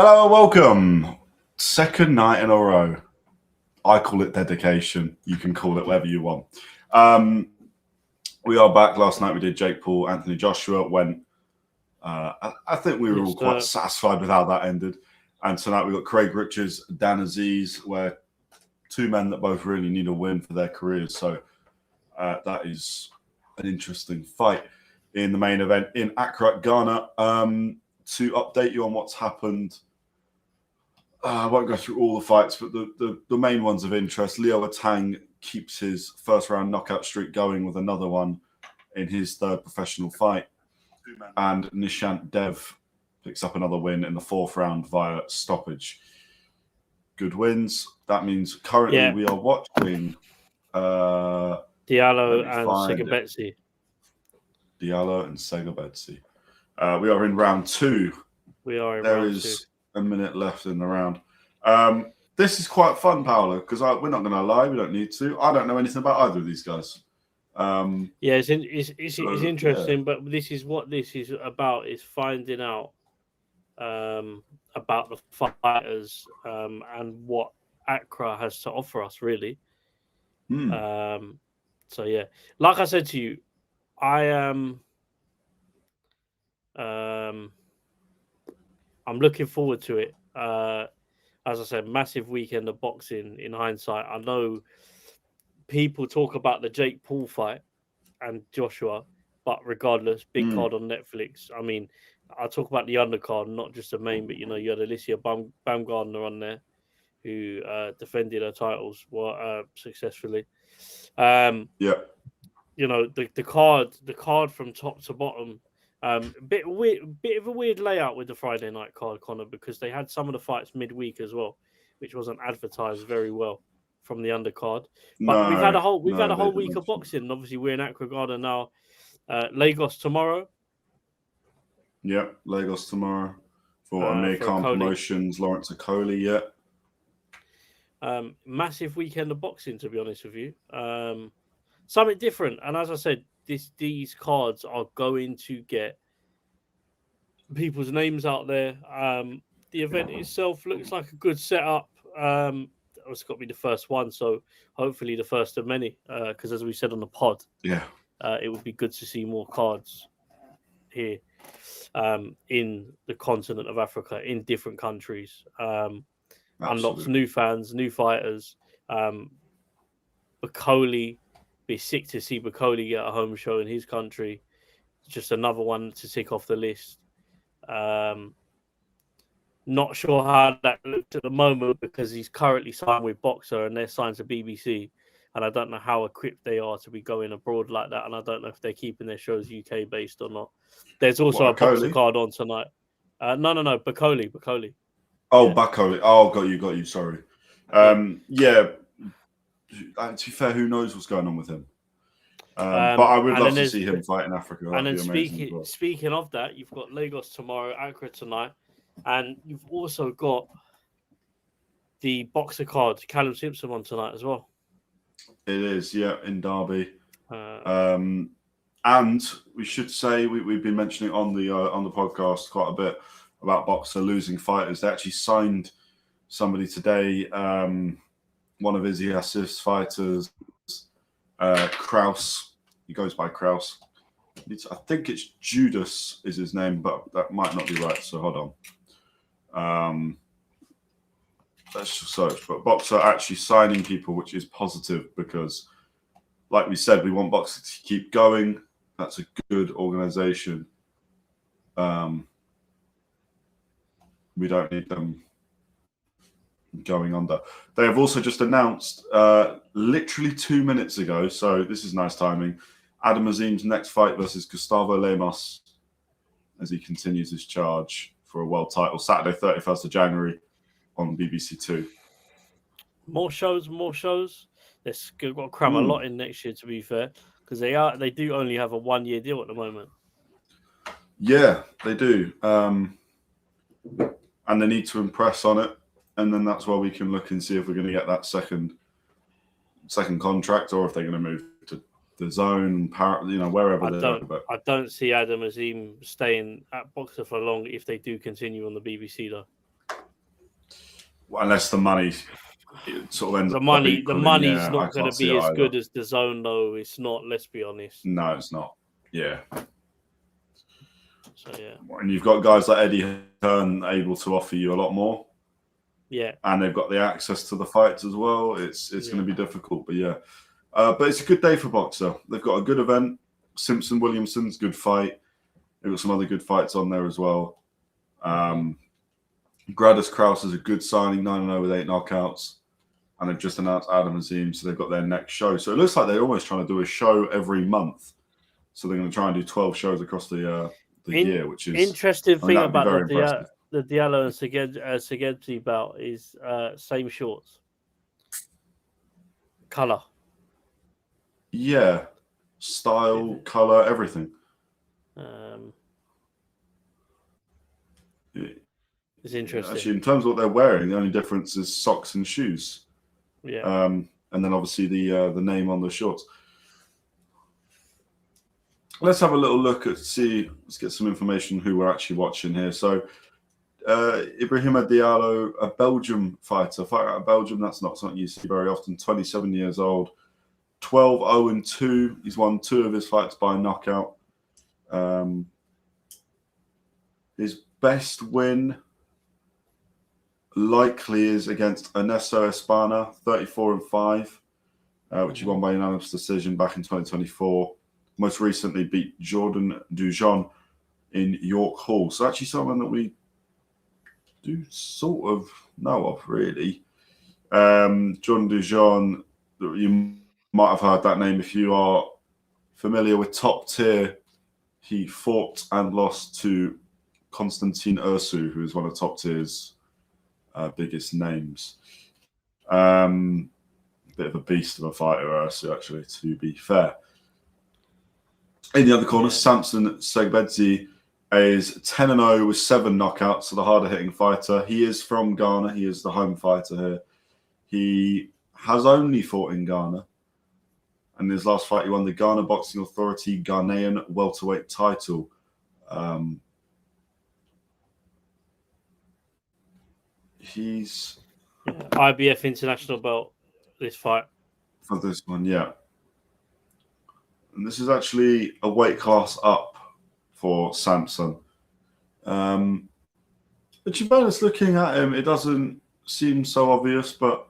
Hello and welcome. Second night in a row. I call it dedication. You can call it whatever you want. We are back. Last night we did Jake Paul, Anthony Joshua. I think we were all quite satisfied with how that ended. And tonight we got Craig Richards, Dan Azeez, where two men that both really need a win for their careers. So that is an interesting fight in the main event in Accra, Ghana. To update you on what's happened, I won't go through all the fights, but the main ones of interest. Leo Atang keeps his first round knockout streak going with another one in his third professional fight. And Nishant Dev picks up another win in the fourth round via stoppage. Good wins. That means currently we are watching Diallo and Segbedzi. Diallo and Segbedzi. We are in round two. There is a minute left in the round. This is quite fun, Paolo, because we're not going to lie. We don't need to. I don't know anything about either of these guys. It's interesting, but this is what this is about: is finding out about the fighters and what Accra has to offer us, really. So yeah, like I said to you, I am. I'm looking forward to it. As I said, massive weekend of boxing. In hindsight, I know people talk about the Jake Paul fight and Joshua, but regardless, big card on Netflix. I mean, I talk about the undercard, not just the main, but you had Alicia Baumgardner on there, who defended her titles successfully. The card from top to bottom. Bit of a weird layout with the Friday night card, Connor, because they had some of the fights midweek as well, which wasn't advertised very well from the undercard. But we've had a whole week of boxing. And obviously, we're in Accra Garden now. Lagos tomorrow. Yep, Lagos tomorrow for Amir Khan Promotions, Lawrence Akoli. Massive weekend of boxing, to be honest with you. Something different, and as I said, these cards are going to get people's names out there. The event itself looks like a good setup. It's got to be the first one, so hopefully the first of many. Because as we said on the pod, it would be good to see more cards here in the continent of Africa, in different countries. Unlocks new fans, new fighters. Bakoli. Be sick to see Bakoli get a home show in his country. Just another one to tick off the list. Not sure how that looks at the moment because he's currently signed with Boxer and they're signed to BBC. And I don't know how equipped they are to be going abroad like that. And I don't know if they're keeping their shows UK based or not. There's also a Boxer card on tonight. No, Bakoli. Oh, yeah. Bakoli. Oh, got you. Sorry. To be fair, who knows what's going on with him? But I would love to see him fight in Africa. And then speaking of that, you've got Lagos tomorrow, Accra tonight, and you've also got the Boxer card, Callum Simpson, on tonight as well. It is, in Derby. And we should say we've been mentioning on the podcast quite a bit about Boxer losing fighters. They actually signed somebody today. One of Izzy Assif's fighters, Kraus. He goes by Kraus. I think it's Judas is his name, but that might not be right. So hold on. Let's just search. But Boxer actually signing people, which is positive because, like we said, we want Boxer to keep going. That's a good organization. We don't need them going under. They have also just announced literally 2 minutes ago, so this is nice timing, Adam Azim's next fight versus Gustavo Lemos as he continues his charge for a world title Saturday 31st of January on BBC Two. More shows. They've got to cram a lot in next year, to be fair, because they do only have a 1-year deal at the moment. Yeah, they do. And they need to impress on it. And then that's where we can look and see if we're going to get that second contract or if they're going to move to the zone, wherever I don't see Adam Azim staying at Boxer for long if they do continue on the BBC, though. unless the money sort of ends The up money's equaling, not I going to can't see be it as either. good as the zone, though. It's not. Let's be honest. No, it's not. Yeah. So yeah. And you've got guys like Eddie Hearn able to offer you a lot more. Yeah. And they've got the access to the fights as well. It's going to be difficult, but yeah. But it's a good day for boxer. They've got a good event. Simpson Williamson's good fight. They've got some other good fights on there as well. Gradus Kraus is a good signing, 9-0 with 8 knockouts. And they've just announced Dan Azeez, so they've got their next show. So it looks like they're almost trying to do a show every month. So they're going to try and do 12 shows across the year, which is interesting thing about impressive. The Diallo and Segbedzi bout is same shorts, color. Yeah, style, color, everything. It's interesting. Actually, in terms of what they're wearing, the only difference is socks and shoes. Yeah. And then obviously the name on the shorts. Let's have a little look let's get some information who we're actually watching here. So Ibrahima Diallo, a Belgium fighter out of Belgium. That's not something you see very often. 27 years old, 12-0-2. He's won 2 of his fights by knockout. His best win likely is against Ernesto Espana, 34-5, which he won by unanimous decision back in 2024. Most recently beat Jordan Dujon in York Hall. So actually someone that we do sort of know of, really. Jordan Dujon, you might have heard that name if you are familiar with Top Tier. He fought and lost to Konstantin Ursu, who is one of Top Tier's biggest names. Bit of a beast of a fighter, Ursu, actually, to be fair. In the other corner, Sampson Segbedzi is 10-0 with 7 knockouts, so the harder hitting fighter. He is from Ghana. He is the home fighter here. He has only fought in Ghana. And in his last fight, he won the Ghana Boxing Authority Ghanaian welterweight title. He's IBF international belt this fight. For this one, yeah. And this is actually a weight class up for Sampson. But to be honest, looking at him, it doesn't seem so obvious, but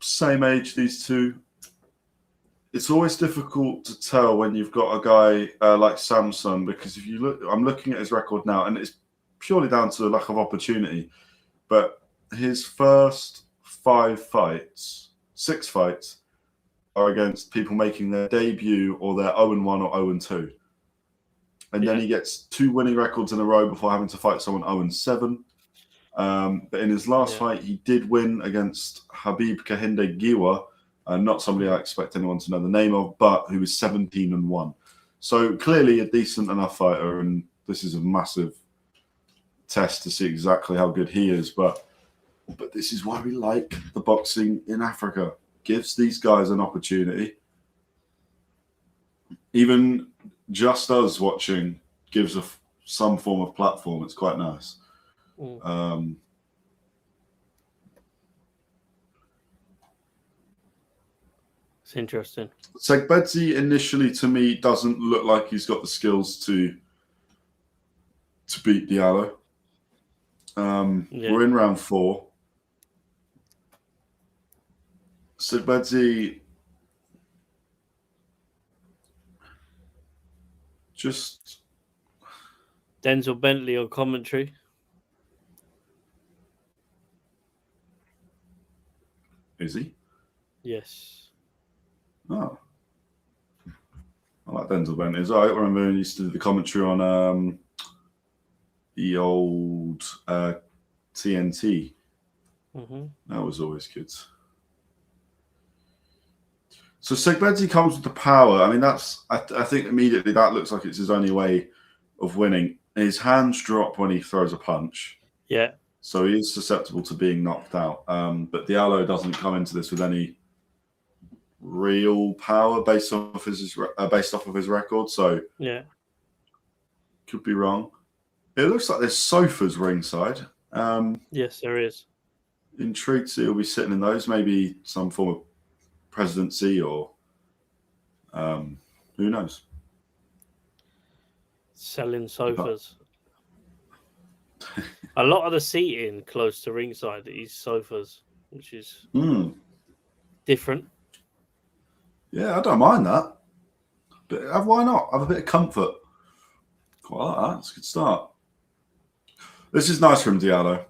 same age, these two. It's always difficult to tell when you've got a guy like Sampson, because if you look, I'm looking at his record now, and it's purely down to a lack of opportunity. But his first 6 fights, are against people making their debut or their 0-1 or 0-2. And then he gets 2 winning records in a row before having to fight someone 0-7. But in his last fight, he did win against Habib Kahinde Giwa, not somebody I expect anyone to know the name of, but who was 17-1. So clearly a decent enough fighter, and this is a massive test to see exactly how good he is. But this is why we like the boxing in Africa. Gives these guys an opportunity. Even just us watching gives some form of platform. It's quite nice. It's interesting. Segbedzi initially, to me, doesn't look like he's got the skills to beat Diallo. We're in round 4. Segbedzi just... Denzel Bentley on commentary. Is he? Yes. Oh. I like Denzel Bentley as well. I remember he used to do the commentary on the old TNT. That was always good. So Segbedzi comes with the power. I mean, I think immediately that looks like it's his only way of winning. His hands drop when he throws a punch. Yeah. So he is susceptible to being knocked out. But Diallo doesn't come into this with any real power based off of his record. So yeah, could be wrong. It looks like there's sofas ringside. Yes, there is. Intrigued to see who'll be sitting in those. Maybe some form of presidency or who knows. Selling sofas. A lot of the seating close to ringside is sofas, which is different. Yeah, I don't mind that. But why not? Have a bit of comfort. Quite like that. It's a good start. This is nice from Diallo.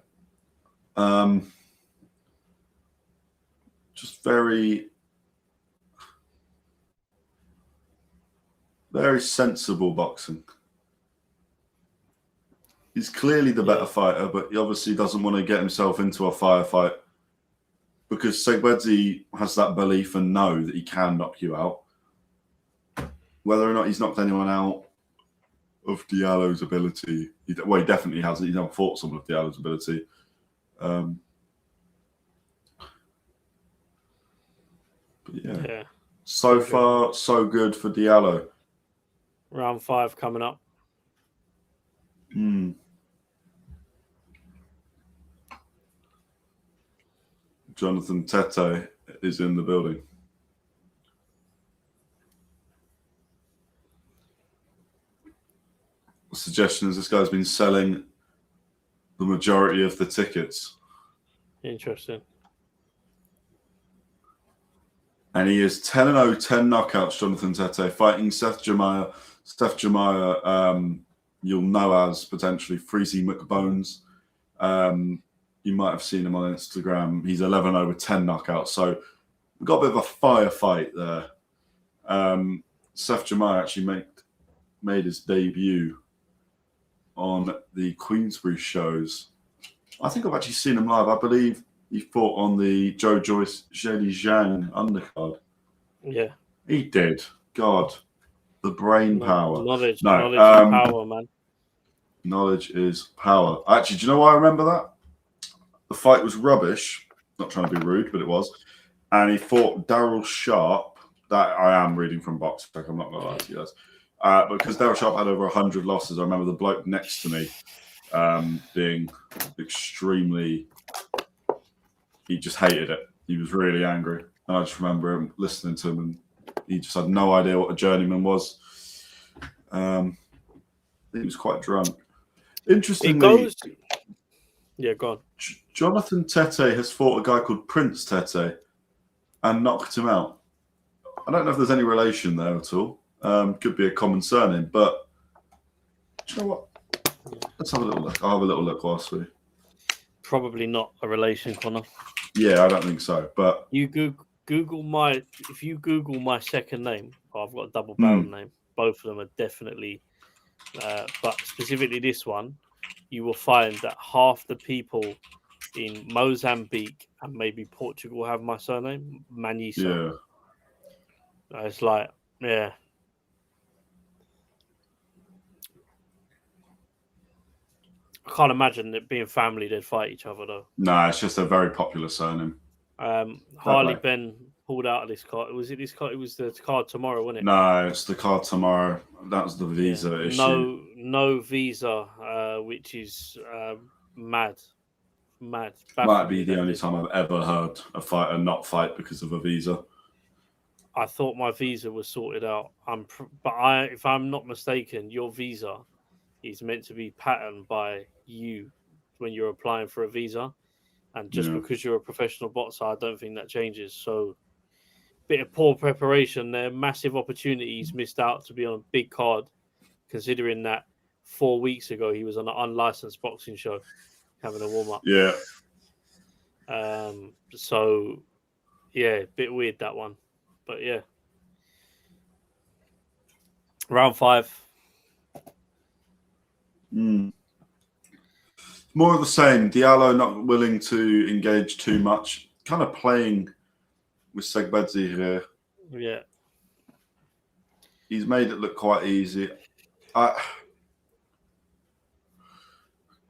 Just very, very sensible boxing. He's clearly the better fighter, but he obviously doesn't want to get himself into a firefight because Segbedzi has that belief and know that he can knock you out. Whether or not he's knocked anyone out of Diallo's ability, he definitely hasn't. He's never fought someone of Diallo's ability. But yeah. So far, so good for Diallo. Round 5 coming up. Jonathan Tetteh is in the building. The suggestion is this guy's been selling the majority of the tickets. Interesting. And he is 10-0, 10 knockouts, Jonathan Tetteh, fighting Seth Gyimah. Seth Gyimah, you'll know as potentially Freezy McBones. You might have seen him on Instagram. He's 11-0 with 10 knockouts. So we've got a bit of a firefight there. Seth Gyimah actually made his debut on the Queensbury shows. I think I've actually seen him live. I believe he fought on the Joe Joyce Zheli Zhang undercard. Yeah. He did. God, the brain power. Knowledge is power, man. Knowledge is power. Actually, do you know why I remember that? The fight was rubbish. Not trying to be rude, but it was. And he fought Daryl Sharp. That I am reading from Box Tech. I'm not going to lie to you guys. Because Daryl Sharp had over 100 losses. I remember the bloke next to me being extremely... He just hated it. He was really angry. And I just remember him listening to him, and he just had no idea what a journeyman was. He was quite drunk. Interestingly, yeah, go on. Jonathan Tetteh has fought a guy called Prince Tetteh and knocked him out. I don't know if there's any relation there at all. Could be a common surname, but do you know what? Let's have a little look. I'll have a little look whilst we... Probably not a relation, Connor. Yeah, I don't think so. But you Google if you Google my second name, I've got a double barrel name. Both of them are definitely, but specifically this one, you will find that half the people in Mozambique and maybe Portugal have my surname, Manisa. Yeah. It's like, yeah. I can't imagine it being family they'd fight each other though. No, it's just a very popular surname. Harley Ben pulled out of this card. Was it this card? It was the card tomorrow, wasn't it? No, it's the card tomorrow. That was the visa issue. No visa, which is mad. Might be the only time I've ever heard a fighter not fight because of a visa. I thought my visa was sorted out. If I'm not mistaken, your visa is meant to be patterned by you when you're applying for a visa. And just because you're a professional boxer, I don't think that changes. So, bit of poor preparation there. Massive opportunities missed out to be on a big card, considering that 4 weeks ago he was on an unlicensed boxing show having a warm-up. Yeah. So, yeah, bit weird that one. But, yeah. Round 5. More of the same. Diallo not willing to engage too much. Kind of playing with Segbedzi here. Yeah. He's made it look quite easy.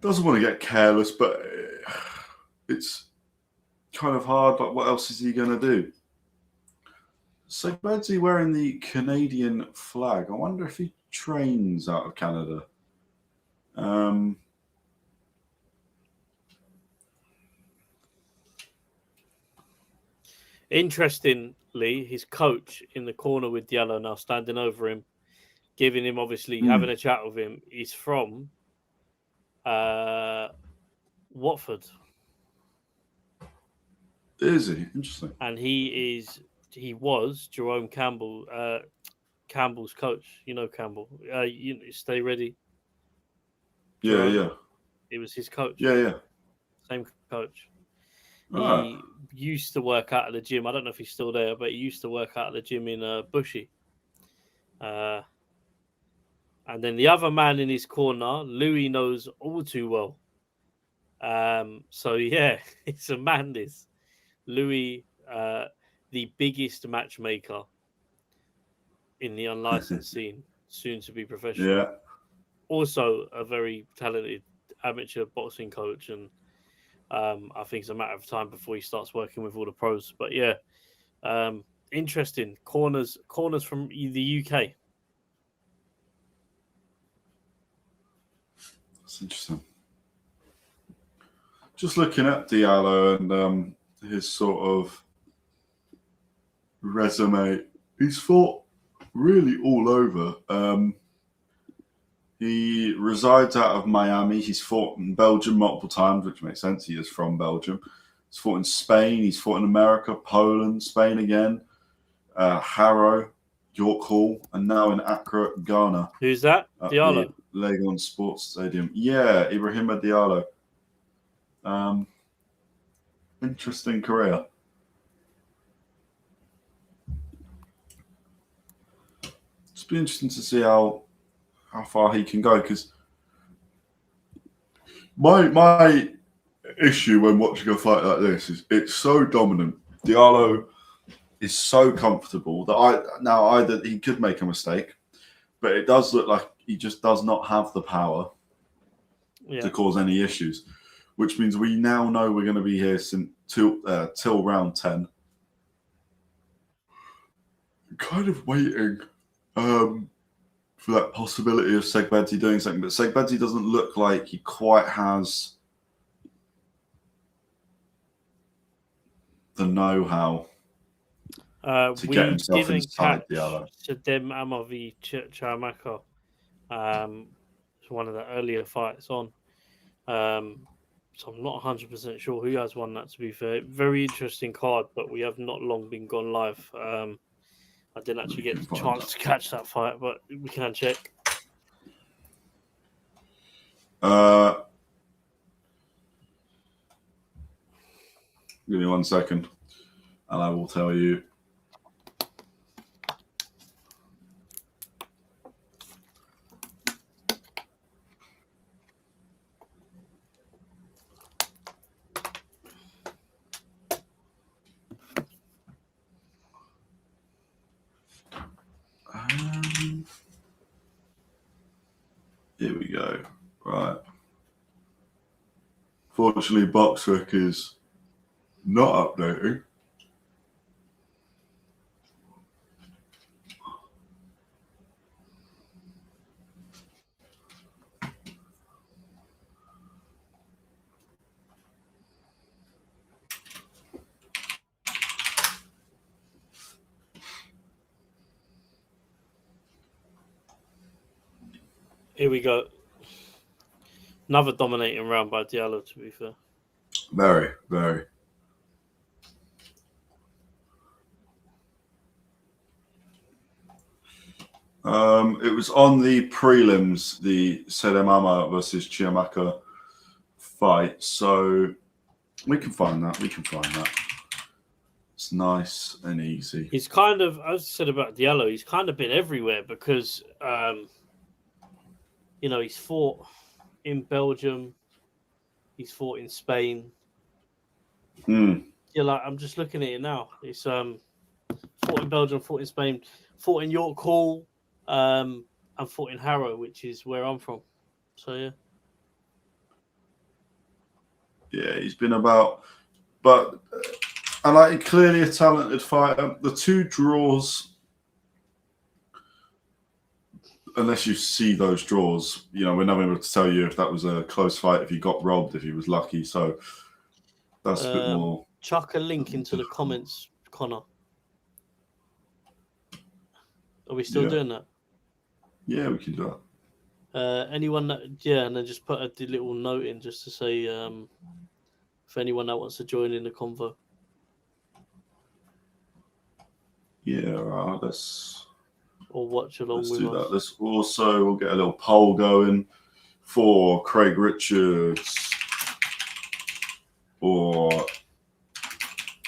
Doesn't want to get careless, but it's kind of hard. Like, what else is he going to do? Segbedzi wearing the Canadian flag. I wonder if he trains out of Canada. Interestingly, his coach in the corner with Diallo now standing over him, giving him obviously having a chat with him. He's from Watford. Is he? Interesting. And he was Jerome Campbell's coach. You know Campbell. Stay ready. Yeah. It was his coach. Yeah. Same coach. He used to work out at the gym. I don't know if he's still there, but he used to work out at the gym in Bushy. And then the other man in his corner, Louis knows all too well. So yeah, it's a man. This Louis, the biggest matchmaker in the unlicensed scene, soon to be professional. Yeah. Also, a very talented amateur boxing coach, and I think it's a matter of time before he starts working with all the pros. But yeah, interesting corners from the UK. That's interesting. Just looking at Diallo and his sort of resume, he's fought really all over. He resides out of Miami. He's fought in Belgium multiple times, which makes sense. He is from Belgium. He's fought in Spain. He's fought in America, Poland, Spain again, Harrow, York Hall, and now in Accra, Ghana. Who's that? Diallo. Legon Sports Stadium. Yeah, Ibrahima Diallo. Interesting career. It's be interesting to see how far he can go, because my issue when watching a fight like this is it's so dominant. Diallo is so comfortable that either he could make a mistake, but it does look like he just does not have the power to cause any issues, which means we now know we're going to be here till round 10. Kind of waiting for that possibility of Segbedzi doing something, but Segbedzi doesn't look like he quite has the know-how to get himself inside Diallo. Sedem v Chiamaka. It's one of the earlier fights on. So I'm not 100% sure who has won that, to be fair. Very interesting card, but we have not long been gone live. I didn't actually get the chance to catch that fight, but we can check. Give me 1 second, and I will tell you. Here we go. Right. Fortunately, BoxRec is not updating. Here we go. Another dominating round by Diallo, to be fair. Very, very. It was on the prelims, the Sedem versus Chiamaka fight. So we can find that. It's nice and easy. He's kind of, as I said about Diallo, he's kind of been everywhere because, he's fought in Belgium. He's fought in Spain. Yeah, I'm just looking at it now. It's fought in Belgium, fought in Spain, fought in York Hall, and fought in Harrow, which is where I'm from. So yeah. Yeah, he's been about, but clearly a talented fighter. The two draws, unless you see those draws, we're never able to tell you if that was a close fight, if he got robbed, if he was lucky. So that's a bit more. Chuck a link into the comments Connor. Are we still doing that? Yeah, we can do that. Anyone that, and then just put a little note in just to say for anyone that wants to join in the convo. Yeah, right. Let's watch along with do us. that. We'll get a little poll going for Craig Richards or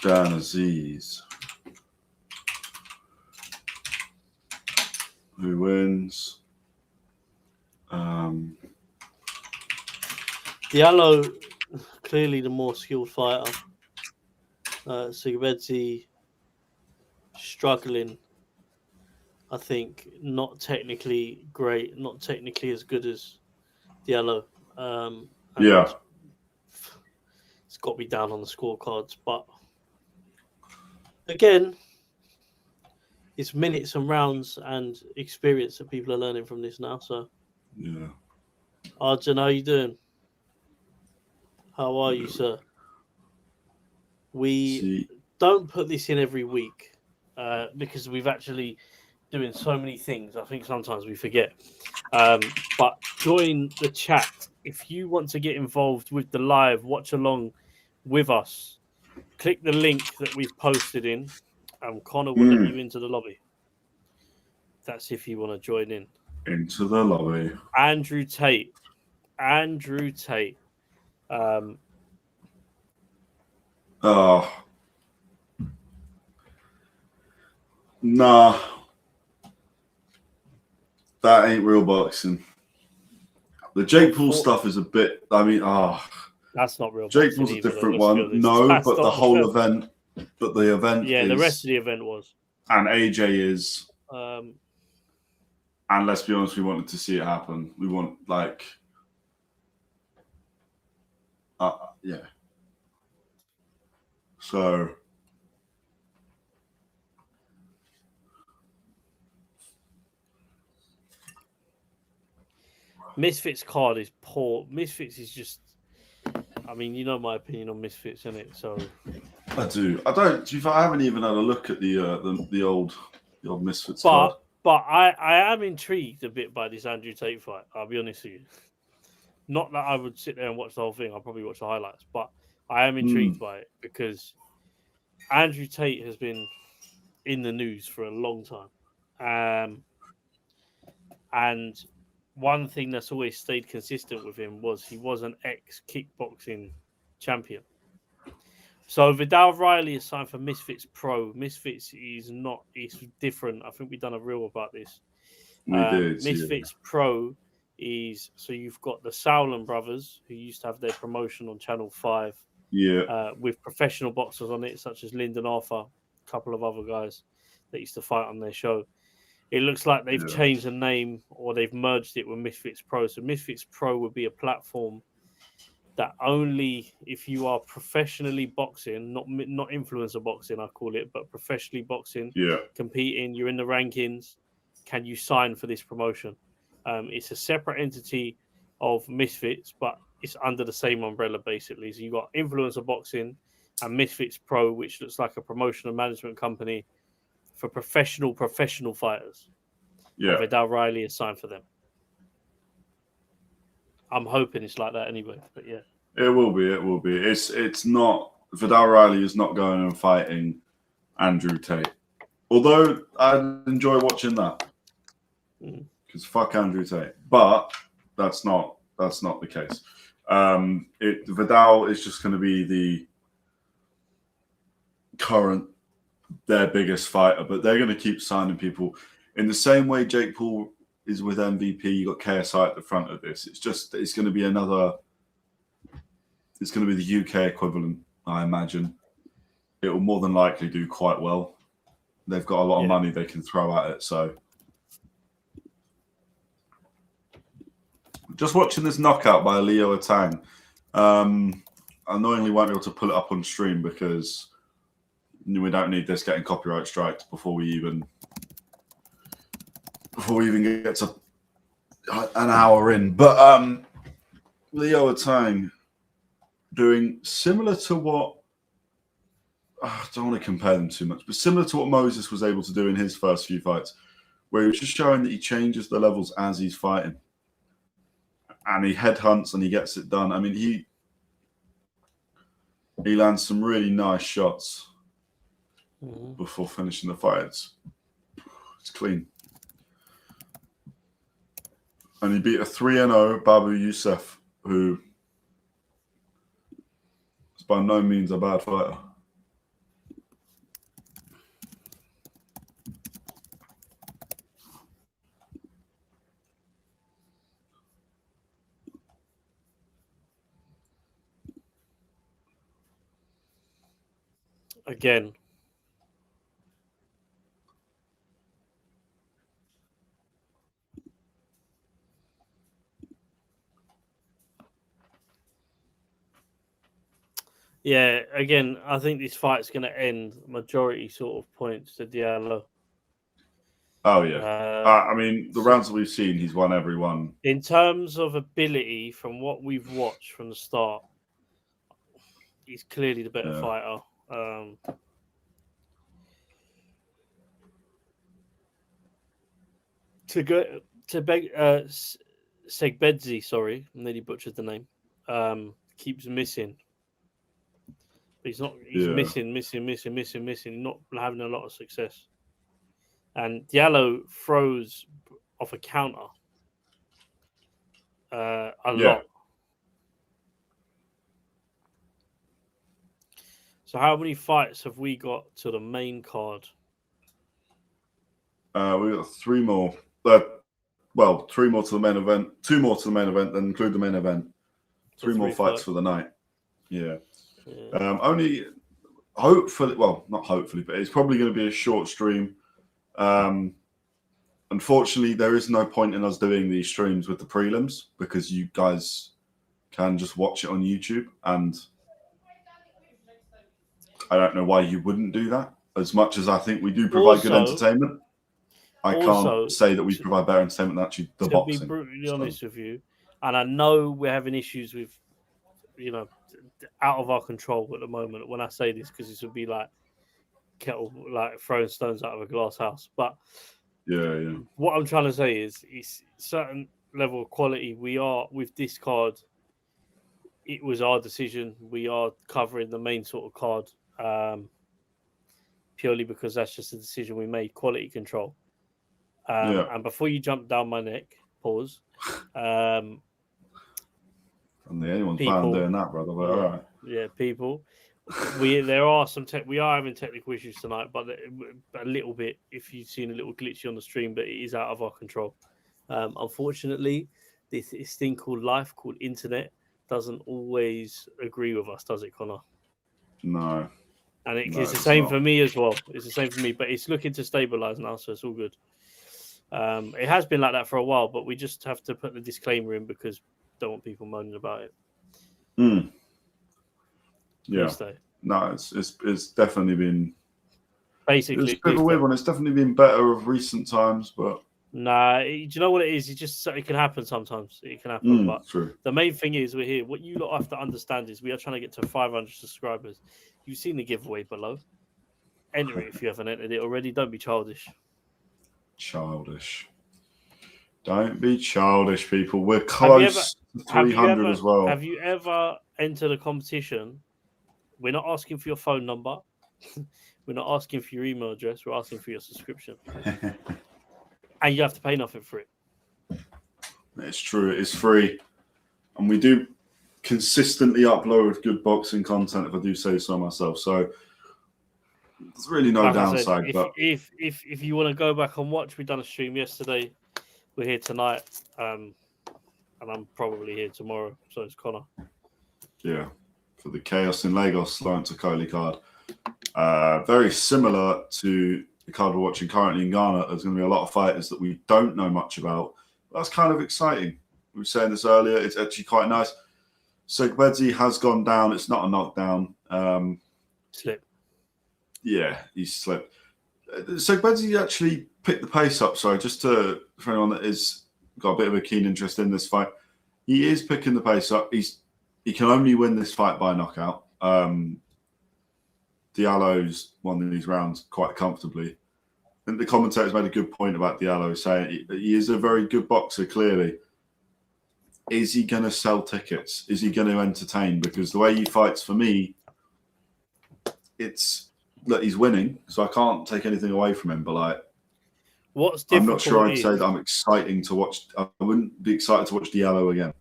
Dan Azeez. Who wins? Diallo, clearly the more skilled fighter. Segbedzi struggling. I think not technically great, not technically as good as Diallo. It's got to be down on the scorecards. But again, it's minutes and rounds and experience that people are learning from this now. So, Arjun, how you doing? How are you, sir? We don't put this in every week because we've actually doing so many things. I think sometimes we forget. But join the chat if you want to get involved with the live watch along with us. Click the link that we've posted in, and Connor will let you into the lobby. That's if you want to join in. Into the lobby. Andrew Tate. Nah. That ain't real boxing. The Jake Paul stuff is a bit. That's not real. Jake Paul's a different one. No, but the whole event. But the event. Yeah, the rest of the event was. And AJ is. And let's be honest, we wanted to see it happen. We want yeah. So. Misfits card is poor. Misfits is just. I mean, you know my opinion on Misfits, innit? So. I do. I haven't even had a look at the old Misfits card. But I am intrigued a bit by this Andrew Tate fight. I'll be honest with you. Not that I would sit there and watch the whole thing. I'll probably watch the highlights, but I am intrigued by it because Andrew Tate has been in the news for a long time, and one thing that's always stayed consistent with him was he was an ex-kickboxing champion. So Vidal Riley is signed for Misfits Pro. Misfits is not, it's different. I think we've done a reel about this. We did. Misfits Pro is, so you've got the Sauerland brothers who used to have their promotion on Channel 5. Yeah. With professional boxers on it, such as Lyndon Arthur, a couple of other guys that used to fight on their show. It looks like they've changed the name or they've merged it with Misfits Pro. So Misfits Pro would be a platform that only if you are professionally boxing, not influencer boxing, I call it, but professionally boxing, competing, you're in the rankings, can you sign for this promotion? It's a separate entity of Misfits, but it's under the same umbrella, basically. So you've got influencer boxing and Misfits Pro, which looks like a promotional management company for professional fighters. Yeah. Vidal Riley is signed for them. I'm hoping it's like that anyway, but yeah. It will be. It's not. Vidal Riley is not going and fighting Andrew Tate. Although I enjoy watching that. Because fuck Andrew Tate. But that's not the case. Vidal is just going to be the current, their biggest fighter, but they're going to keep signing people in the same way Jake Paul is with MVP. You got KSI at the front of this. It's going to be it's going to be the UK equivalent, I imagine. It will more than likely do quite well. They've got a lot of money they can throw at it. So just watching this knockout by Leo Atang. Annoyingly won't be able to pull it up on stream because we don't need this getting copyright striked before we even get to an hour in. But Leo Atang doing similar to what I don't want to compare them too much, but similar to what Moses was able to do in his first few fights, where he was just showing that he changes the levels as he's fighting. And he headhunts and he gets it done. I mean, he lands some really nice shots before finishing the fight. It's clean. And he beat a 3-0 Babu Youssef, who is by no means a bad fighter. Again. Yeah, again, I think this fight's going to end majority sort of points to Diallo. Oh, yeah. I mean, the rounds that we've seen, he's won every one. In terms of ability, from what we've watched from the start, he's clearly the better fighter. Segbedzi, sorry, nearly butchered the name, keeps missing. He's not. He's missing, not having a lot of success. And Diallo throws off a counter a lot. So how many fights have we got to the main card? We've got 3 more. 3 more to the main event. 2 more to the main event, then include the main event. 3 more fights for the night. Yeah. Only hopefully, well, not hopefully, but it's probably going to be a short stream. Unfortunately, there is no point in us doing these streams with the prelims because you guys can just watch it on YouTube, and I don't know why you wouldn't do that. As much as I think we do provide good entertainment, I can't say that we provide better entertainment than actually the boxing. To be brutally honest with you, and I know we're having issues with, out of our control at the moment when I say this, because this would be like throwing stones out of a glass house. But what I'm trying to say is, it's certain level of quality. We are with this card. It was our decision. We are covering the main sort of card purely because that's just a decision we made. Quality control. And before you jump down my neck, pause. I'm the only one plan doing that, brother. But all right. Yeah, people. We are having technical issues tonight, but a little bit. If you've seen a little glitchy on the stream, but it is out of our control. Unfortunately, this thing called life, called internet, doesn't always agree with us, does it, Connor? No. And it's the same for me as well. It's the same for me, but it's looking to stabilize now, so it's all good. It has been like that for a while, but we just have to put the disclaimer in because don't want people moaning about it. Yeah. No, it's definitely been basically it's a bit of a weird one. It's definitely been better of recent times, but nah, do you know what it is? It can happen sometimes. It can happen, but true. The main thing is we're here. What you lot have to understand is we are trying to get to 500 subscribers. You've seen the giveaway below. Enter it if you haven't entered it already. Don't be childish. Don't be childish, people. We're close to 300 as well. Have you ever entered a competition? We're not asking for your phone number. We're not asking for your email address. We're asking for your subscription. And you have to pay nothing for it. It's true. It is free. And we do consistently upload good boxing content, if I do say so myself. So there's really no downside. If you want to go back and watch, we've done a stream yesterday. We're here tonight. And I'm probably here tomorrow. So it's Connor. Yeah. For the Chaos in Lagos Lawrence card. Very similar to the card we're watching currently in Ghana. There's going to be a lot of fighters that we don't know much about. That's kind of exciting. We were saying this earlier. It's actually quite nice. Segbedzi has gone down. It's not a knockdown. Slip. Yeah, he's slipped. Segbedzi actually picked the pace up. Sorry, just for anyone that is got a bit of a keen interest in this fight, he is picking the pace up. He can only win this fight by knockout. Diallo's won these rounds quite comfortably. I think the commentators made a good point about Diallo, saying he is a very good boxer, clearly. Is he going to sell tickets? Is he going to entertain? Because the way he fights, for me, it's that he's winning, so I can't take anything away from him. But like, I'm not sure I'd say that I'm exciting to watch. I wouldn't be excited to watch Diallo again.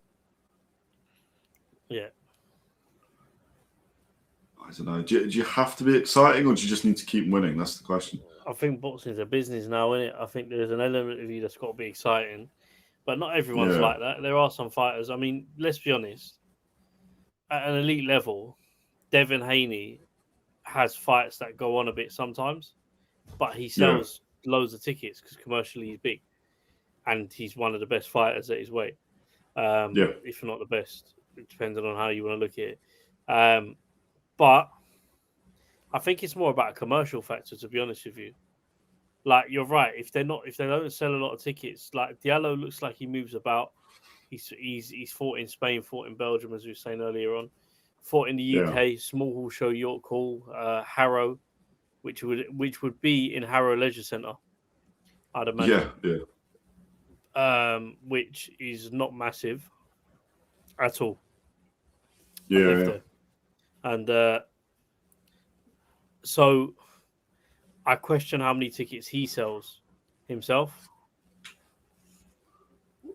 Yeah. I don't know. Do you have to be exciting, or do you just need to keep winning? That's the question. I think boxing's a business now, isn't it? I think there's an element of you that's got to be exciting, but not everyone's like that. There are some fighters. I mean, let's be honest. At an elite level, Devin Haney has fights that go on a bit sometimes, but he sells loads of tickets because commercially he's big, and he's one of the best fighters at his weight. If not the best, depending on how you want to look at it. But I think it's more about a commercial factor, to be honest with you. Like, you're right. If they don't sell a lot of tickets, like Diallo looks like he moves about. He's fought in Spain, fought in Belgium, as we were saying earlier on. Fought in the UK, Small Hall Show, York Hall, Harrow, which would be in Harrow Leisure Centre, I'd imagine. Which is not massive at all. Yeah. And so I question how many tickets he sells himself.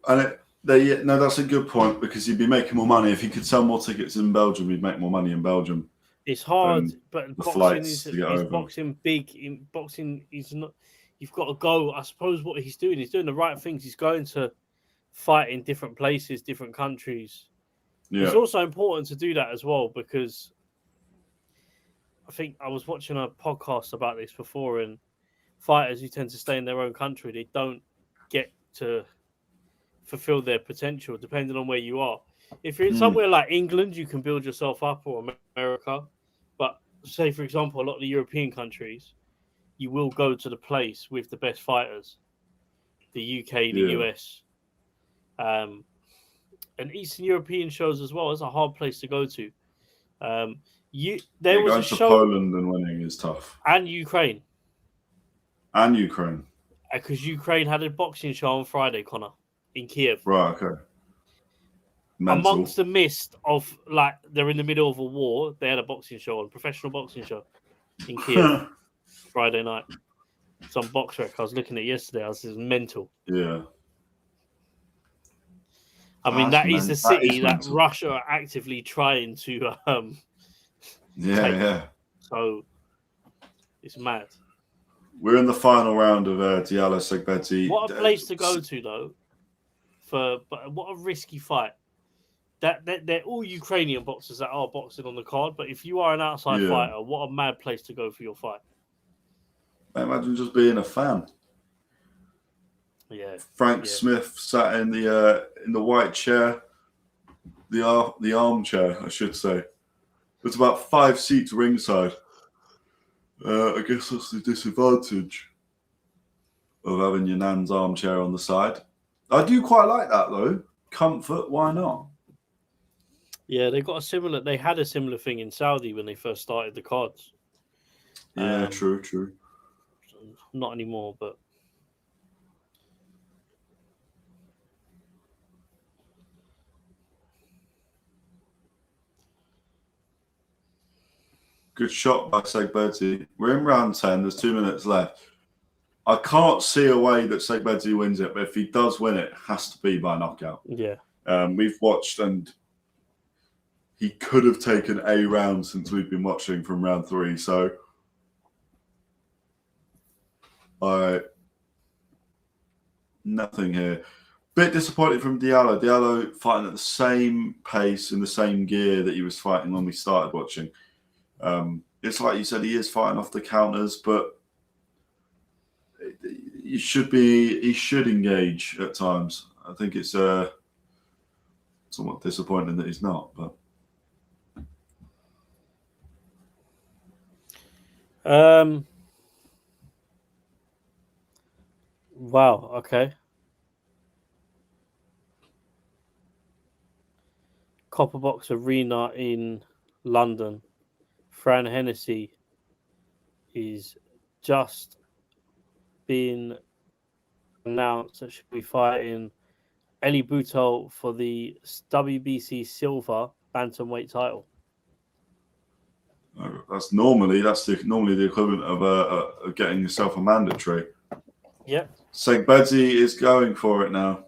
And that's a good point, because he'd be making more money if he could sell more tickets in Belgium. He'd make more money in Belgium. It's hard, but boxing is boxing big. In boxing, he's not. You've got to go. I suppose what he's doing the right things. He's going to fight in different places, different countries. Yeah. It's also important to do that as well, because I think I was watching a podcast about this before, and fighters who tend to stay in their own country, they don't get to fulfill their potential depending on where you are. If you're in somewhere like England, you can build yourself up, or America. But say, for example, a lot of the European countries, you will go to the place with the best fighters. The UK, the US. And Eastern European shows as well. It's a hard place to go to. There was a show. Poland and winning is tough. And Ukraine. Because Ukraine had a boxing show on Friday, Connor, in Kiev. Right, okay. Mental. Amongst the mist of, like, they're in the middle of a war, they had a boxing show, a professional boxing show in Kiev Friday night. Some box rec I was looking at yesterday. I was just mental. Yeah. I mean, that is the city that Russia are actively trying to take. So it's mad. We're in the final round of Diallo Segbedzi. What a place to go to, though. But what a risky fight. That they're all Ukrainian boxers that are boxing on the card. But if you are an outside fighter, what a mad place to go for your fight. I imagine just being a fan. Yeah. Frank Smith sat in the white chair, the armchair, I should say. There's about 5 seats ringside. I guess that's the disadvantage of having your nan's armchair on the side. I do quite like that, though. Comfort, why not? Yeah, they had a similar thing in Saudi when they first started the cards. Yeah, true. Not anymore, but good shot by Segbedzi. We're in round 10. There's 2 minutes left. I can't see a way that Segbedzi wins it, but if he does win it has to be by knockout. Yeah. We've watched, and he could have taken a round since we've been watching from round 3. So nothing here. Bit disappointed from Diallo. Diallo fighting at the same pace in the same gear that he was fighting when we started watching. It's like you said, he is fighting off the counters, but he should engage at times. I think it's somewhat disappointing that he's not, but wow, okay. Copperbox Arena in London. Fran Hennessy is just been announced that she'll be fighting Eli Buto for the WBC Silver Bantamweight title. That's normally the equivalent of getting yourself a mandatory. Yep. Segbedzi is going for it now.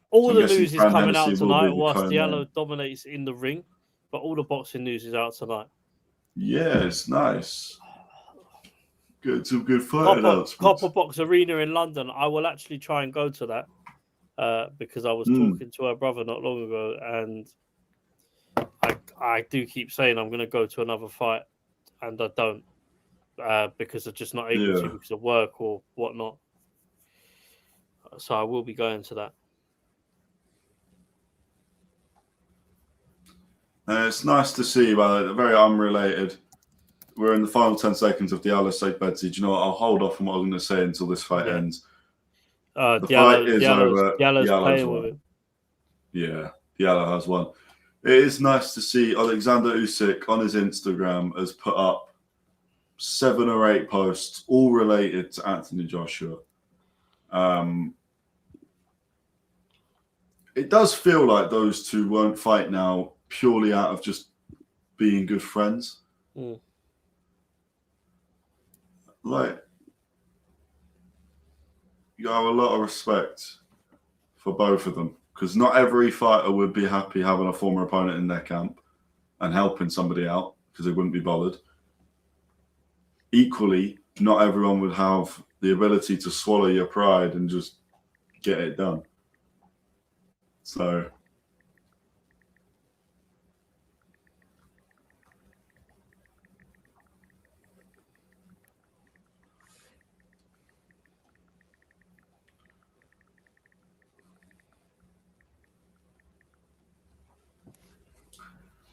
All So the news is coming out tonight whilst co-main. Diallo dominates in the ring, but all the boxing news is out tonight. Yeah, it's nice. Good, some good fight announcements. Copper Box Arena in London. I will actually try and go to that because I was talking to her brother not long ago, and I do keep saying I'm going to go to another fight, and I don't because I'm just not able to because of work or whatnot. So I will be going to that. It's nice to see, but they're very unrelated. We're in the final 10 seconds of Diallo Segbedzi. Do you know what? I'll hold off on what I'm going to say until this fight ends. The fight is over. Diallo's playing with him. Yeah, Diallo has won. It is nice to see Alexander Usyk on his Instagram has put up 7 or 8 posts, all related to Anthony Joshua. It does feel like those two won't fight now purely out of just being good friends. Like, you have a lot of respect for both of them because not every fighter would be happy having a former opponent in their camp and helping somebody out because they wouldn't be bothered. Equally, not everyone would have the ability to swallow your pride and just get it done. So,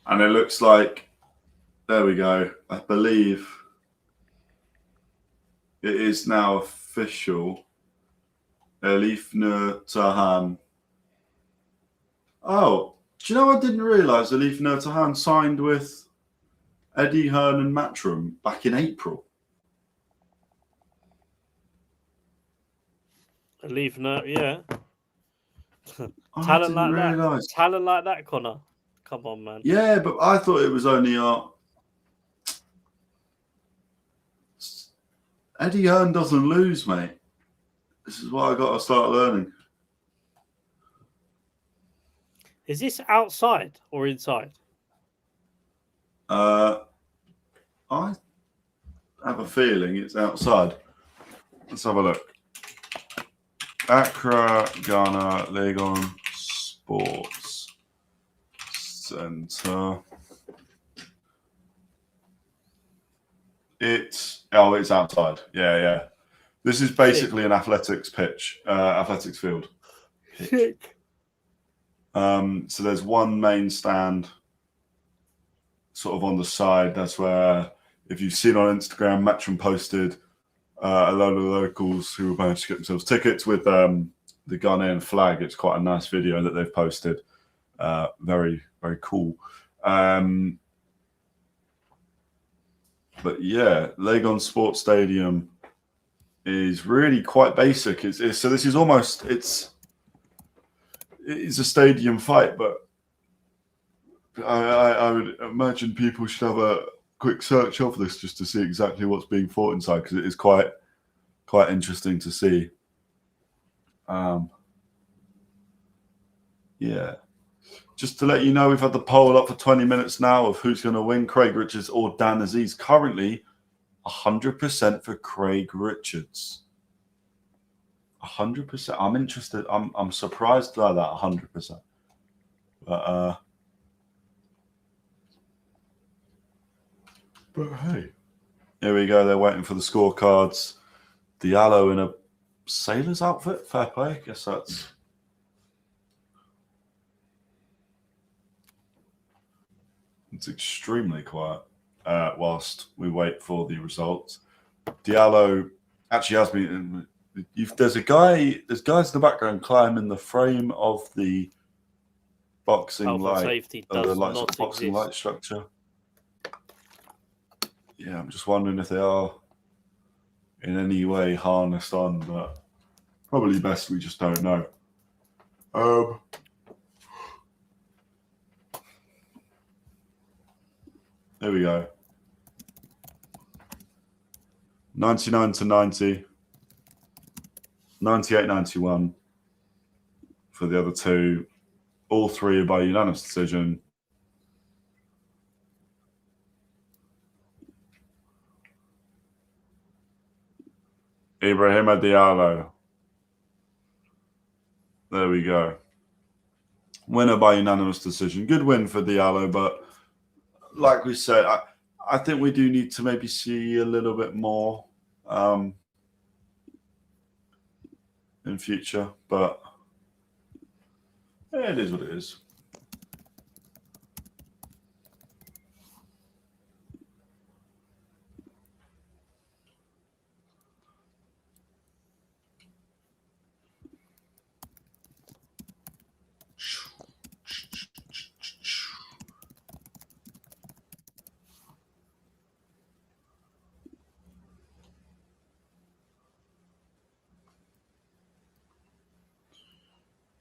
and it looks like, there we go. I believe it is now official. Elif Nur Tahan. Oh, do you know I didn't realise Elif Nur Tahan signed with Eddie Hearn and Matchroom back in April? Elif Nur, yeah. Talent like that, Connor. Come on, man. Yeah, but I thought it was only Eddie Hearn doesn't lose, mate. This is what I got to start learning. Is this outside or inside? I have a feeling it's outside. Let's have a look. Accra, Ghana, Legon Sports Centre. It's outside. Yeah. This is basically an athletics pitch, athletics field. Sick. So there's one main stand sort of on the side. That's where, if you've seen on Instagram, Matchroom posted a load of locals who managed to get themselves tickets with the Ghanaian flag. It's quite a nice video that they've posted. Very, very cool. But yeah, Legon Sports Stadium is really quite basic. So this is almost, it's a stadium fight, but I would imagine people should have a quick search of this just to see exactly what's being fought inside, because it is quite interesting to see. Yeah. Just to let you know, we've had the poll up for 20 minutes now of who's going to win, Craig Richards or Dan Azeez. Currently, 100% for Craig Richards. 100%. I'm interested. I'm surprised by that 100%. But hey, here we go. They're waiting for the scorecards. Diallo in a sailor's outfit. Fair play. I guess that's. It's extremely quiet whilst we wait for the results. Diallo actually has been. There's guys in the background climbing the frame of the boxing light, safety does the not boxing exist. light structure. yeah, I'm just wondering if they are in any way harnessed on, but probably best we just don't know. There we go. 99 to 90. 98-91 for the other two. All three are by unanimous decision. Ibrahima Diallo. There we go. Winner by unanimous decision. Good win for Diallo, but like we said, I think we do need to maybe see a little bit more in future, but it is what it is.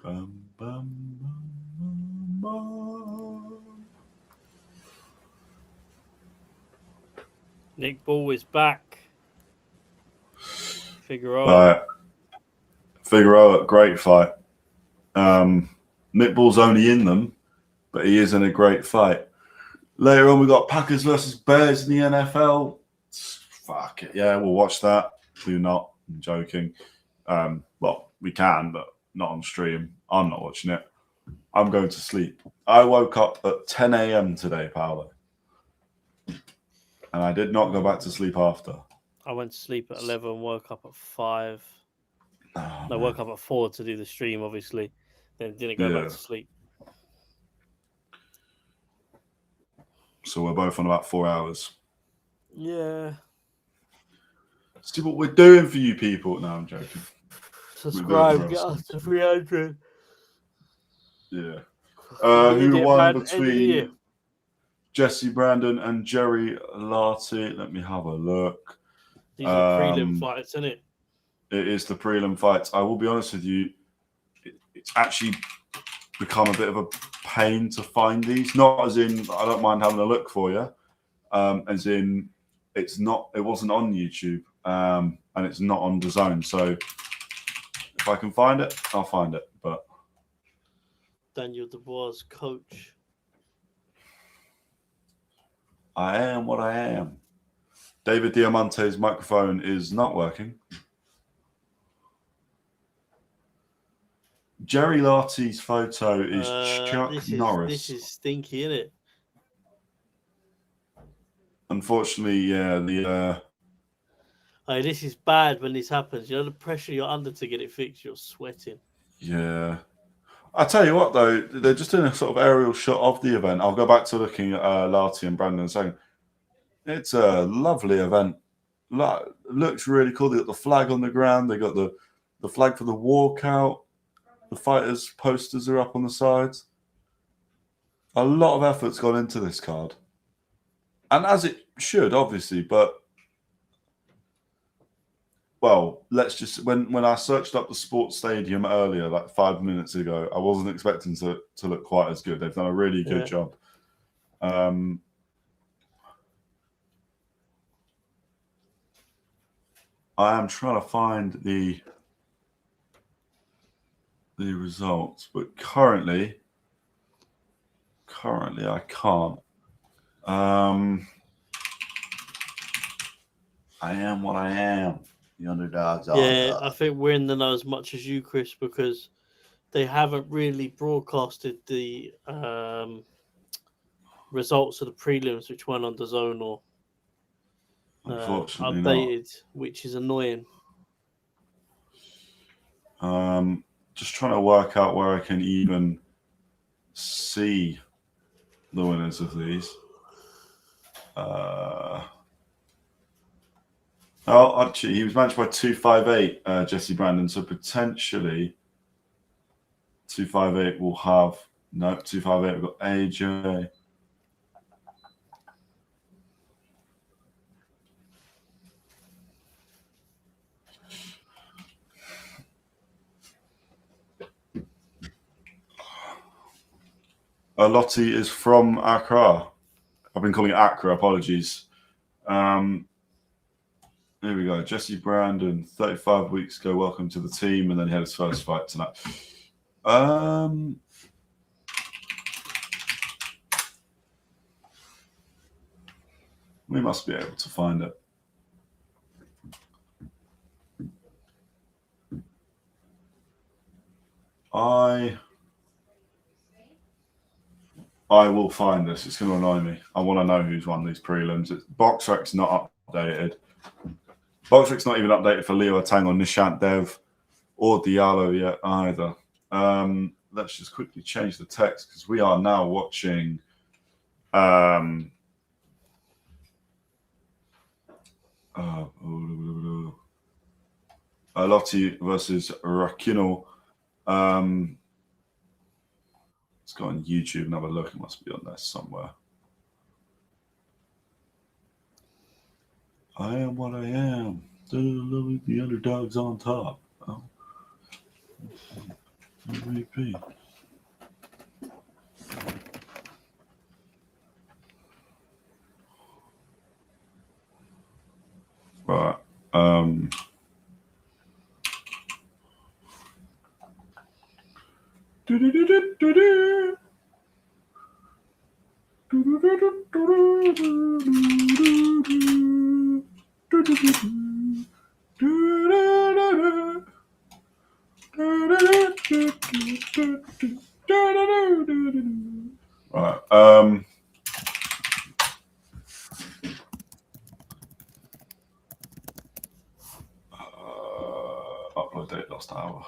Bum, bum, bum, bum. Nick Ball is back. Figueroa, great fight. Nick Ball's only in them, but he is in a great fight. Later on, we got Packers versus Bears in the NFL. Fuck it, yeah, we'll watch that. Do not. I'm joking. Well, we can, but not on stream. I'm not watching it. I'm going to sleep. I woke up at 10 a.m. today, Paolo, and I did not go back to sleep after. I went to sleep at 11, woke up at 5. Oh, I woke up at 4 to do the stream, obviously. Then didn't go back to sleep. So we're both on about 4 hours. Yeah. See what we're doing for you people. No, I'm joking. Subscribe, get us to 300. Yeah. Who won between Jesse Brandon and Jerry Lartey? Let me have a look. These are prelim fights, isn't it? It is the prelim fights. I will be honest with you, it's actually become a bit of a pain to find these. Not as in I don't mind having a look for you, as in it wasn't on YouTube, and it's not on DAZN. So if I can find it, I'll find it. But Daniel Dubois, coach. I am what I am. David Diamante's microphone is not working. Jerry Lartey's photo is Chuck Norris. This is stinky, isn't it? Unfortunately, yeah, Hey, this is bad when this happens. You know the pressure you're under to get it fixed. You're sweating. Yeah. I tell you what, though, they're just doing a sort of aerial shot of the event. I'll go back to looking at Lartey and Brandon and saying it's a lovely event. Looks really cool. They got the flag on the ground. They got the flag for the walkout. The fighters' posters are up on the sides. A lot of effort's gone into this card, and as it should, obviously. But well, let's just when I searched up the sports stadium earlier, like 5 minutes ago, I wasn't expecting to look quite as good. They've done a really good job. I am trying to find the results, but currently I can't. I am what I am. The underdogs. Yeah, I think we're in the know as much as you, Chris, because they haven't really broadcasted the results of the prelims, which went on DAZN or Unfortunately updated, not. which is annoying. Just trying to work out where I can even see the winners of these. Actually, he was matched by 258, Jesse Brandon. So potentially 258 will have 258. We've got AJ. Allotey is from Accra. I've been calling it Accra. Apologies. Here we go. Jesse Brandon, 35 weeks ago. Welcome to the team, and then he had his first fight tonight. We must be able to find it. I will find this. It's going to annoy me. I want to know who's won these prelims. BoxRec's not updated. BoxRec's not even updated for Leo Tang or Nishant Dev or Diallo yet either. Let's just quickly change the text because we are now watching Allotey versus Raquinel. Let's go on YouTube and have a look. It must be on there somewhere. I am what I am. The underdog's on top. Oh. MVP. Right. Right. Upload date last hour.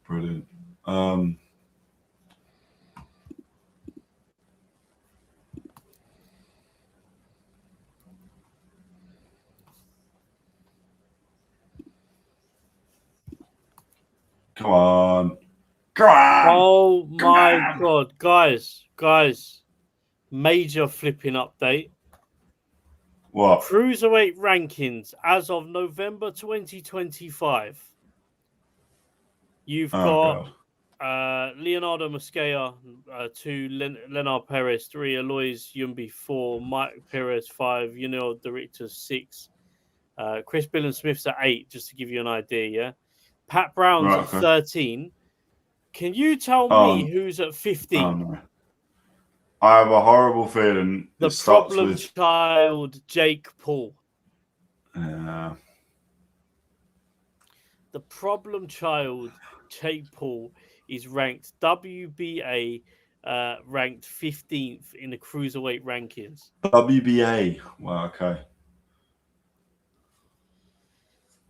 Brilliant. Come on. Come on. Oh my God, guys. Major flipping update. What? Cruiserweight rankings as of November 2025. You've got Leonardo Mosquera, 2, Leonard Perez, 3, Alois Yumbi, 4, Mike Perez, 5, Director, 6, Chris Billen-Smith's at 8, just to give you an idea, yeah? Pat Brown's at 13. Can you tell me who's at 15? No. I have a horrible feeling The problem child, Jake Paul. Yeah. The problem child, Jake Paul, is ranked WBA, ranked 15th in the cruiserweight rankings. WBA. Wow, okay.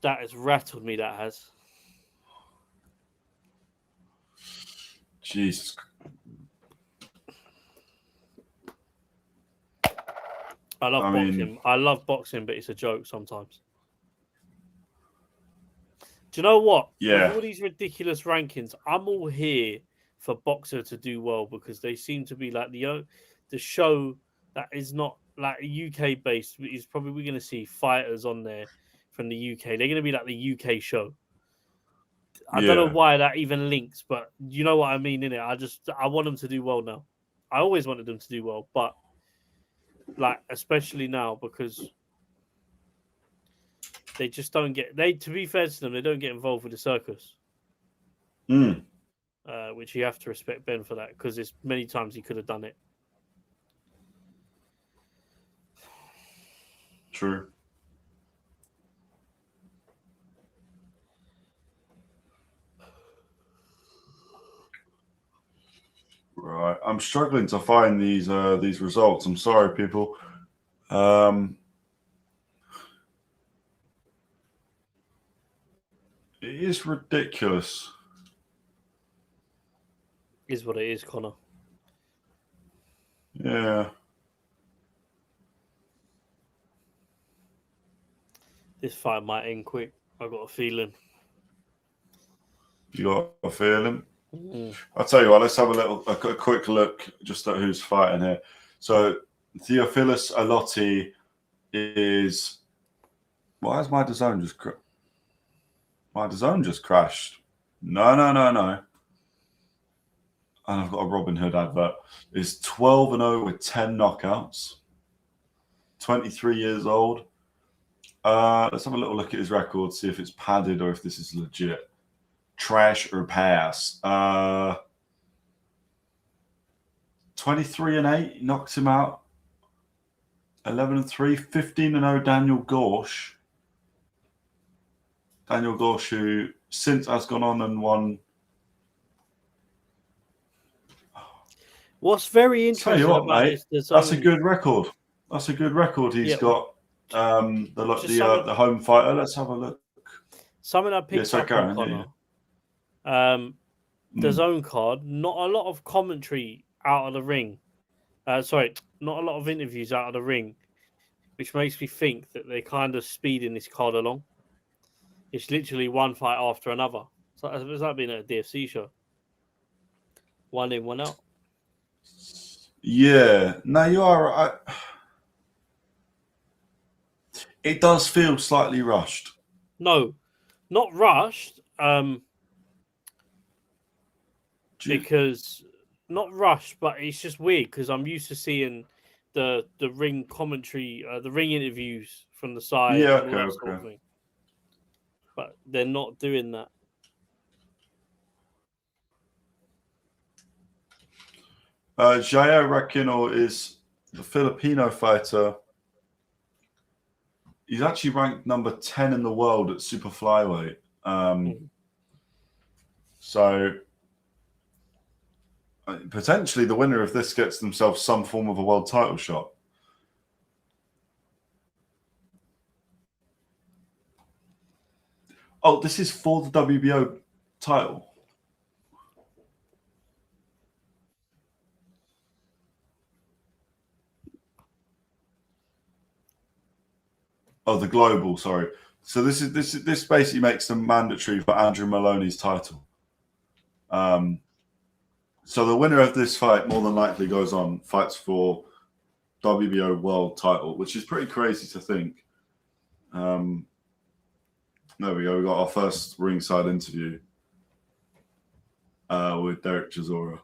That has rattled me, that has. Jesus. I love boxing. I love boxing, but it's a joke sometimes. Do you know what? Yeah. With all these ridiculous rankings, I'm all here for Boxer to do well because they seem to be like the show that is not like UK based. Is probably we're going to see fighters on there from the UK. They're going to be like the UK show. I don't know why that even links, but you know what I mean, innit? I want them to do well now. I always wanted them to do well, but like especially now because they just don't get. To be fair to them, they don't get involved with the circus. Which you have to respect Ben for that because there's many times he could have done it. True. Right, I'm struggling to find these results. I'm sorry, people. It is ridiculous. Is what it is, Connor. Yeah. This fight might end quick. I got a feeling. You got a feeling? I'll tell you what, let's have a quick look just at who's fighting here. So Theophilus Allotey is... Why is my design just... My DAZN just crashed. No. And I've got a Robin Hood advert. Is 12-0 with 10 knockouts. 23 years old. Let's have a little look at his record, see if it's padded or if this is legit. Trash or pass. 23-8 knocks him out. 11-3, 15-0 Daniel Gorsh. Daniel Gorsh, who since has gone on and won. What's very interesting what, about mate, this, that's a good record. That's a good record. He's got the home fighter. Let's have a look. Something I picked up on Connor. DAZN card, not a lot of commentary out of the ring. Not a lot of interviews out of the ring, which makes me think that they're kind of speeding this card along. It's literally one fight after another. So has that been a DFC show? One in, one out. Yeah, no, you are right. It does feel slightly rushed. No, not rushed. Because not rushed, but it's just weird because I'm used to seeing the ring commentary, the ring interviews from the side. Yeah, and all that sort of thing. But they're not doing that. Jayr Raquinel is the Filipino fighter. He's actually ranked number 10 in the world at super flyweight. So potentially the winner of this gets themselves some form of a world title shot. Oh, this is for the WBO title. Oh, the global, sorry. So this basically makes them mandatory for Andrew Maloney's title. So the winner of this fight more than likely goes on, fights for WBO world title, which is pretty crazy to think. There we go. We got our first ringside interview with Derek Chisora.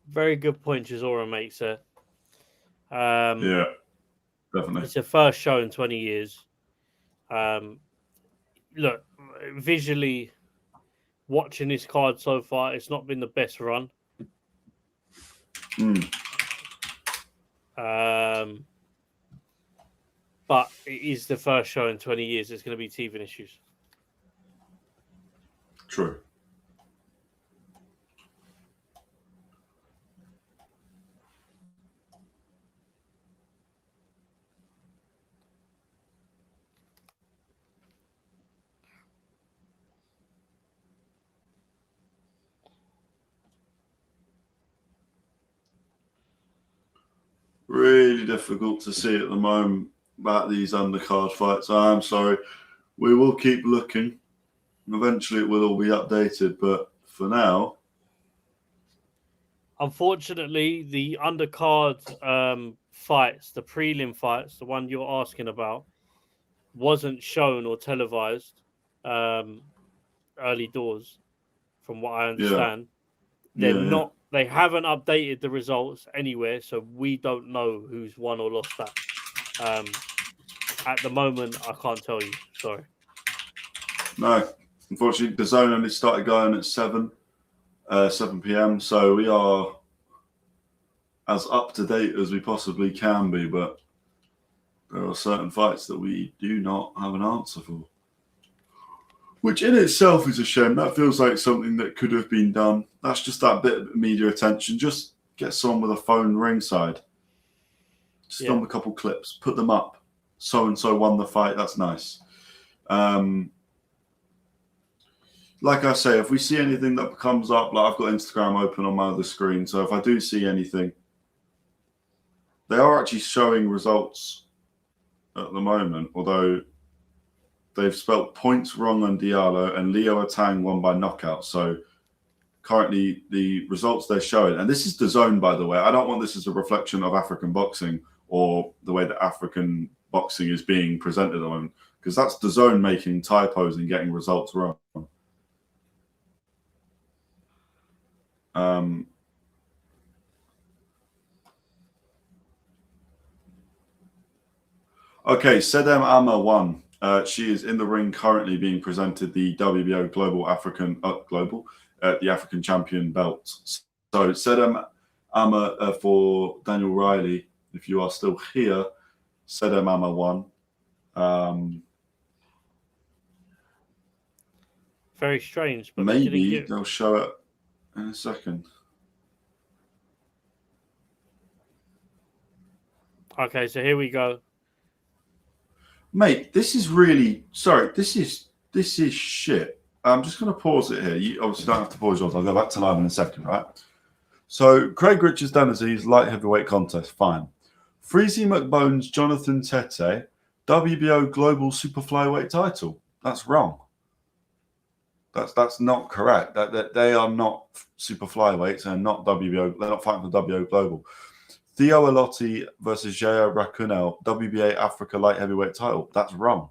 Very good point Chisora makes there. Yeah, definitely. It's a first show in 20 years. Look, visually, watching this card so far, it's not been the best run. But it is the first show in 20 years. There's going to be teething issues. True. Really difficult to see at the moment about these undercard fights. I'm sorry. We will keep looking. Eventually it will all be updated, but for now... Unfortunately, the undercard fights, the prelim fights, the one you're asking about, wasn't shown or televised early doors, from what I understand. Yeah. They haven't updated the results anywhere, so we don't know who's won or lost that. At the moment, I can't tell you. Sorry. No, unfortunately, the zone only started going at 7 p.m. So we are as up to date as we possibly can be, but there are certain fights that we do not have an answer for. Which in itself is a shame. That feels like something that could have been done. That's just that bit of media attention. Just get someone with a phone ringside. Just film a couple clips, put them up. So-and-so won the fight. That's nice. Now, like I say, if we see anything that comes up, like I've got Instagram open on my other screen, so if I do see anything, they are actually showing results at the moment, although they've spelt points wrong on Diallo and Leo Atang won by knockout. So currently the results they're showing, and this is the zone, by the way. I don't want this as a reflection of African boxing or the way that African boxing is being presented at the moment, because that's the zone making typos and getting results wrong. Okay, Sedem Ama won. She is in the ring currently being presented the WBO Global African the African Champion belt. So Sedem Ama for Daniel Riley. If you are still here, Sedem Ama won. Very strange, but maybe they'll show it in a second. Okay, so here we go. Mate, this is really this is shit. I'm just going to pause it here. You obviously don't have to pause yours. I'll go back to live in a second, right? So Craig Richards, Dan Azeez, light heavyweight contest, fine. Freezy McBones, Jonathan Tetteh, WBO Global Super Flyweight title. That's wrong. That's not correct. That they are not super flyweights and not WBO. They're not fighting for WBO Global. Theo Allotey versus Jayr Raquinel, WBA Africa light heavyweight title. That's wrong.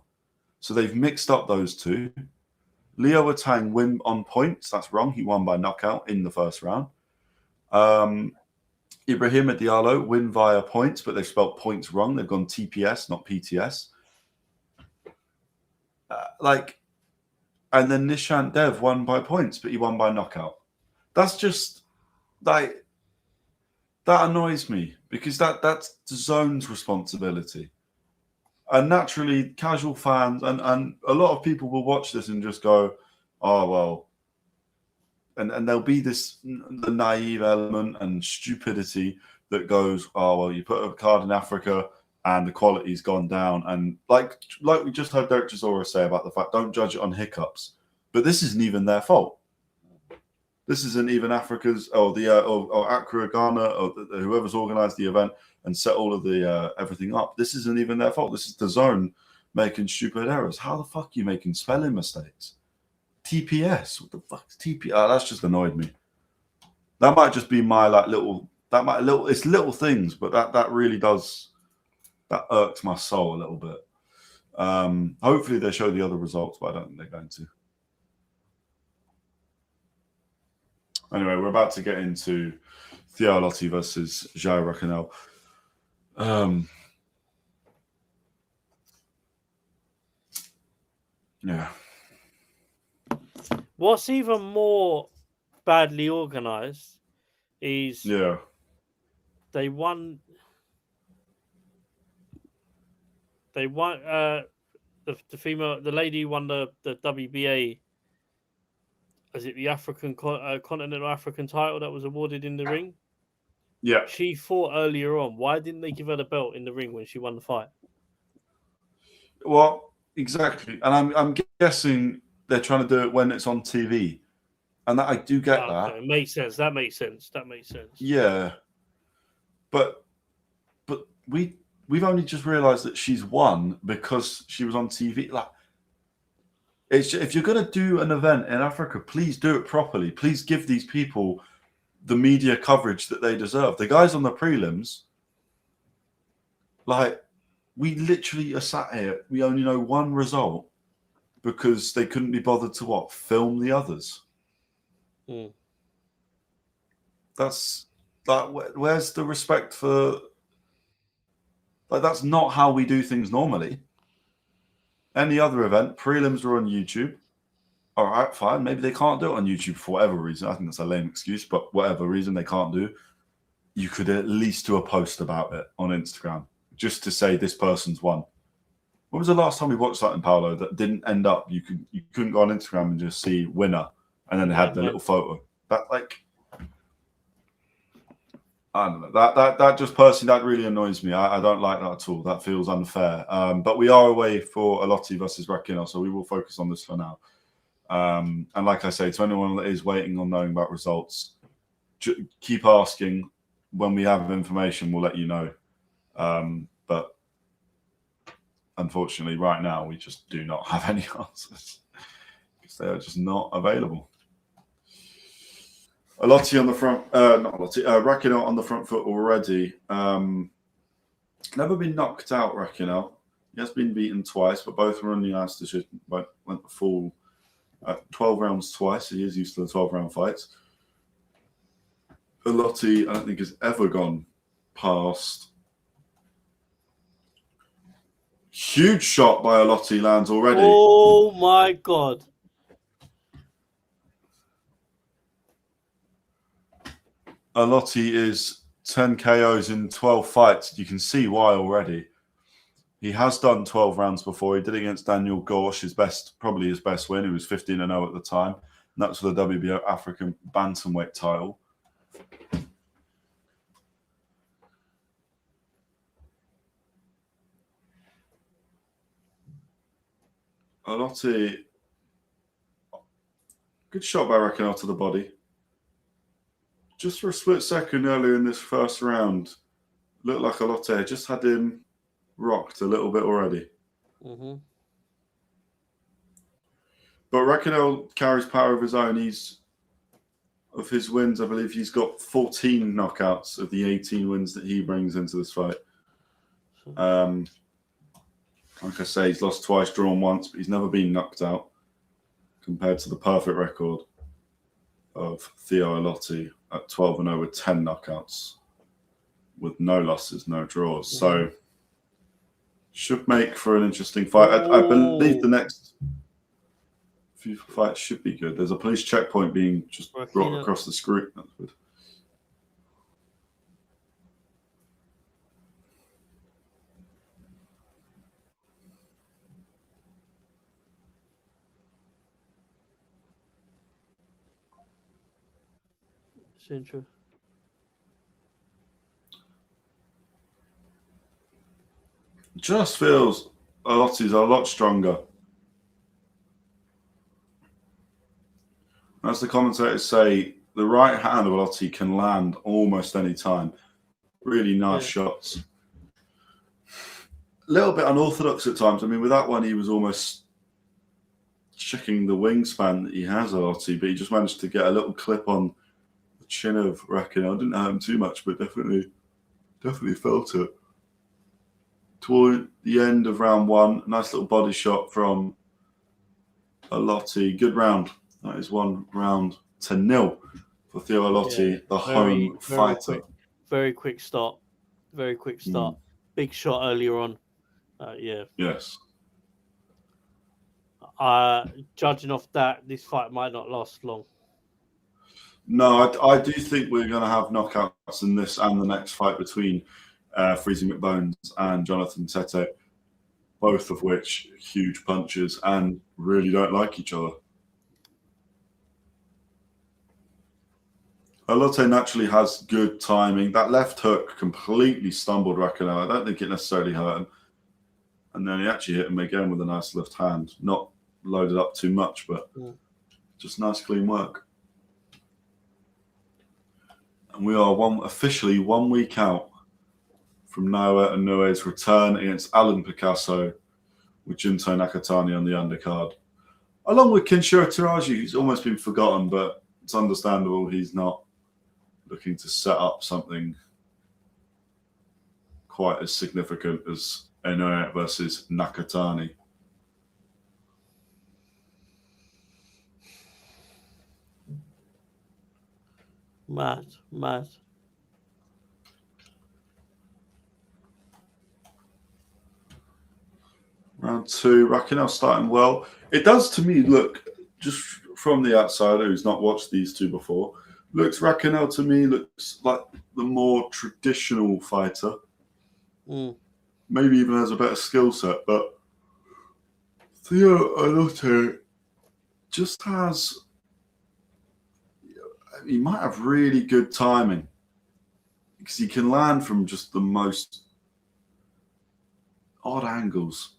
So they've mixed up those two. Leo Atang win on points. That's wrong. He won by knockout in the first round. Ibrahima Diallo win via points, but they've spelled points wrong. They've gone TPS, not PTS. And then Nishant Dev won by points, but he won by knockout. That's just like, that annoys me because that's the zone's responsibility. And naturally, casual fans and a lot of people will watch this and just go, oh, well. And there'll be the naive element and stupidity that goes, oh, well, you put a card in Africa and the quality's gone down. And like we just heard Derek Chisora say about the fact, don't judge it on hiccups. But this isn't even their fault. This isn't even Africa's or Accra, Ghana, or whoever's organised the event and set all of the everything up. This isn't even their fault. This is the zone making stupid errors. How the fuck are you making spelling mistakes? TPS. What the fuck is TPS? That's just annoyed me. That might just be my it's little things, but that really does, that irks my soul a little bit. Hopefully they show the other results, but I don't think they're going to. Anyway, we're about to get into Allotey versus Jayr Raquinel. Yeah. What's even more badly organised is they won the female, the lady who won the WBA. Is it the African Continental African title that was awarded in the ring? Yeah. She fought earlier on. Why didn't they give her the belt in the ring when she won the fight? Well, exactly. And I'm guessing they're trying to do it when it's on TV. And that I do get that. It makes sense. That makes sense. Yeah. But we've only just realised that she's won because she was on TV. Like, if you're going to do an event in Africa, please do it properly. Please give these people the media coverage that they deserve. The guys on the prelims, like, we literally are sat here. We only know one result because they couldn't be bothered to film the others. That's like, where's the respect for? Like, that's not how we do things normally. Any other event, prelims are on YouTube. All right, fine. Maybe they can't do it on YouTube for whatever reason. I think that's a lame excuse, but whatever reason they can't do, you could at least do a post about it on Instagram just to say this person's won. When was the last time we watched something, Paolo, that didn't end up? You couldn't go on Instagram and just see winner, and then they had the little photo. That, like, I don't know. That just personally, that really annoys me. I don't like that at all. That feels unfair. But we are away for Allotey versus Raquinel, so we will focus on this for now. And like I say, to anyone that is waiting on knowing about results, keep asking. When we have information, we'll let you know. But unfortunately, right now, we just do not have any answers because they are just not available. Allotey on the front, not Allotey, Raquinel on the front foot already. Never been knocked out, Raquinel. He has been beaten twice, but both were on the last decision. Went the full 12 rounds twice. He is used to the 12-round fights. Allotey, I don't think, has ever gone past. Huge shot by Allotey lands already. Oh my God. Allotey is 10 KOs in 12 fights. You can see why already. He has done 12 rounds before. He did it against Daniel Gorsh, probably his best win. He was 15-0 at the time. And that's for the WBO African Bantamweight title. Allotey, good shot by Raquinel to the body. Just for a split second earlier in this first round, looked like Allotey just had him rocked a little bit already. Mm-hmm. But Raquinel carries power of his own. Of his wins, I believe he's got 14 knockouts of the 18 wins that he brings into this fight. Like I say, he's lost twice, drawn once, but he's never been knocked out compared to the perfect record of Theo Allotey at 12-0 with 10 knockouts with no losses, no draws. So should make for an interesting fight. I believe the next few fights should be good. There's a police checkpoint being just brought across the screen. That's good. Central. Just feels Allotey's a lot stronger. As the commentators say, the right hand of Allotey can land almost any time. Really nice shots. A little bit unorthodox at times. I mean, with that one, he was almost checking the wingspan that he has, Allotey, but he just managed to get a little clip on the chin of Raquinel. Didn't hurt him too much, but definitely felt it. Toward the end of round one, nice little body shot from Allotey. Good round. That is 1-0 for Theo Allotey, the home fighter. Very quick start. Big shot earlier on. Yes. Judging off that, this fight might not last long. No, I do think we're going to have knockouts in this and the next fight between Freezing McBones and Jonathan Tetteh, both of which huge punches and really don't like each other. Allotey naturally has good timing. That left hook completely stumbled Raquinel. I don't think it necessarily hurt him. And then he actually hit him again with a nice left hand. Not loaded up too much, but just nice, clean work. And we are officially 1 week out from Noah and Noe's return against Alan Picasso with Junto Nakatani on the undercard. Along with Kenshiro Taraji, who's almost been forgotten, but it's understandable he's not looking to set up something quite as significant as Inoue versus Nakatani. Mad. Round two, Raquinel starting well. It does to me look, just from the outsider who's not watched these two before, Raquinel to me looks like the more traditional fighter. Maybe even has a better skill set, but Theo Allotey just has, he might have really good timing because he can land from just the most odd angles.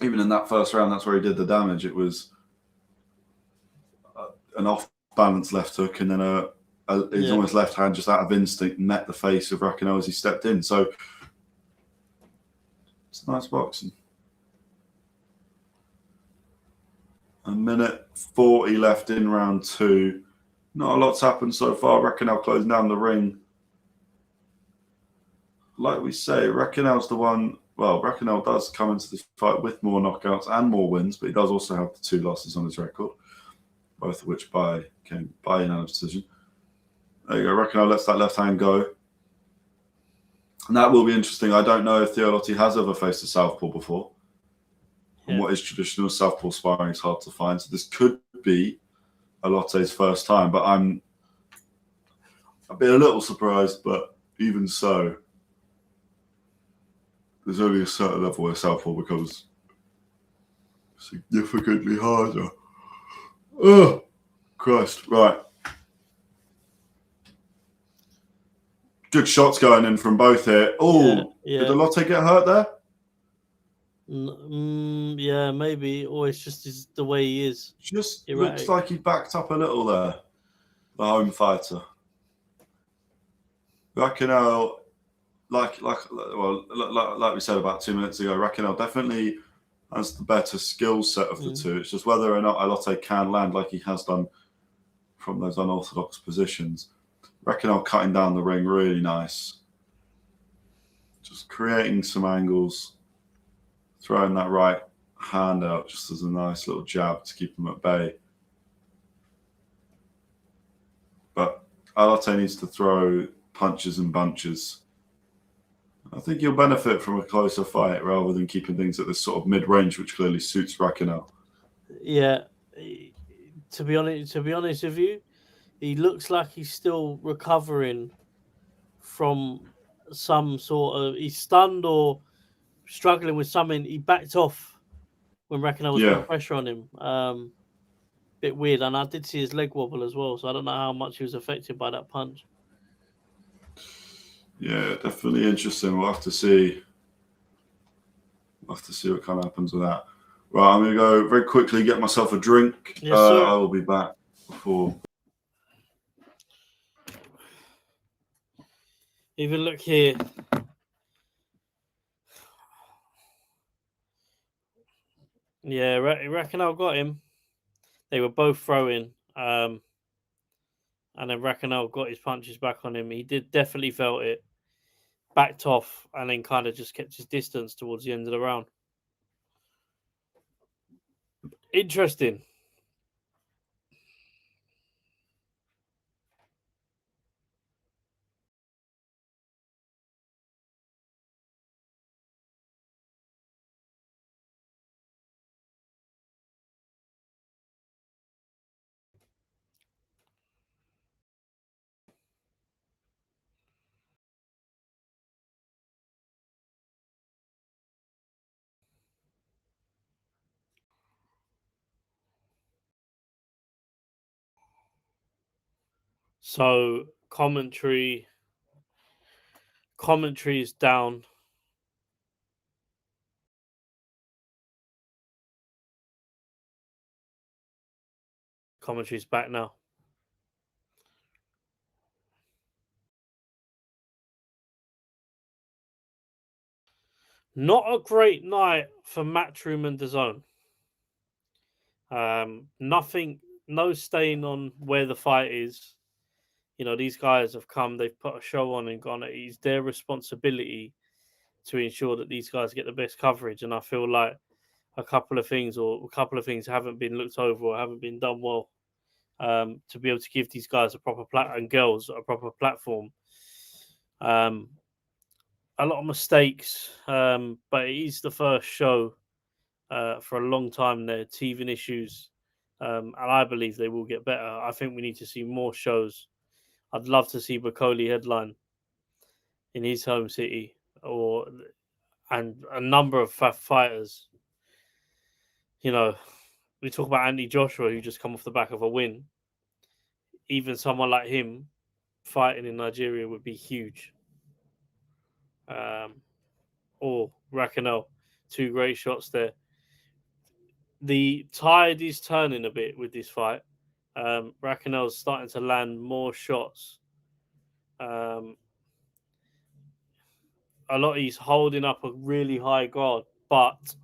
Even in that first round, that's where he did the damage. It was an off-balance left hook, and then his almost left hand, just out of instinct, met the face of Raquinel as he stepped in. So it's nice boxing. 1:40 left in round 2. Not a lot's happened so far. Raquinel closing down the ring. Like we say, Raquinel's the one. Well, Raquinel does come into this fight with more knockouts and more wins, but he does also have the 2 losses on his record, both of which came by unanimous decision. There you go. Raquinel lets that left hand go. And that will be interesting. I don't know if Allotey has ever faced a southpaw before. And what is traditional southpaw sparring is hard to find. So this could be Allotey's first time, but I'd be a little surprised, but even so, there's only a certain level where southpaw becomes significantly harder. Oh, Christ. Right. Good shots going in from both here. Oh, did Allotey get hurt there? Yeah, maybe. Or it's just the way he is. Just looks like he backed up a little there, the home fighter. Raquinel, like we said about 2 minutes ago, Raquinel definitely has the better skill set of the two. It's just whether or not Allotey can land like he has done from those unorthodox positions. Raquinel cutting down the ring, really nice. Just creating some angles, throwing that right hand out just as a nice little jab to keep him at bay. But Allotey needs to throw punches and bunches. I think he'll benefit from a closer fight rather than keeping things at this sort of mid-range, which clearly suits Raquinel. Yeah, to be honest with you, he looks like he's still recovering from some sort of... He's stunned or struggling with something. He backed off when Raquinel was putting pressure on him. Bit weird. And I did see his leg wobble as well, so I don't know how much he was affected by that punch. Yeah, definitely interesting. We'll have to see. We'll have to see what kind of happens with that. Right, I'm going to go very quickly get myself a drink. Yes, sir. I will be back before... Even look here. Yeah, Raquinel got him. They were both throwing. And then Raquinel got his punches back on him. He definitely felt it. Backed off and then kind of just kept his distance towards the end of the round. Interesting. So commentary is down. Commentary's back now. Not a great night for Matchroom and DAZN. Nothing, no stain on where the fight is. You know, these guys have come, they've put a show on and gone. It's their responsibility to ensure that these guys get the best coverage. And I feel like a couple of things haven't been looked over or haven't been done well to be able to give these guys a proper and girls a proper platform. A lot of mistakes, but it is the first show for a long time. There, teething issues, and I believe they will get better. I think we need to see more shows. I'd love to see Bakoli headline in his home city, and a number of fighters. You know, we talk about Andy Joshua, who just come off the back of a win. Even someone like him fighting in Nigeria would be huge. Or Raquinel, 2 great shots there. The tide is turning a bit with this fight. Raquinel's starting to land more shots. Allotey's holding up a really high guard, but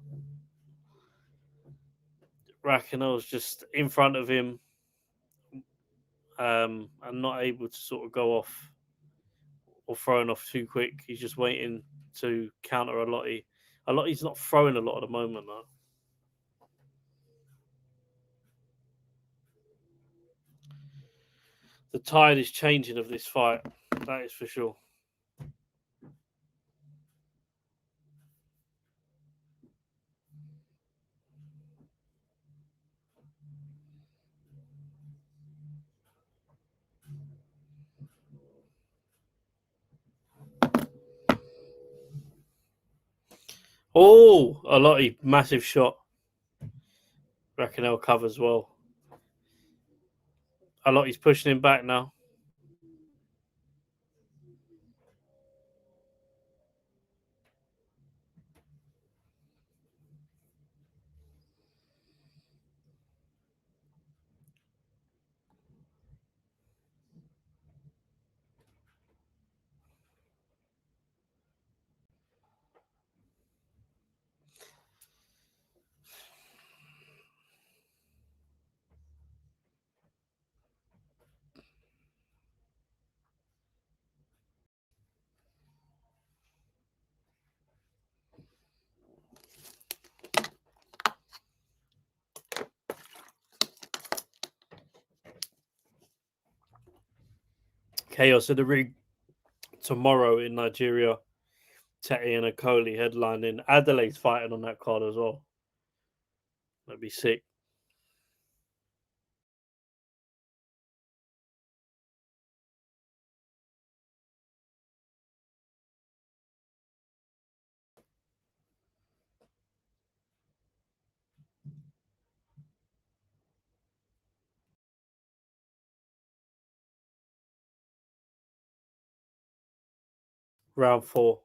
Raquinel's just in front of him and not able to sort of go off or throwing off too quick. He's just waiting to counter Allotey. Allotey's not throwing a lot at the moment, though. The tide is changing of this fight. That is for sure. Oh, Allotey, massive shot. Raquinel covers well. Allotey's pushing him back now. Chaos in the ring tomorrow in Nigeria. Tetteh and Akoli headlining. Adelaide's fighting on that card as well. That'd be sick. Round 4.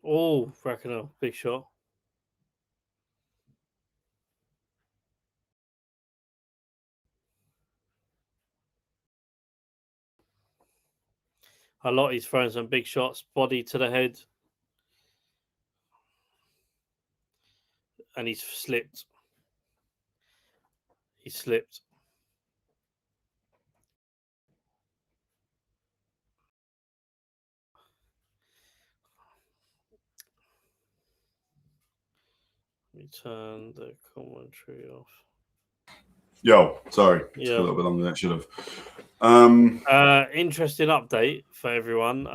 Oh, Raquinel, big shot. Allotey's throwing some big shots, body to the head. And he's slipped. He slipped. Let me turn the commentary off. Yo, sorry. Took a little bit longer than it should have. Interesting update for everyone.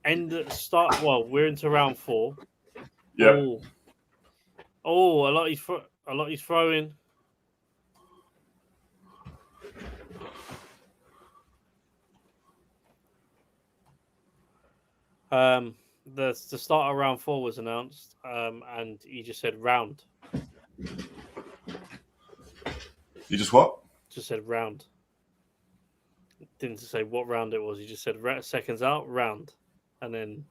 We're into round 4. Yeah. Oh, Allotey's throwing. The start of round 4 was announced, and he just said round. You just what? Just said round. Didn't say what round it was. He just said seconds out, round, and then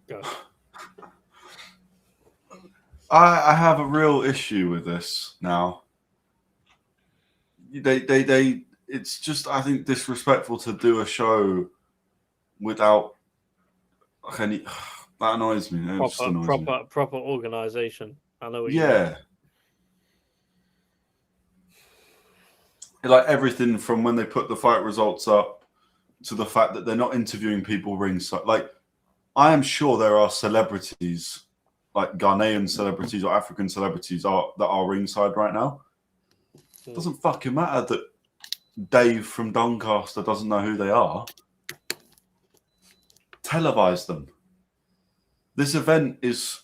go. I have a real issue with this now. They it's just, I think, disrespectful to do a show without any. That annoys me. It just annoys me. Proper organization. I know what you mean. Like everything from when they put the fight results up to the fact that they're not interviewing people ringside. Like, I am sure there are celebrities, like Ghanaian celebrities or African celebrities that are ringside right now. It doesn't fucking matter that Dave from Doncaster doesn't know who they are. Televise them. This event is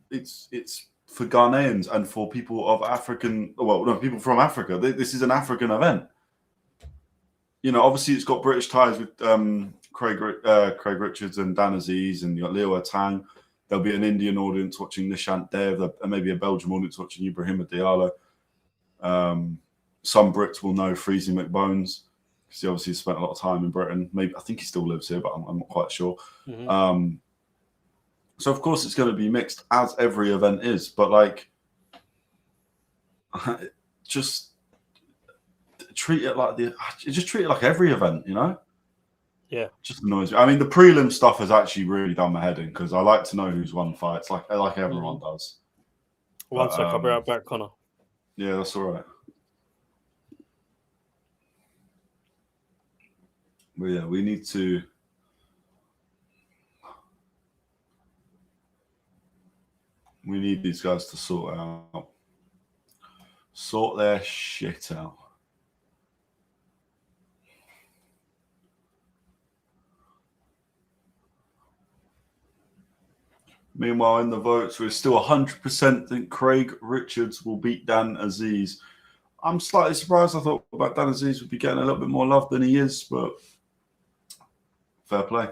it's for Ghanaians and for people of people from Africa. This is an African event. You know, obviously it's got British ties with Craig Richards and Dan Azeez, and you got Leo Tang. There'll be an Indian audience watching Nishant there, and maybe a Belgian audience watching Ibrahima Diallo. Some Brits will know Freezy McBones because he obviously spent a lot of time in Britain. Maybe I think he still lives here, but I'm not quite sure. Mm-hmm. So of course it's going to be mixed, as every event is. But like, just treat it like every event, you know? Yeah. It just annoys me. I mean, the prelim stuff has actually really done my head in because I like to know who's won fights, like everyone does. One sec, I'll be right back, Connor. Yeah, that's all right. But yeah, we need these guys to sort their shit out. Meanwhile, in the votes, we're still 100% think Craig Richards will beat Dan Azeez. I'm slightly surprised. I thought about Dan Azeez would be getting a little bit more love than he is, but fair play.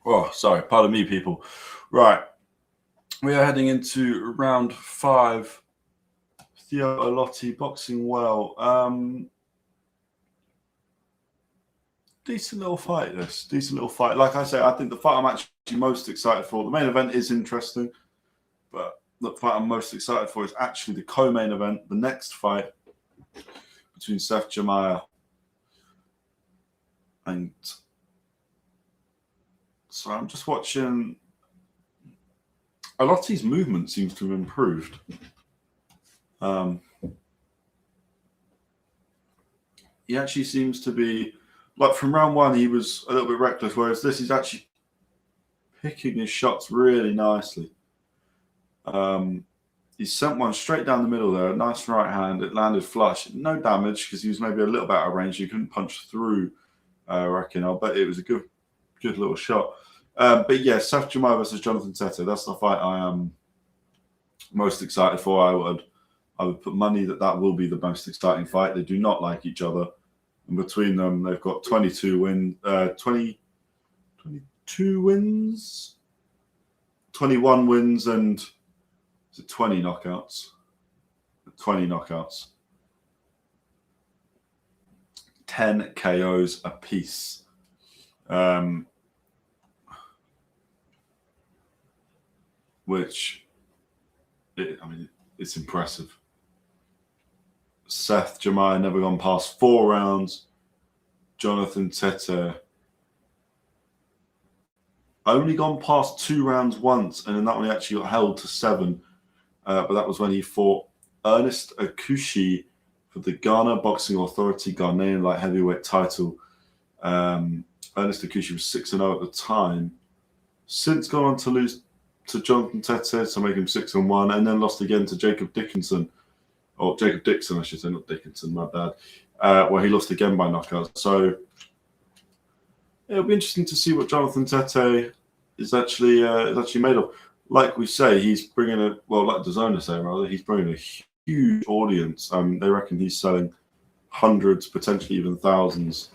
Oh, sorry. Pardon me, people. Right. We are heading into round 5. Theo Allotey boxing well. Decent little fight, this. Decent little fight. Like I say, I think the fight I'm actually most excited for, the main event is interesting, but the fight I'm most excited for is actually the co-main event, the next fight between Seth Gyimah and... So I'm just watching... Allotey's movement seems to have improved. He actually seems to be... Like, from round 1, he was a little bit reckless, whereas this, he's actually picking his shots really nicely. He sent one straight down the middle there, a nice right hand. It landed flush. No damage, because he was maybe a little bit out of range. He couldn't punch through Raquinel, but it was a good little shot. But yeah, Seth Gyimah versus Jonathan Tetteh. That's the fight I am most excited for. I would put money that will be the most exciting fight. They do not like each other. And between them, they've got 22 wins, 22 wins, 21 wins, and is it 20 knockouts? 20 knockouts. 10 KOs apiece. Which, it's impressive. Seth Gyimah never gone past 4 rounds. Jonathan Tetteh only gone past 2 rounds once, and then that one he actually got held to 7. But that was when he fought Ernest Akushi for the Ghana Boxing Authority Ghanaian light heavyweight title. Ernest Akushi was 6-0 at the time. Since gone on to lose to Jonathan Tetteh to make him 6-1, and then lost again to Jacob Dixon, I should say, not Dickinson, my bad, where he lost again by knockout. So it'll be interesting to see what Jonathan Tetteh is actually made of. Like we say, he's bringing like DAZN say, rather, he's bringing a huge audience. They reckon he's selling hundreds, potentially even thousands.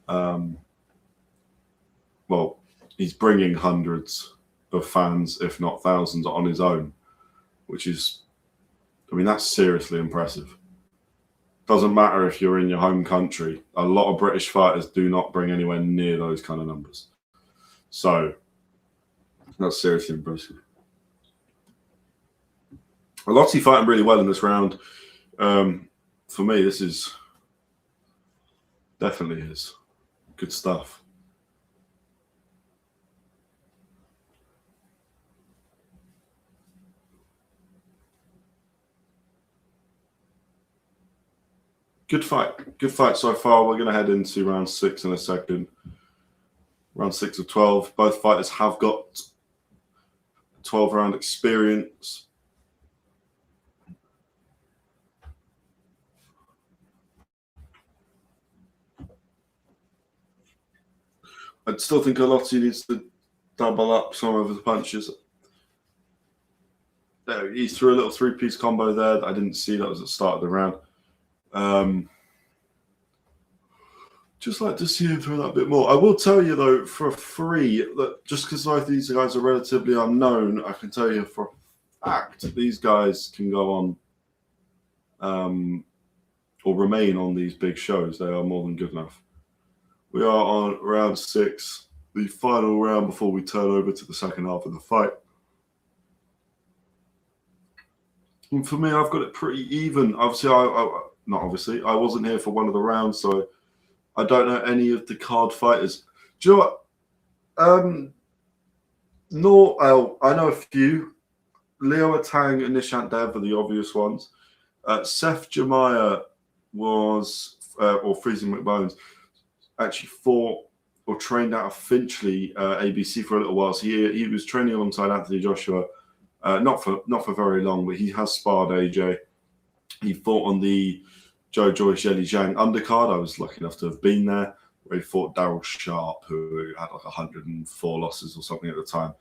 Well, he's bringing hundreds of fans, if not thousands, on his own, which is, that's seriously impressive. Doesn't matter if you're in your home country. A lot of British fighters do not bring anywhere near those kind of numbers. So that's seriously impressive. Allotey fighting really well in this round. For me, this is definitely good stuff. Good fight so far. We're going to head into round 6 in a second. Round 6 of 12. Both fighters have got 12-round experience. I'd still think Allotey needs to double up some of the punches. There, he threw a little 3-piece combo there that I didn't see. That was at the start of the round. Just like to see him through that a bit more. I will tell you though, for free, that just because both these guys are relatively unknown, I can tell you for a fact these guys can go on or remain on these big shows. They are more than good enough. We are on round 6, the final round before we turn over to the second half of the fight. And for me, I've got it pretty even. Obviously, I wasn't here for one of the rounds, so I don't know any of the card fighters. Do you know what? I know a few. Leo Tang and Nishant Dev are the obvious ones. Seth Gyimah was, or Freezing McBones, actually fought or trained out of Finchley ABC for a little while. So he was training alongside Anthony Joshua, not for very long, but he has sparred AJ. He fought on the Joe Joyce Yeli Zhang undercard. I was lucky enough to have been there, where he fought Daryl Sharp, who had like 104 losses or something at the time.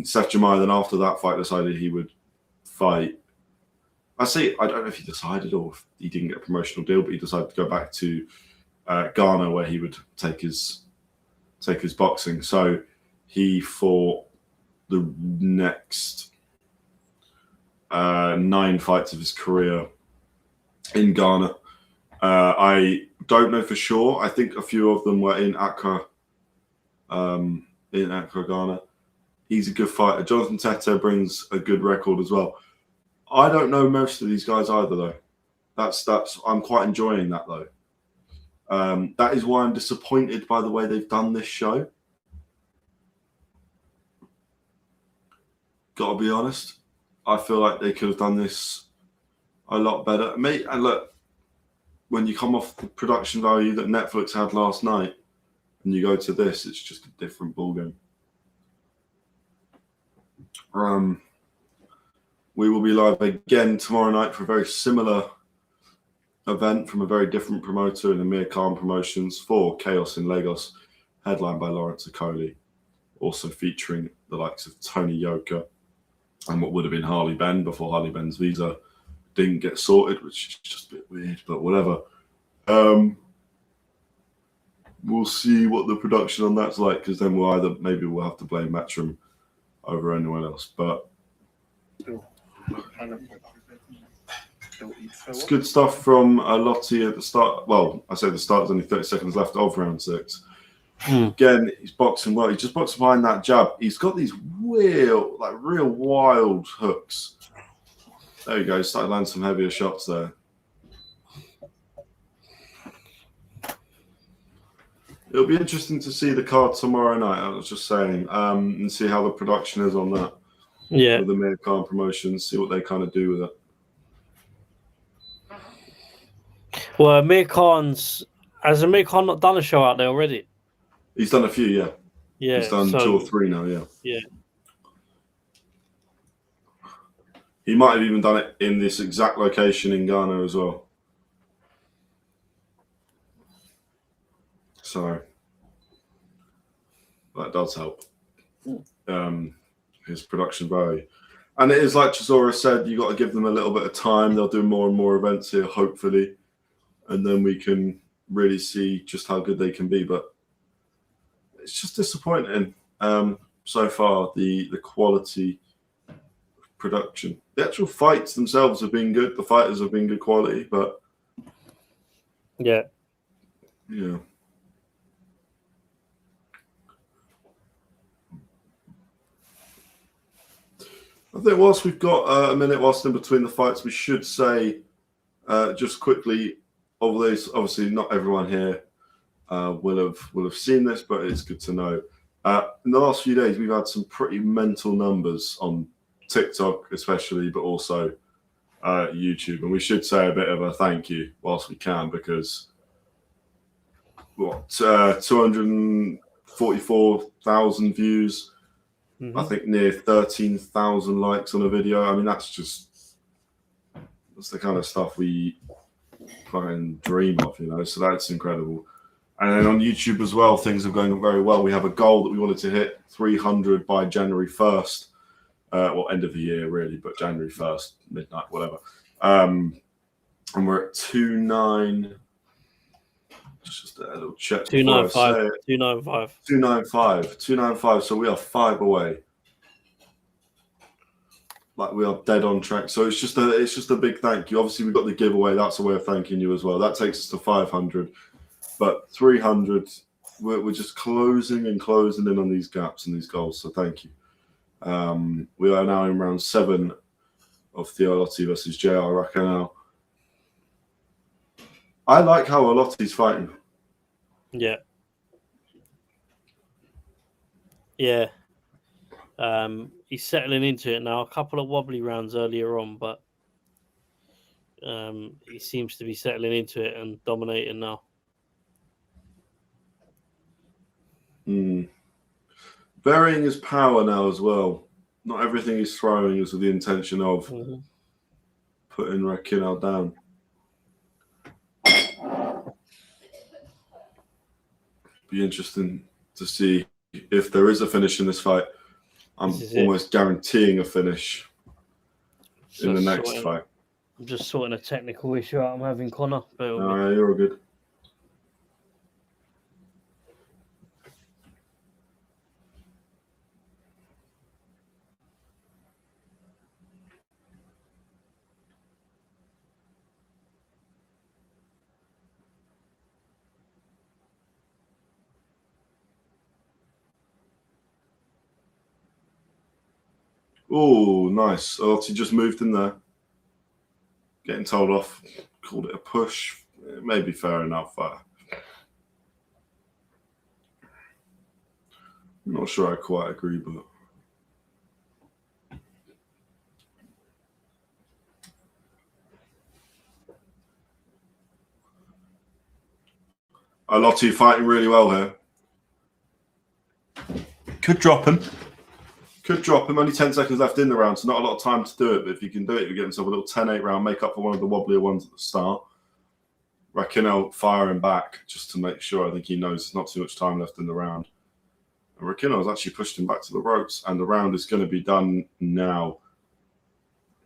Seth Gyimah then after that fight decided he would fight. I don't know if he decided or if he didn't get a promotional deal, but he decided to go back to Ghana, where he would take his boxing. So he fought the next 9 fights of his career in Ghana. I don't know for sure. I think a few of them were in Accra, Ghana. He's a good fighter. Jonathan Tetteh brings a good record as well. I don't know most of these guys either, though. That's. I'm quite enjoying that, though. That is why I'm disappointed by the way they've done this show. Gotta be honest. I feel like they could have done this a lot better. Mate, and look, when you come off the production value that Netflix had last night and you go to this, it's just a different ballgame. We will be live again tomorrow night for a very similar event from a very different promoter in Amir Khan Promotions for Chaos in Lagos, headlined by Lawrence Okoli, also featuring the likes of Tony Yoka and what would have been Harley Ben before Harley Ben's visa didn't get sorted, which is just a bit weird, but whatever. We'll see what the production on that's like, because then maybe we'll have to blame Matchroom over anyone else. But it's good stuff from Allotey at the start. Well, I say the start, there's only 30 seconds left of round 6. Again, he's boxing well. He just boxed behind that jab. He's got these real wild hooks. There you go. Started landing some heavier shots there. It'll be interesting to see the card tomorrow night. I was just saying, and see how the production is on that. Yeah. With the Amir Khan Promotions, see what they kind of do with it. Well, has Amir Khan not done a show out there already? He's done a few, yeah. Yeah. He's done 2 or 3 now, yeah. Yeah. He might have even done it in this exact location in Ghana as well. So that does help. His production value. And it is like Chisora said, you got to give them a little bit of time. They'll do more and more events here, hopefully. And then we can really see just how good they can be. But it's just disappointing so far, the quality of production. The actual fights themselves have been good. The fighters have been good quality, but yeah. I think whilst we've got a minute whilst in between the fights, we should say just quickly, obviously not everyone here will have seen this, but it's good to know. In the last few days, we've had some pretty mental numbers on TikTok, especially, but also YouTube, and we should say a bit of a thank you whilst we can, because 244,000 views. I think near 13,000 likes on a video. I mean, that's the kind of stuff we try and dream of, so that's incredible. And then on YouTube as well, things are going very well. We have a goal that we wanted to hit 300 by January 1st. Well, end of the year, really, but January 1st, midnight, whatever. And we're at 2,900 It's just a little check. 295. 295. 295. 295. So we are 5 away. Like we are dead on track. So it's just a big thank you. Obviously, we've got the giveaway. That's a way of thanking you as well. That takes us to 500. But 300, we're just closing in on these gaps and these goals. So thank you. We are now in round 7 of the Allotey versus Jayr Raquinel. I like how Allotey's fighting. Yeah. Yeah. He's settling into it now. A couple of wobbly rounds earlier on, but he seems to be settling into it and dominating now. Varying his power now as well. Not everything he's throwing is with the intention of putting Raquinel down. Be interesting to see if there is a finish in this fight. I'm almost guaranteeing a finish in the next fight. I'm just sorting a technical issue out I'm having, Connor. No, you're all good. Oh, nice. Allotey just moved in there. Getting told off. Called it a push. It may be fair enough. I'm not sure I quite agree, but... Allotey fighting really well here. Could drop him. Only 10 seconds left in the round, so not a lot of time to do it. But if you can do it, you get himself a little 10-8 round, make up for one of the wobblier ones at the start. Raquinel firing back just to make sure. I think he knows there's not too much time left in the round. And Raquinel has actually pushed him back to the ropes, and the round is going to be done now.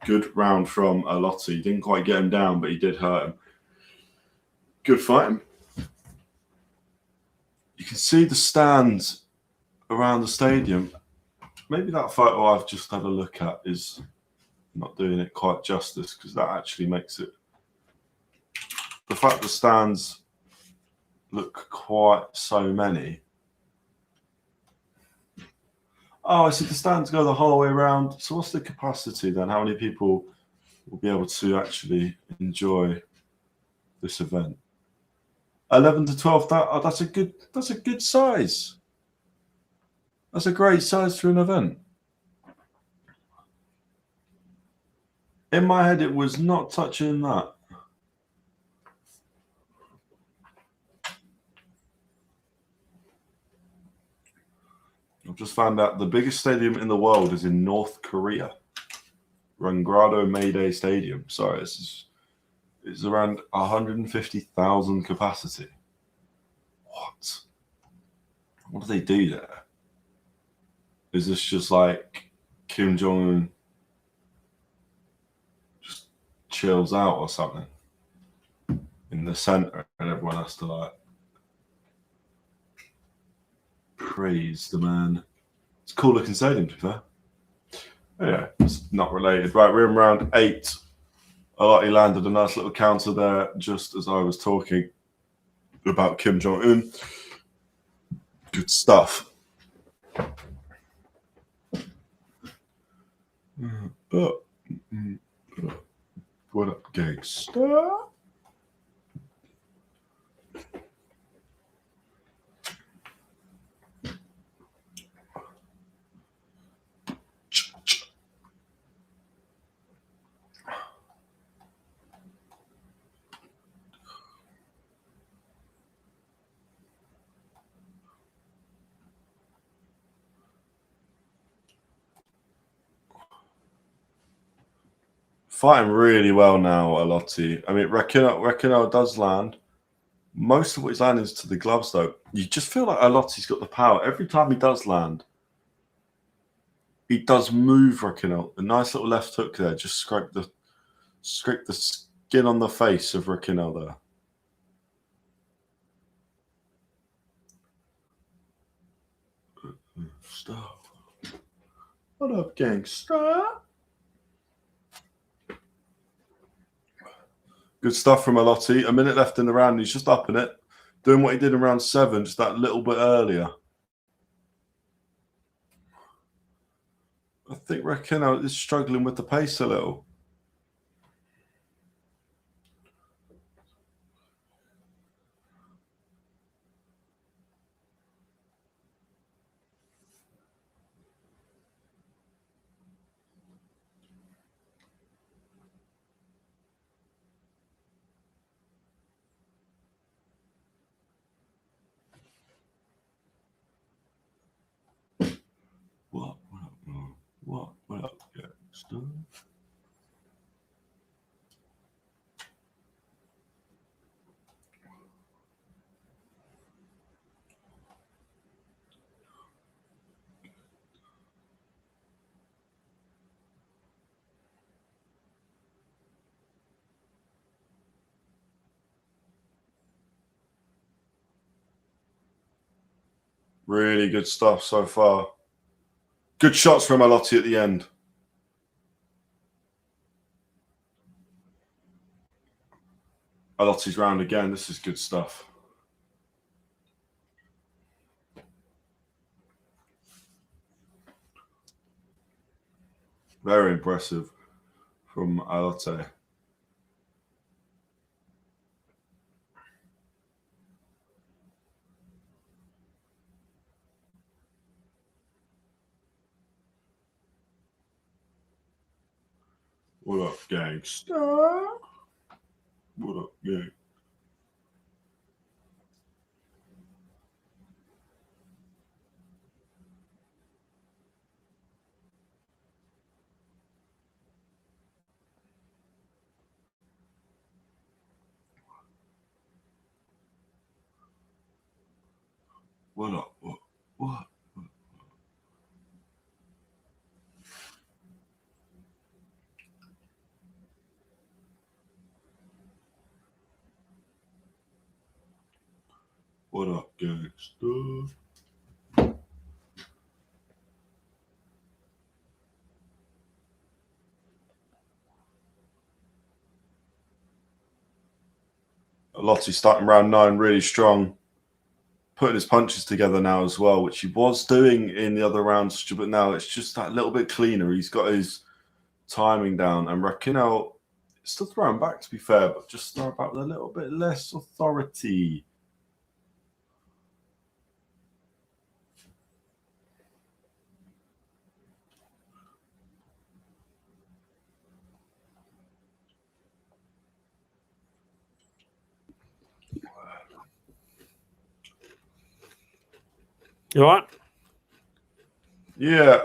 Good round from Allotey. Didn't quite get him down, but he did hurt him. Good fighting. You can see the stands around the stadium. Maybe that photo I've just had a look at is not doing it quite justice, because that actually makes it... The fact the stands look quite so many. Oh, I see the stands go the whole way around. So what's the capacity then? How many people will be able to actually enjoy this event? 11 to 12. That's a good size. That's a great size for an event. In my head, it was not touching that. I've just found out the biggest stadium in the world is in North Korea. Rangrado Mayday Stadium. Sorry, it's around 150,000 capacity. What? What do they do there? Is this just like Kim Jong-un just chills out or something in the center and everyone has to like praise the man? It's a cool looking stadium, to be fair. Yeah, it's not related. Right, we're in round 8. Allotey landed a nice little counter there just as I was talking about Kim Jong-un. Good stuff. What up, gangster? Fighting really well now, Allotey. I mean, Raquinel does land. Most of what he's landing is to the gloves, though. You just feel like Allotey's got the power. Every time he does land, he does move Raquinel. A nice little left hook there. Just scrape the skin on the face of Raquinel there. gangster? What up, gangster? Good stuff from Allotey. A minute left in the round. He's just upping it. Doing what he did in round 7, just that little bit earlier. I think Raquinel is struggling with the pace a little. What up, gangster? Really good stuff so far. Good shots from Allotey at the end. Allotey's round again. This is good stuff. Very impressive from Allotey. What up, gangster? What up, gang? What up? What? What up, gangster? Allotey starting round 9 really strong. Putting his punches together now as well, which he was doing in the other rounds, but now it's just that little bit cleaner. He's got his timing down, and Raquinel still throwing back, to be fair, but just throwing back with a little bit less authority. You all right? Yeah,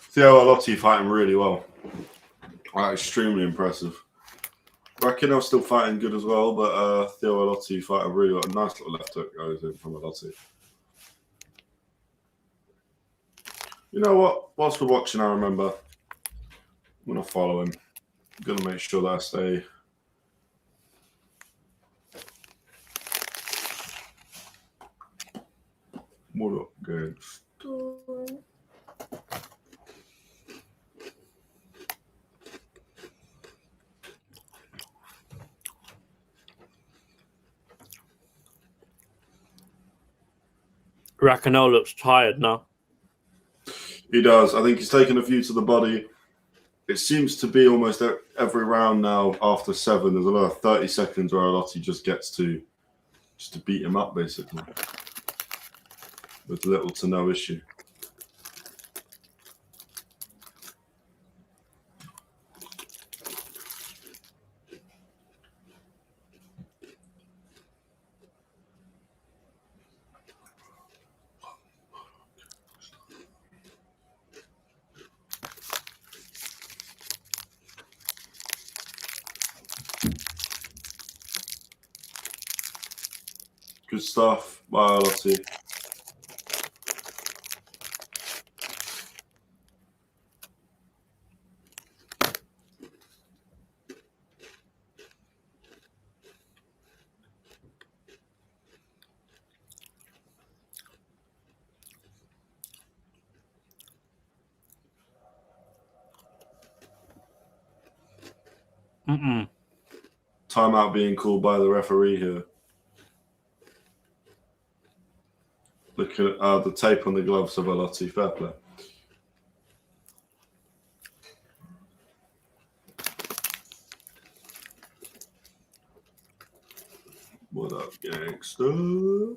Theo Allotey fighting really well. Extremely impressive. Raquinel still fighting good as well, but Theo Allotey fighting really well. A nice little left hook goes in from Allotey. You know what? Whilst we're watching, I remember I'm going to follow him. I'm going to make sure that I stay. What up, gangster? Raquinel looks tired now. He does. I think he's taken a few to the body. It seems to be almost every round now after 7. There's another 30 seconds where Allotey just gets to beat him up, basically, with little to no issue. Good stuff by Allotey. Timeout being called by the referee here. Looking at the tape on the gloves of Allotey. Fair play. What up, gangster?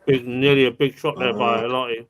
Nearly a big shot there by Allotey.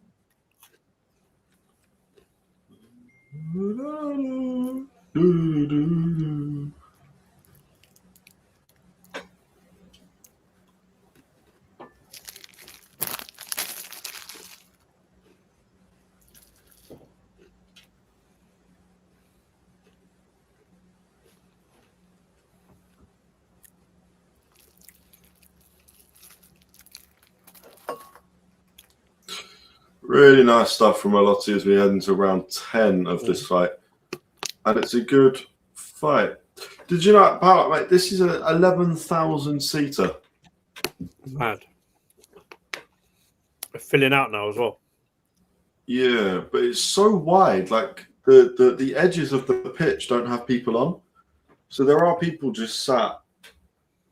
Really nice stuff from Allotey as we head into round 10 of this fight. And it's a good fight. Did you know, Power, mate, this is an 11,000 seater. Mad. They're filling out now as well. Yeah, but it's so wide. Like the edges of the pitch don't have people on. So there are people just sat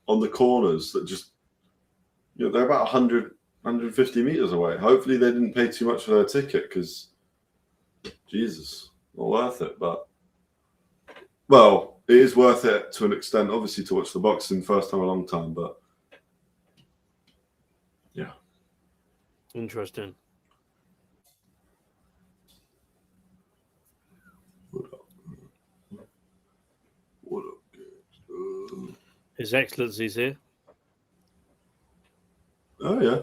on the corners that just, you know, they're about 100, 150 meters away. Hopefully they didn't pay too much for their ticket because, Jesus, not worth it. But, well, it is worth it to an extent, obviously, to watch the boxing first time in a long time. But, yeah. Interesting. What up? His Excellency's here. Oh, yeah.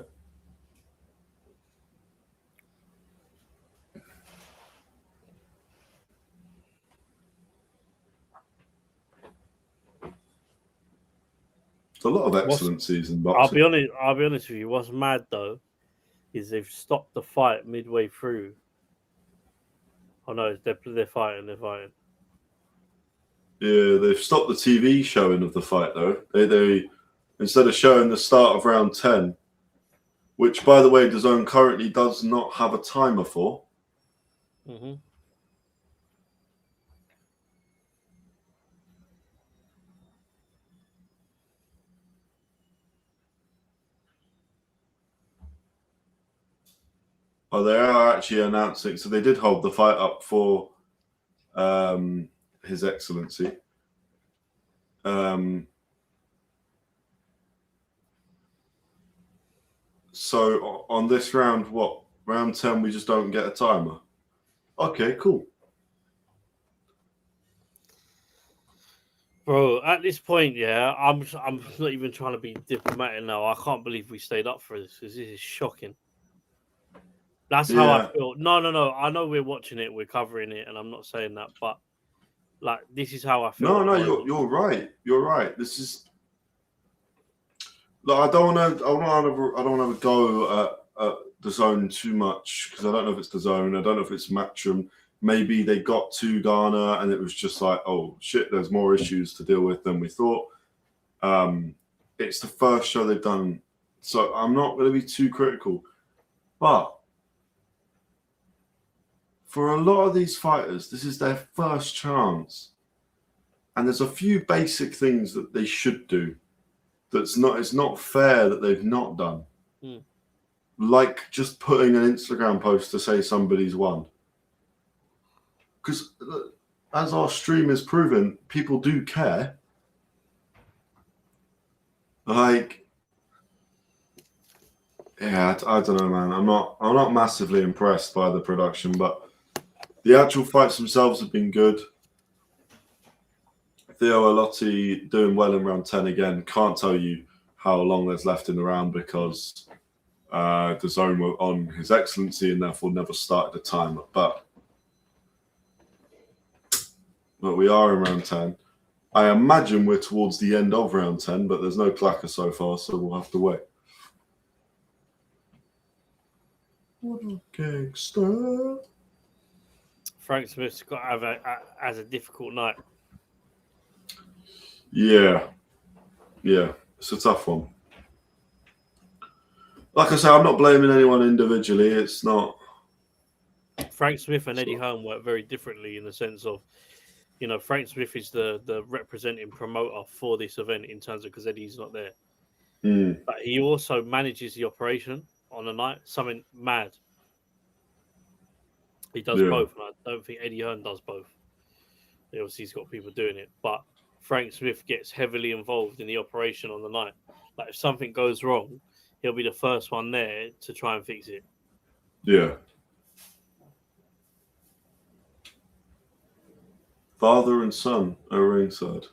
It's a lot of excellencies in boxing. I'll be honest with you. What's mad though is they've stopped the fight midway through. Oh no, they're fighting. They're fighting. Yeah, they've stopped the TV showing of the fight though. They instead of showing the start of round 10, which by the way, DAZN currently does not have a timer for. Mm-hmm. Oh, they are actually announcing. So they did hold the fight up for His Excellency. So on this round, what? Round 10, we just don't get a timer. Okay, cool. Bro, at this point, yeah, I'm not even trying to be diplomatic now. I can't believe we stayed up for this because this is shocking. That's how I feel. No. I know we're watching it, we're covering it, and I'm not saying that, but like this is how I feel. No, you're right. You're right. This is. Like, I don't want to go at DAZN too much because I don't know if it's DAZN. I don't know if it's Matchroom. Maybe they got to Ghana and it was just like, oh shit, there's more issues to deal with than we thought. It's the first show they've done, so I'm not going to be too critical, but. For a lot of these fighters, this is their first chance. And there's a few basic things that they should do it's not fair that they've not done. Like just putting an Instagram post to say somebody's won. Because as our stream has proven, people do care. Like, yeah, I don't know, man. I'm not massively impressed by the production, but the actual fights themselves have been good. Theo Allotey doing well in round 10 again. Can't tell you how long there's left in the round because DAZN were on His Excellency and therefore never started a timer. But we are in round 10. I imagine we're towards the end of round 10, but there's no clacker so far, so we'll have to wait. What a gangster. Frank Smith's got to have a difficult night. Yeah, it's a tough one. Like I say, I'm not blaming anyone individually. It's not. Frank Smith and Eddie Hearn work very differently in the sense of, Frank Smith is the representing promoter for this event in terms of because Eddie's not there. But he also manages the operation on the night, something mad. He does both, and I don't think Eddie Hearn does both. Obviously, he's got people doing it, but Frank Smith gets heavily involved in the operation on the night. Like, if something goes wrong, he'll be the first one there to try and fix it. Yeah. Father and son are ringside.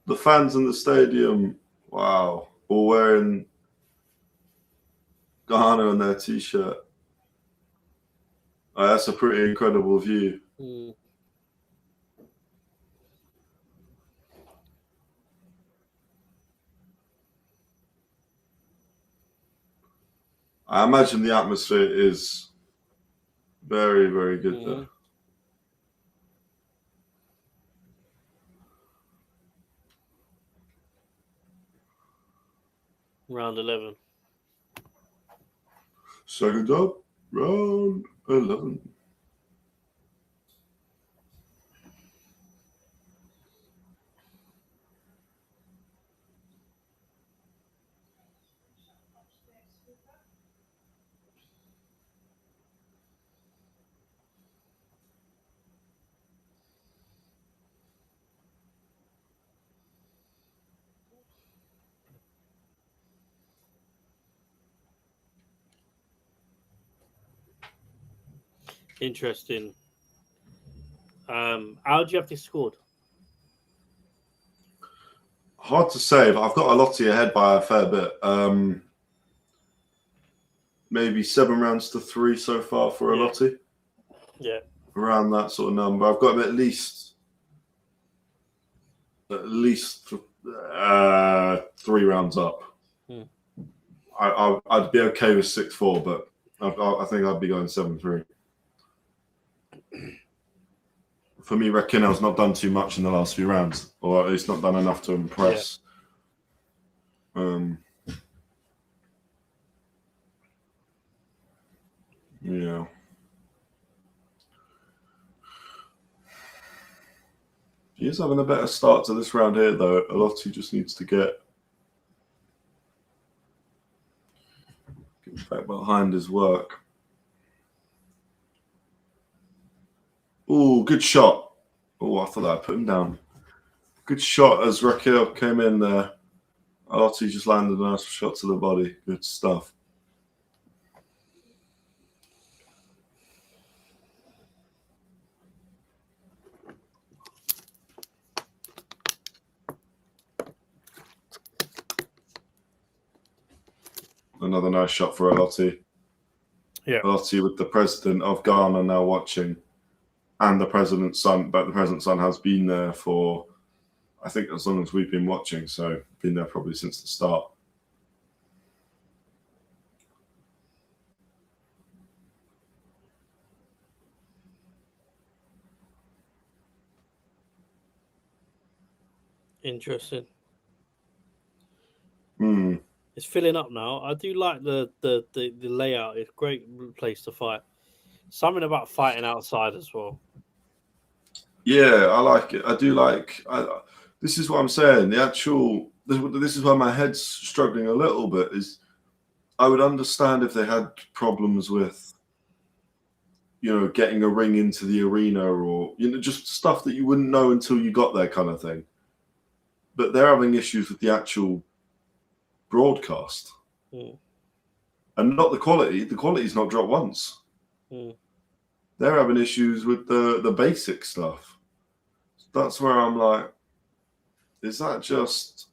The fans in the stadium, wow, all wearing Ghana on their t-shirt. Oh, that's a pretty incredible view. I imagine the atmosphere is very, very good there. Round 11. Second up, round 11. Interesting. How do you have this scored? Hard to say, but I've got Allotey ahead by a fair bit. Maybe 7 rounds to 3 so far for Allotey. Yeah. Around that sort of number. I've got him at least 3 rounds up. I'd be okay with 6-4, but I think I'd be going 7-3. For me, Raquinel's not done too much in the last few rounds, or at least not done enough to impress. Yeah. He is having a better start to this round here, though. Allotey just needs to get back behind his work. Oh, good shot. Oh, I thought I put him down. Good shot as Raquinel came in there. Allotey just landed a nice shot to the body. Good stuff. Another nice shot for Allotey. Yeah. Allotey with the president of Ghana now watching, and the president's son. But the president's son has been there for, I think, as long as we've been watching. So been there probably since the start. Interesting. Hmm. It's filling up now. I do like the layout. It's a great place to fight. Something about fighting outside as well. Yeah, I like it. I do like. This is what I'm saying. The actual. This is why my head's struggling a little bit. Is I would understand if they had problems with, getting a ring into the arena, or just stuff that you wouldn't know until you got there, kind of thing. But they're having issues with the actual broadcast, and not the quality. The quality's not dropped once. They're having issues with the basic stuff. That's where I'm like, is that just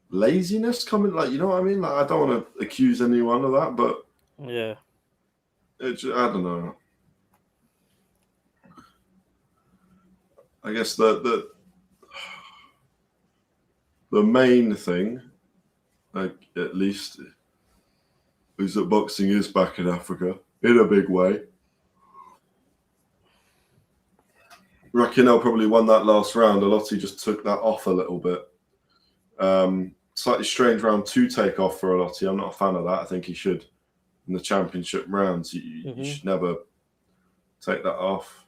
laziness coming? Like, you know what I mean? Like, I don't want to accuse anyone of that, but yeah, I don't know. I guess the main thing at least, is that boxing is back in Africa in a big way. Raquinel probably won that last round. Allotey just took that off a little bit. Slightly strange round 2 take off for Allotey. I'm not a fan of that. I think he should, in the championship rounds, you should never take that off.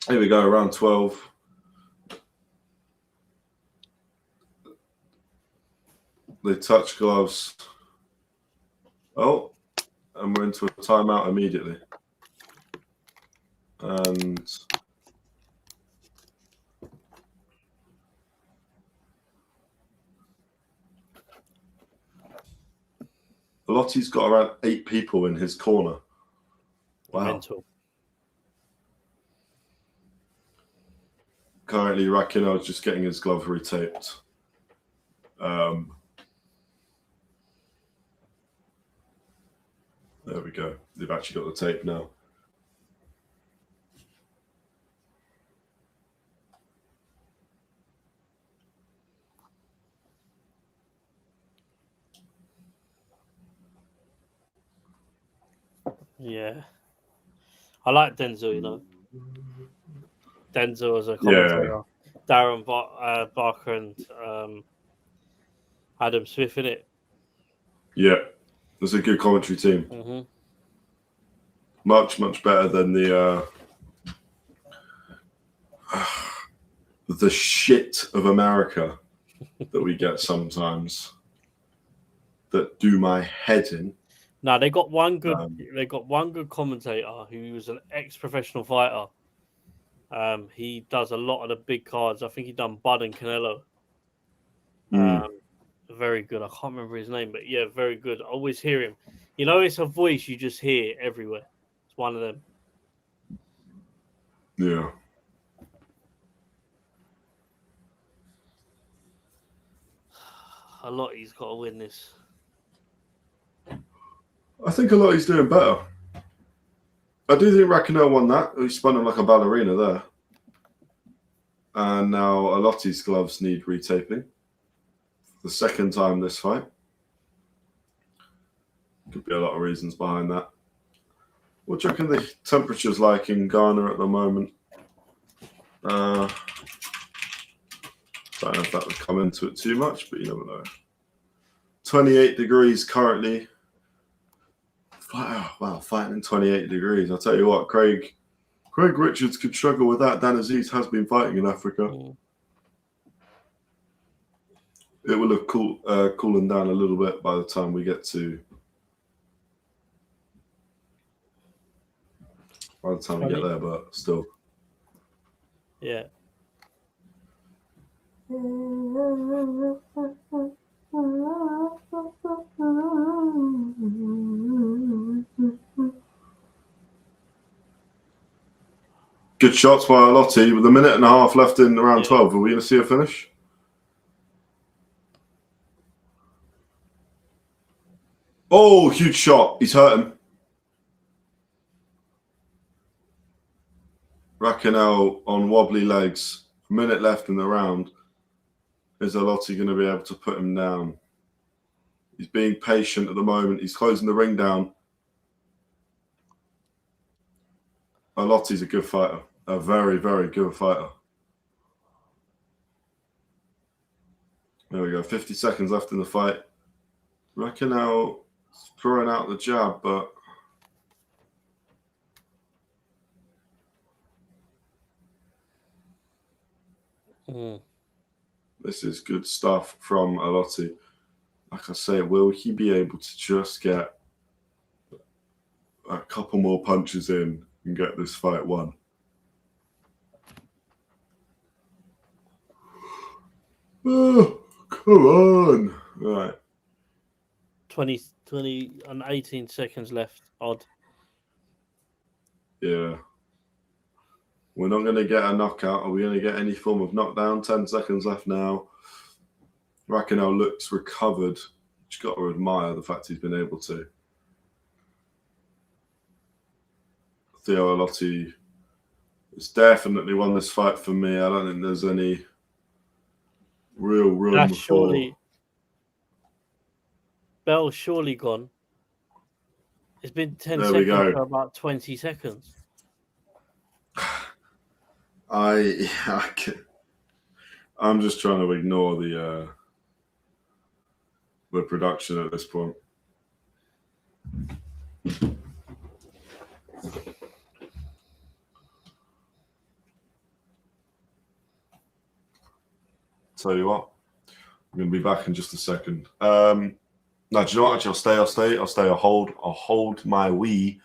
Here we go, round 12. They touch gloves. Oh, and we're into a timeout immediately. And Allotey's got around 8 people in his corner. Wow. Mental. Currently, Raquinel is just getting his glove retaped. There we go. They've actually got the tape now. Yeah. I like Denzel, you know. Denzel as a commentator. Yeah. Darren Barker and Adam Smith in it. Yeah. It's a good commentary team. Much better than the shit of America that we get sometimes that do my head in. No, they got one good. They got one good commentator who was an ex-professional fighter. He does a lot of the big cards. I think he done Bud and Canelo. Very good. I can't remember his name, but yeah, very good. I always hear him. You know, it's a voice you just hear everywhere. It's one of them. Yeah. Allotey's got to win this. I think Allotey's doing better. I do think Raquinel won that. He spun him like a ballerina there. And now Allotey's gloves need retaping. The second time this fight. Could be a lot of reasons behind that. What do you reckon the temperature's like in Ghana at the moment? Don't know if that would come into it too much, but you never know. 28 degrees currently. Wow, fighting in 28 degrees. I'll tell you what, Craig Richards could struggle with that. Dan Azeez has been fighting in Africa. It will have cooling down a little bit by the time we get to. By the time we get there, but still. Yeah. Good shots by Allotey with a minute and a half left in round 12. Are we going to see a finish? Oh, huge shot. He's hurt him. Raquinel on wobbly legs. A minute left in the round. Is Allotey going to be able to put him down? He's being patient at the moment. He's closing the ring down. Allotey's a good fighter. A very, very good fighter. There we go. 50 seconds left in the fight. Raquinel throwing out the jab, but this is good stuff from Allotey. Like I say, will he be able to just get a couple more punches in and get this fight won? Oh, come on. Right. 20 and 18 seconds left. Odd. Yeah. We're not going to get a knockout. Are we going to get any form of knockdown? 10 seconds left now. Raquinel looks recovered. You've got to admire the fact he's been able to. Theo Allotey It's definitely won this fight for me. I don't think there's any real room That's for... surely... Bell's surely gone. It's been 10 There we seconds go. for about 20 seconds. I'm just trying to ignore the production at this point. Tell you what, I'm going to be back in just a second. No, do you know what? Actually, I'll stay. I'll hold my wee,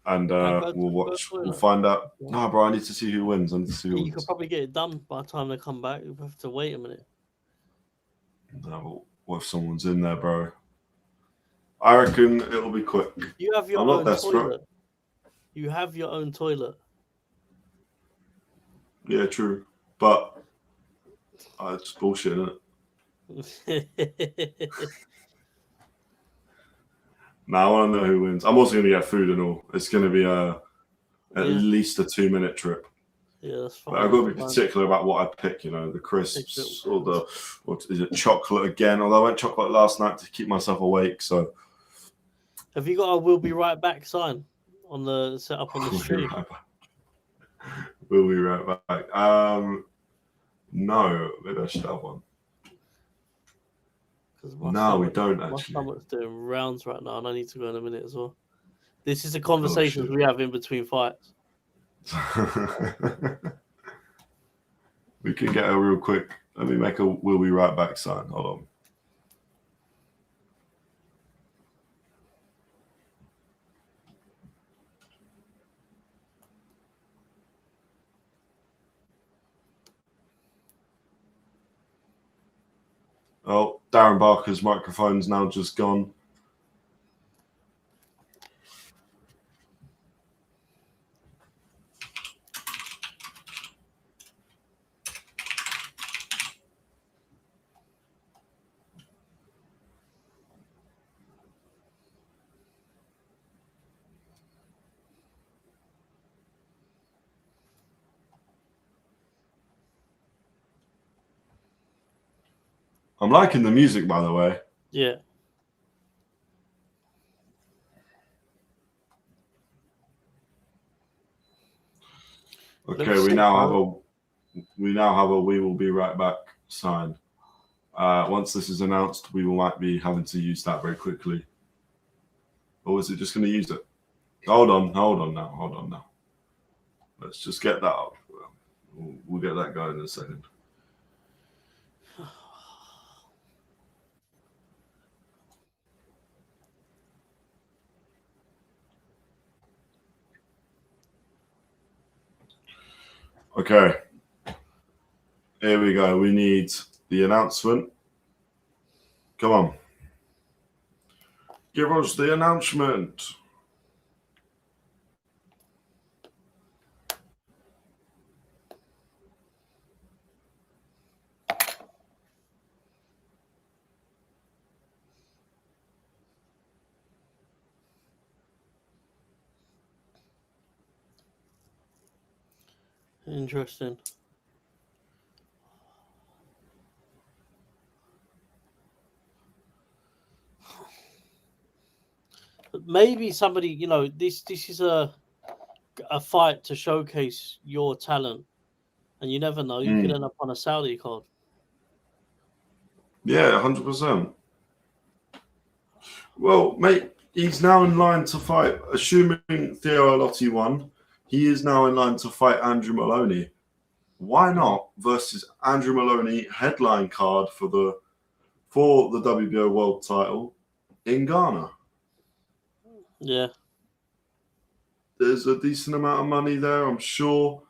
and we'll watch. We'll find out. No, bro, I need to see who wins. I need to see who wins. You could probably get it done by the time they come back. You have to wait a minute. No, what if someone's in there, bro? I reckon it'll be quick. You have your own toilet. You have your own toilet. Yeah, true. But it's bullshit, isn't it? Now I want to know who wins. I'm also going to get food and all. It's going to be at least a 2-minute trip. Yeah, that's fine. But I've got to be particular about what I pick, you know, the crisps or what is it, chocolate again. Although I went chocolate last night to keep myself awake, so. Have you got a "We'll be right back" sign on the setup on the stream? We'll be right back. No, maybe I should have one. No, we don't actually. My stomach's doing rounds right now, and I need to go in a minute as well. This is the conversations we have in between fights. We can get a real quick. Let me make a "We'll be right back" sign. Hold on. Oh, Darren Barker's microphone's now just gone. I'm liking the music, by the way. Yeah. Okay, we now have a "We will be right back" sign. Once this is announced, we might be having to use that very quickly. Or is it just going to use it? Hold on now. Let's just get that up. We'll get that going in a second. Okay. Here we go. We need the announcement. Come on. Give us the announcement. Interesting. But maybe somebody, you know, this is a fight to showcase your talent, and you never know, you could end up on a Saudi card. Yeah, 100%. Well, mate, he's now in line to fight. Assuming Allotey won, he is now in line to fight Andrew Maloney. Why not versus Andrew Maloney headline card for the WBO world title in Ghana? Yeah. There's a decent amount of money there, I'm sure.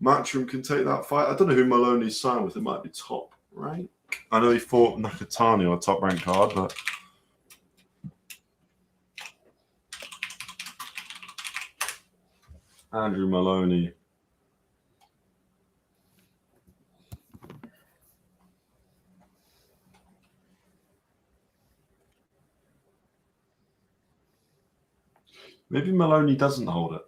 Matchroom can take that fight. I don't know who Maloney's signed with. It might be Top Rank. I know he fought Nakatani on a Top Rank card, but Andrew Maloney. Maybe Maloney doesn't hold it.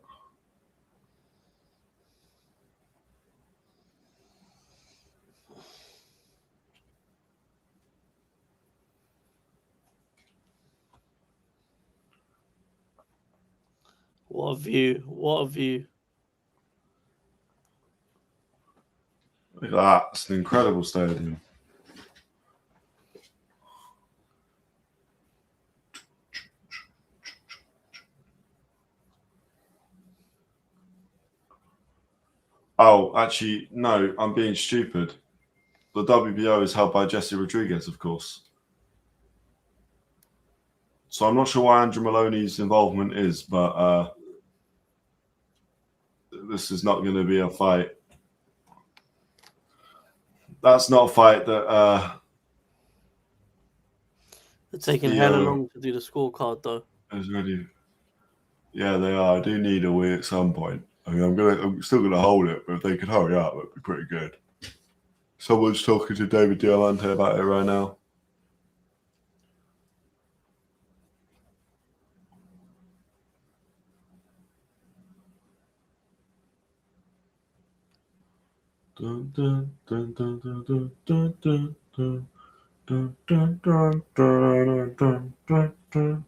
What a view. What a view. Look at that. It's an incredible stadium. Oh, actually, no, I'm being stupid. The WBO is held by Jesse Rodriguez, of course. So I'm not sure why Andrew Maloney's involvement is, but this is not going to be a fight. That's not a fight that They're taking hella long to do the scorecard, though. is ready. Yeah, they are. I do need a win at some point. I mean, I'm still gonna hold it, but if they could hurry up, it'd be pretty good. Someone's talking to David Diamante about it right now. Dun, dun, dun, dun, dun, dun, dun, dun, dun, dun, dun, dun, dun, dun, dun, dun.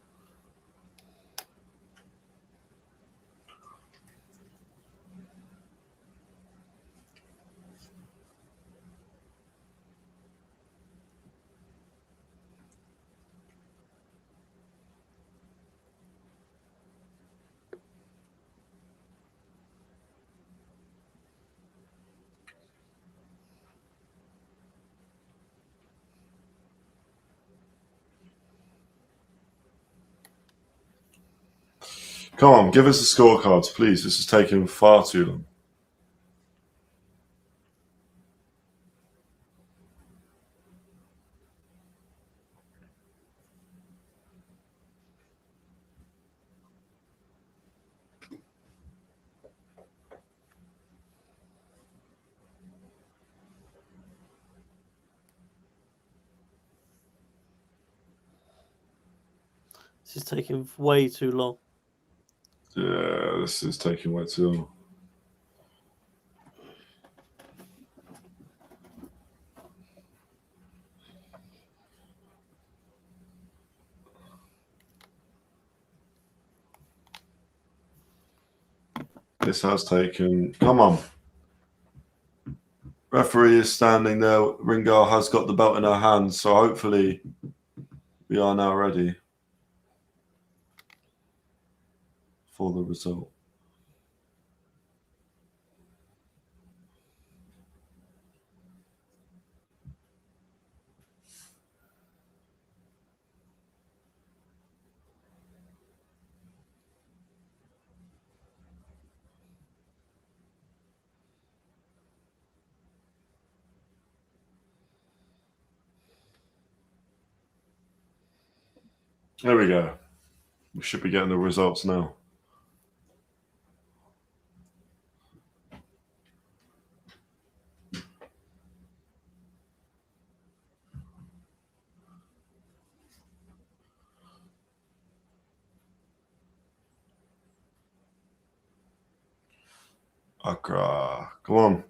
Come on, give us the scorecards, please. This is taking far too long. This is taking way too long. Yeah, this is taking way too long. This has taken. Come on. Referee is standing there. Ringar has got the belt in her hands, so hopefully we are now ready for the result. There we go. We should be getting the results now. Accra. Come on.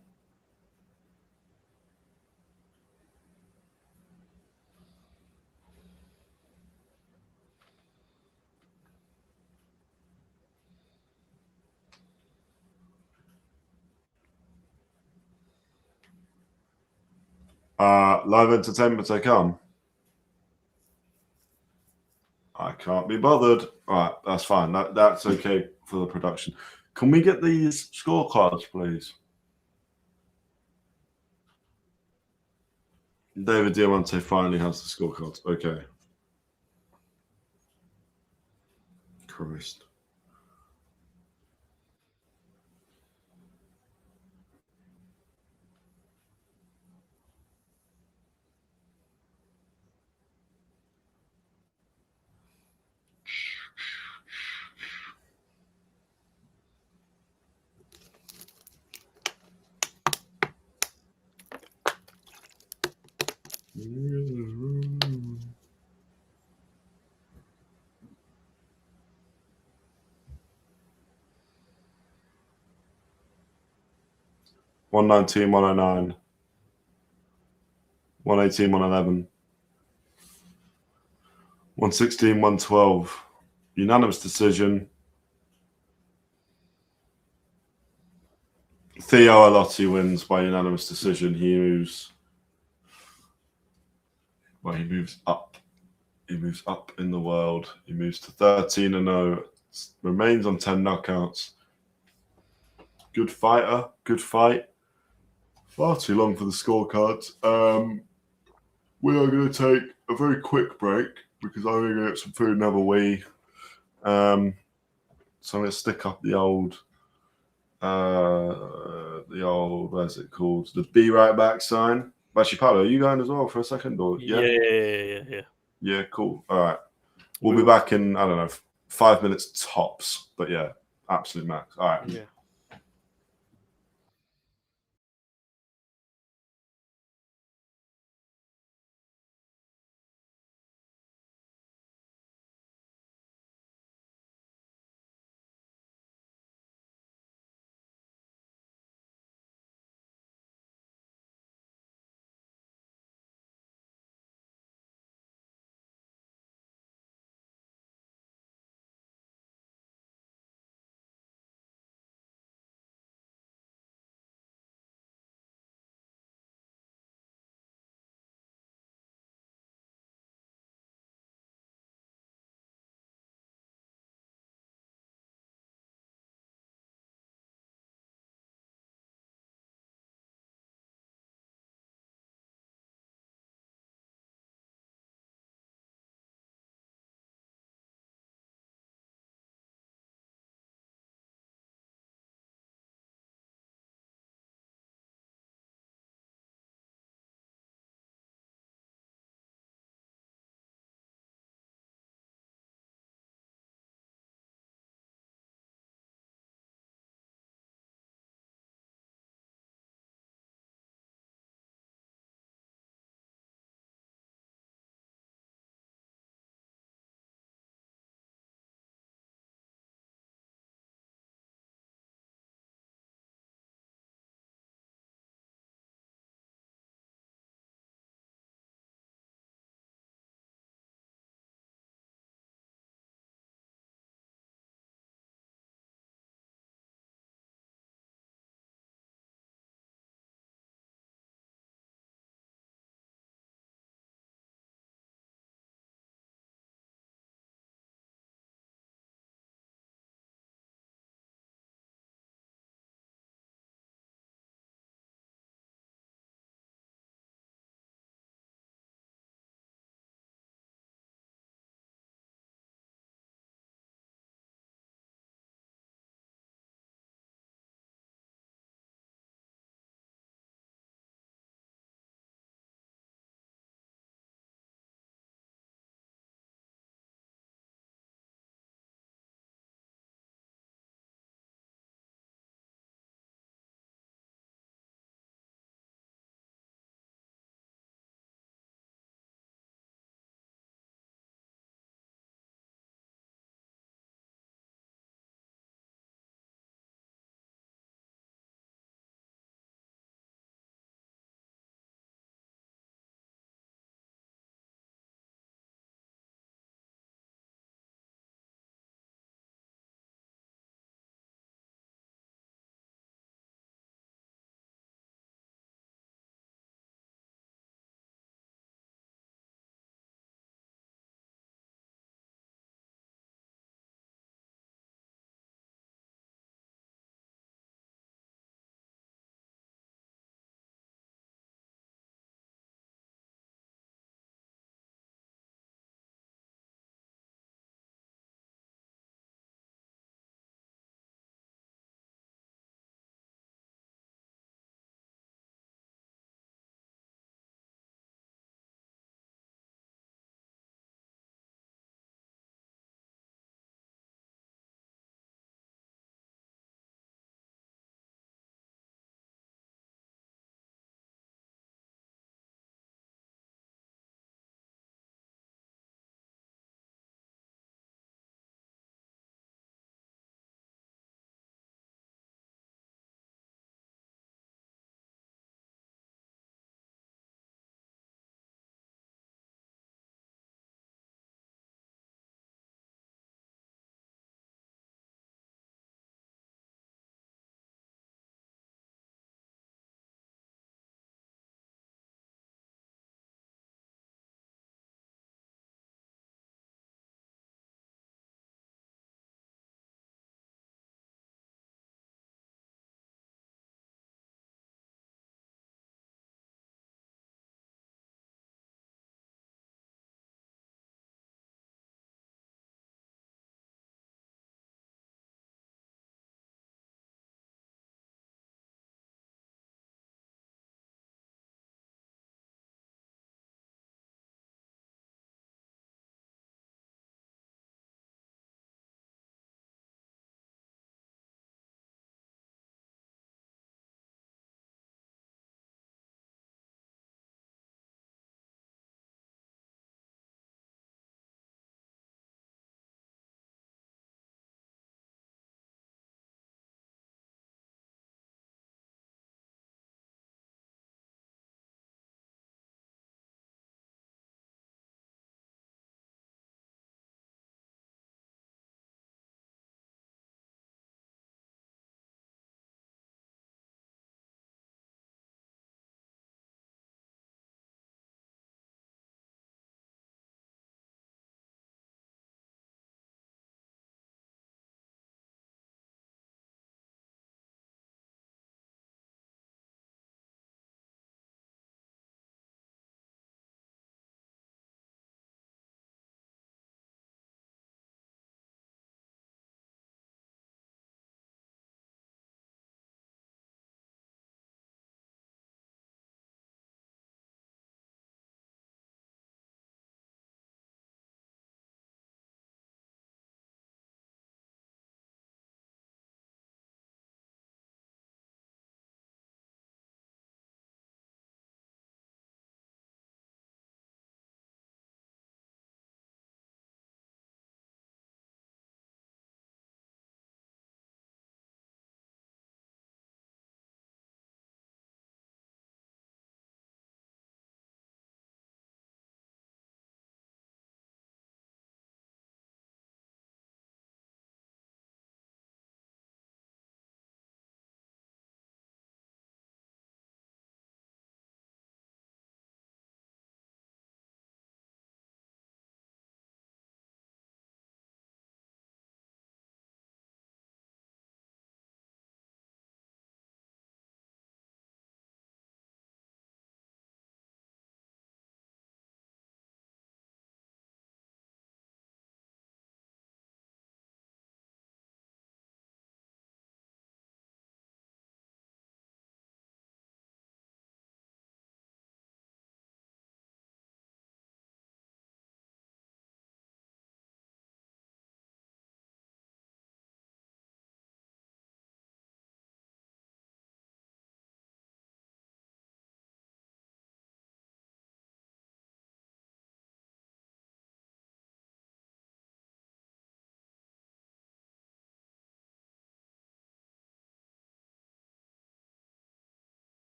Live entertainment I come. I can't be bothered. All right, that's fine. That's okay for the production. Can we get these scorecards, please? David Diamante finally has the scorecards. Okay. Christ. $119, $109, $118, $111, $116, $112. Unanimous decision. Theo Allotey wins by unanimous decision. He moves. Well, he moves up. He moves up in the world. He moves to 13-0. Remains on 10 knockouts. Good fighter. Good fight. Far too long for the scorecards. We are going to take a very quick break because I'm going to get some food and have a wee. So I'm going to stick up the old, where's it called? The Be Right Back sign. Actually, Paolo, are you going as well for a second? Or Yeah. Yeah, cool. All right. We'll be back in, I don't know, 5 minutes tops. But yeah, absolute max. All right. Yeah.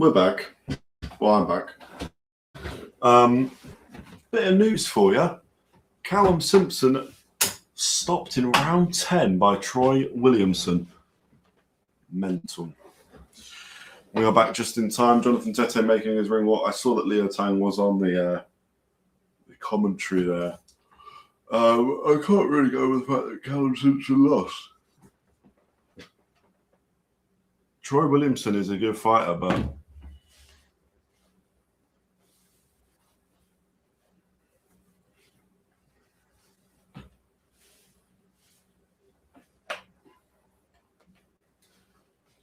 We're back. Well, I'm back. Bit of news for you. Callum Simpson stopped in round 10 by Troy Williamson. Mental. We are back just in time. Jonathan Tetteh making his ring walk. I saw that Leo Tang was on the commentary there. I can't really go with the fact that Callum Simpson lost. Troy Williamson is a good fighter, but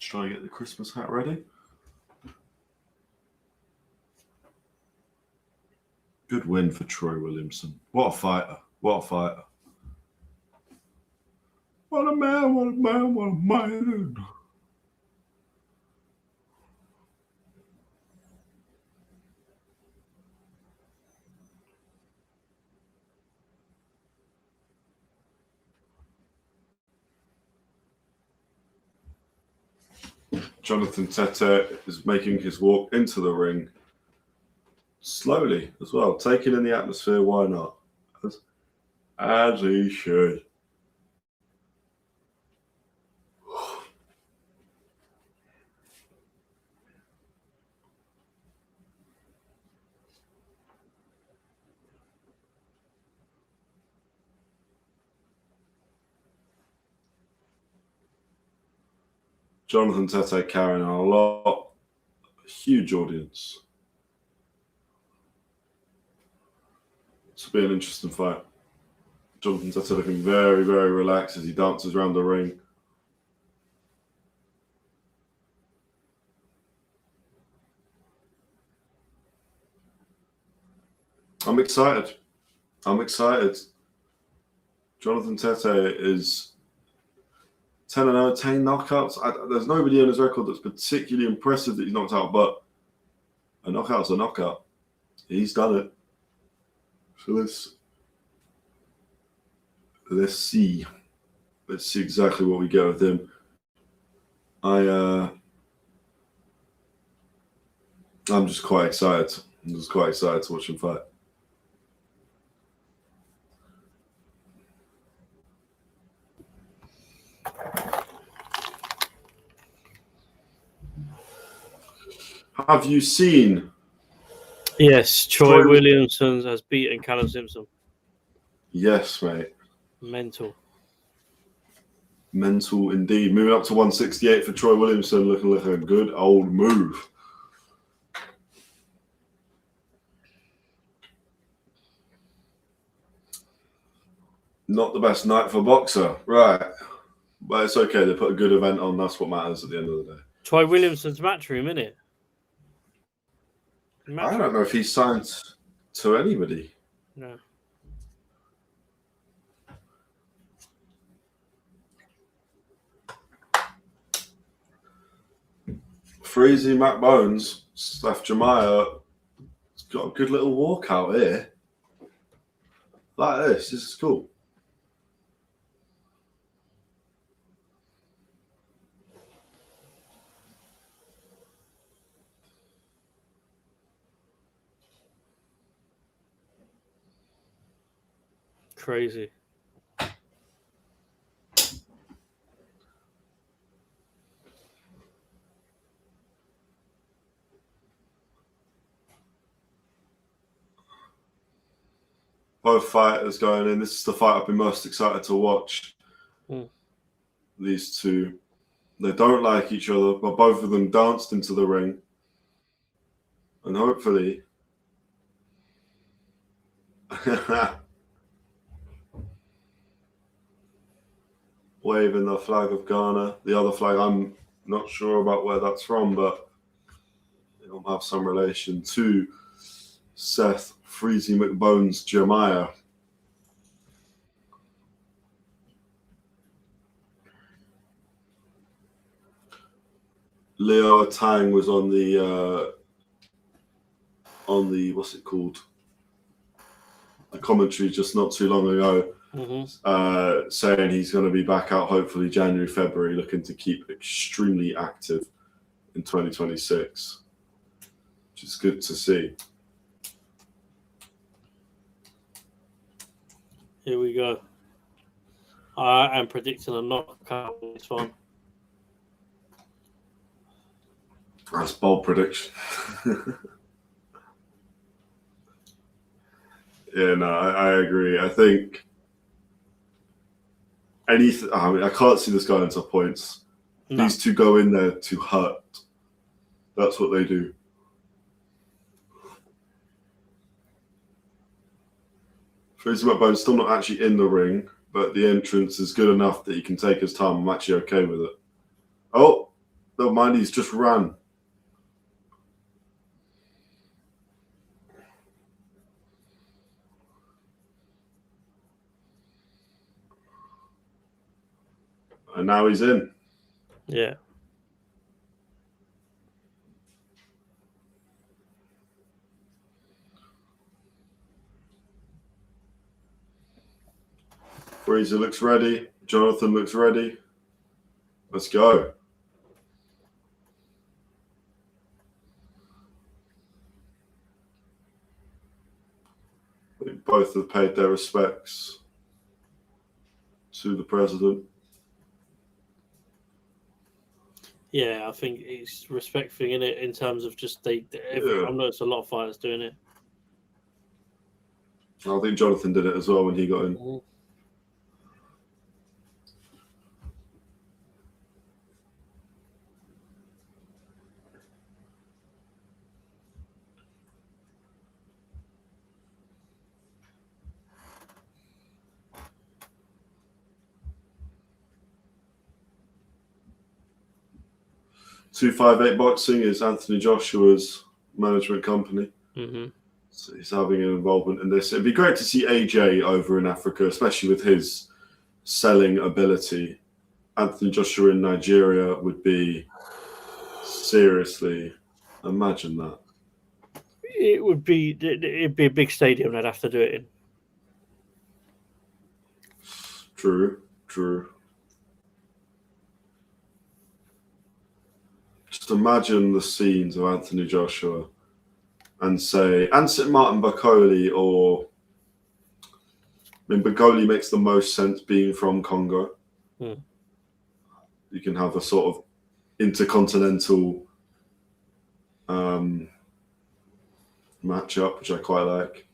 try to get the Christmas hat ready. Good win for Troy Williamson. What a fighter. What a fighter. What a man, what a man, what a man. Jonathan Tetteh is making his walk into the ring slowly as well, taking in the atmosphere. Why not? As he should. Jonathan Tetteh carrying on a lot. A huge audience. This will be an interesting fight. Jonathan Tetteh looking very, very relaxed as he dances around the ring. I'm excited. I'm excited. Jonathan Tetteh is 10-0, 10 knockouts. There's nobody on his record that's particularly impressive that he's knocked out, but a knockout's a knockout. He's done it. So let's see. Let's see exactly what we get with him. I'm just quite excited. I'm just quite excited to watch him fight. Have you seen? Yes, Troy Williamson has beaten Callum Simpson. Yes, mate. Mental. Mental indeed. Moving up to 168 for Troy Williamson, looking like a good old move. Not the best night for boxer, right? But it's okay. They put a good event on. That's what matters at the end of the day. Troy Williamson's matchroom, isn't it? I don't know if he's signed to anybody. No. Freezy Mac Bones, Seth Gyimah, has got a good little walkout here. Like this is cool. Crazy. Both fighters going in. This is the fight I've been most excited to watch. These two. They don't like each other, but both of them danced into the ring. And hopefully... waving the flag of Ghana. The other flag, I'm not sure about where that's from, but it'll have some relation to Seth Freezy McBones Gyimah. Leo Tang was on the what's it called? The commentary just not too long ago. Saying he's going to be back out hopefully January, February, looking to keep extremely active in 2026. which is good to see. Here we go. I am predicting a knockout on this one. That's bold prediction. Yeah, no, I agree. I think anything. I mean, I can't see this going into points. No. These two go in there to hurt. That's what they do. Fraser McBone's still not actually in the ring, but the entrance is good enough that he can take his time. I'm actually okay with it. Oh, never mind. He's just ran. And now he's in. Yeah. Fraser looks ready. Jonathan looks ready. Let's go. I think both have paid their respects to the president. Yeah, I think it's respect thing in it in terms of just I noticed a lot of fighters doing it. I think Jonathan did it as well when he got in. Mm-hmm. $258 Boxing is Anthony Joshua's management company. Mm-hmm. So he's having an involvement in this. It'd be great to see AJ over in Africa, especially with his selling ability. Anthony Joshua in Nigeria would be seriously, imagine that. It'd be a big stadium they'd have to do it in. True. Just imagine the scenes of Anthony Joshua and say Martin Bakoli, or I mean, Bakoli makes the most sense being from Congo. Hmm. You can have a sort of intercontinental matchup, which I quite like.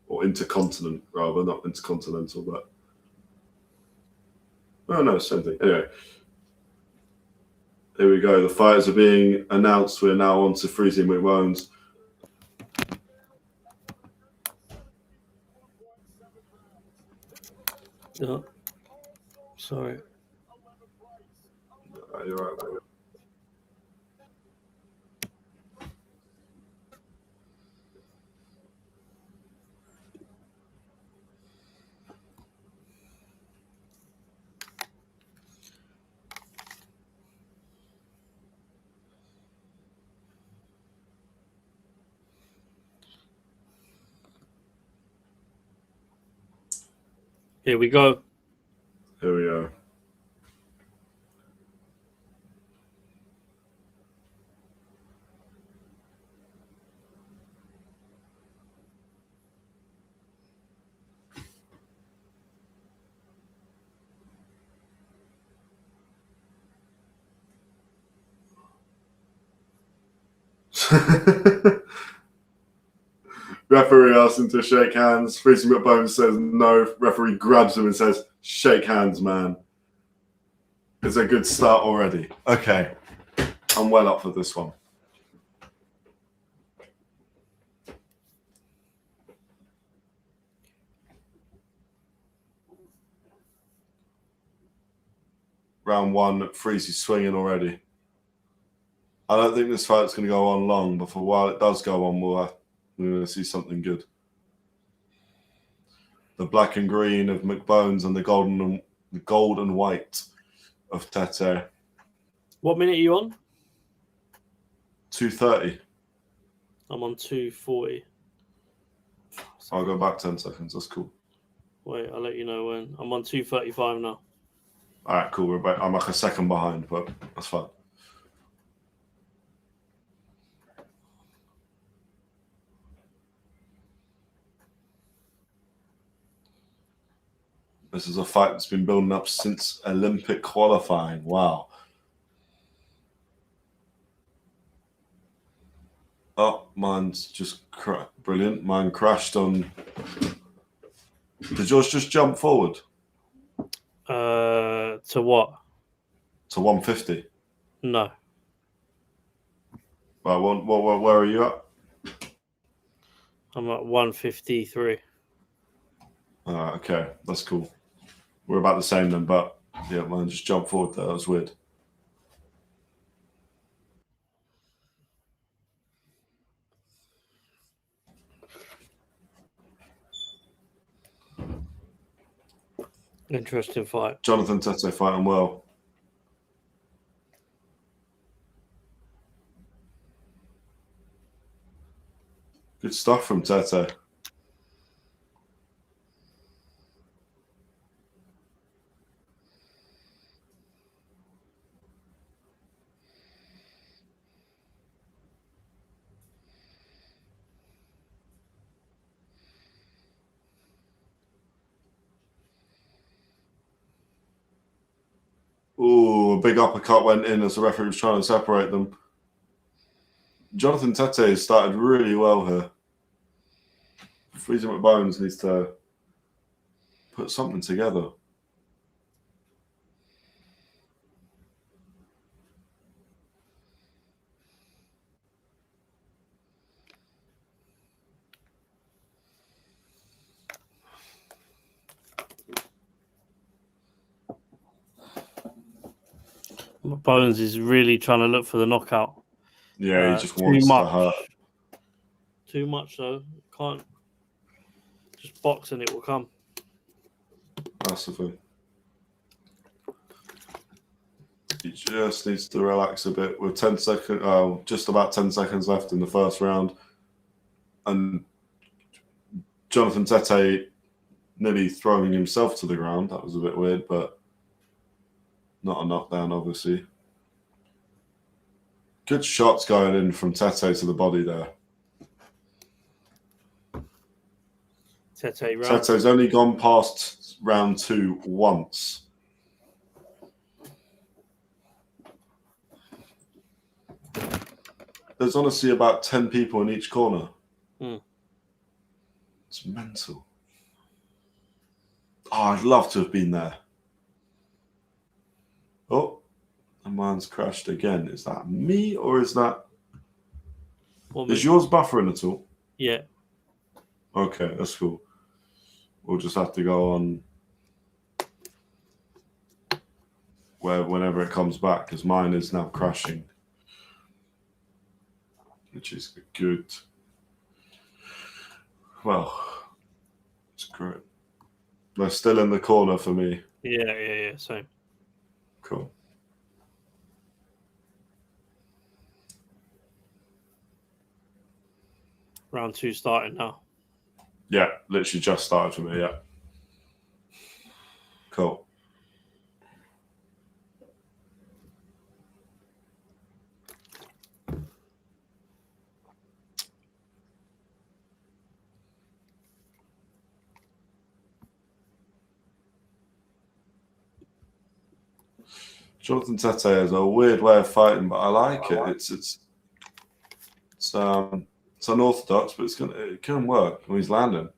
Or intercontinent, rather, not intercontinental, but... Oh, no, same thing. Anyway. Here we go. The fighters are being announced. We're now on to freezing McBones. No. Sorry. You're right, mate. Here we go. Here we go. Referee asks him to shake hands. Freezing McBones says no. Referee grabs him and says, "Shake hands, man." It's a good start already. Okay. I'm well up for this one. Round one, Freezy's swinging already. I don't think this fight's going to go on long, but for a while it does go on, we're going to see something good. The black and green of McBones and the gold and white of Tetteh. What minute are you on? 2:30. I'm on 2:40. I'll go back 10 seconds. That's cool. Wait, I'll let you know when. I'm on 2:35 now. All right, cool. I'm like a second behind, but that's fine. This is a fight that's been building up since Olympic qualifying. Wow. Oh, mine's just brilliant. Mine crashed on. Did yours just jump forward? To what? To 150. No. Right, where are you at? I'm at 153. Okay, that's cool. We're about the same then, but yeah, mine just jumped forward there. That was weird. Interesting fight. Jonathan Tetteh fighting well. Good stuff from Tetteh. Ooh, a big uppercut went in as the referee was trying to separate them. Jonathan Tetteh started really well here. Freezing McBones needs to put something together. Bones is really trying to look for the knockout. Yeah, he just wants to hurt. Too much, though. Can't just box and it will come. That's the thing. He just needs to relax a bit with 10 seconds, just about 10 seconds left in the first round. And Jonathan Tetteh nearly throwing himself to the ground. That was a bit weird, but not a knockdown, obviously. Good shots going in from Tetteh to the body there. Tetteh's only gone past round 2 once. There's honestly about 10 people in each corner. It's mental. Oh, I'd love to have been there. Oh, and mine's crashed again. Is that me or is that... Is yours buffering at all? Yeah. Okay, that's cool. We'll just have to go on whenever it comes back, because mine is now crashing, which is good. Well, it's great. They're still in the corner for me. Yeah, same. Cool. Round 2 starting now. Yeah, literally just started for me, yeah. Cool. Jonathan Tetteh has a weird way of fighting, but I like it. It's unorthodox, but it can work when he's landing.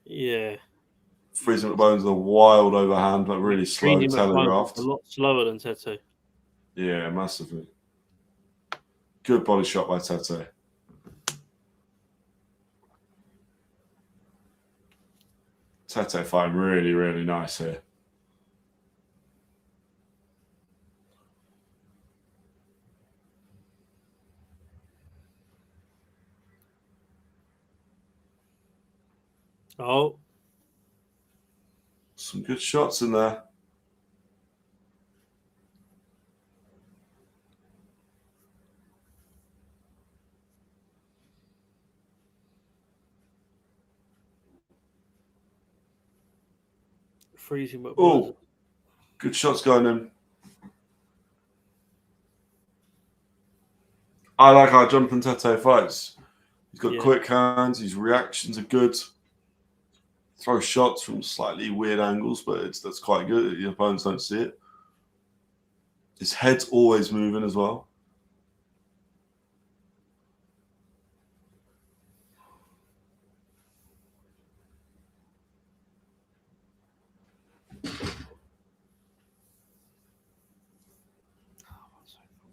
Yeah. Freezing McBones, a wild overhand, but really slow, telegraphed. A lot slower than Tetteh. Yeah, massively. Good body shot by Tetteh. Tetteh fighting really, really nice here. Oh. Some good shots in there. Freezing McBones. Oh, good shots going in. I like how Jonathan Tetteh fights. He's got quick hands. His reactions are good. Throws shots from slightly weird angles, but that's quite good. Your opponents don't see it. His head's always moving as well.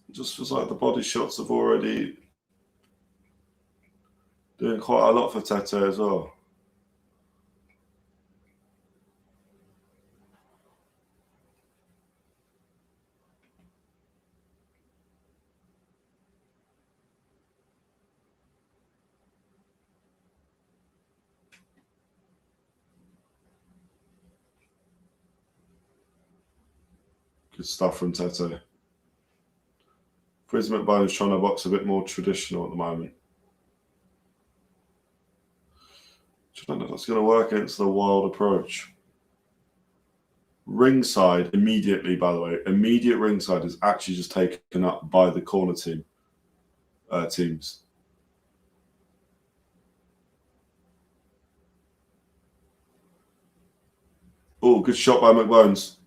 It just feels like the body shots have already doing quite a lot for Tetteh as well. Good stuff from Tetteh. Freezy McBone's trying to box a bit more traditional at the moment. I don't know if that's going to work against the wild approach. Ringside immediately, by the way, immediate ringside is actually just taken up by the corner teams. Oh, good shot by McBones.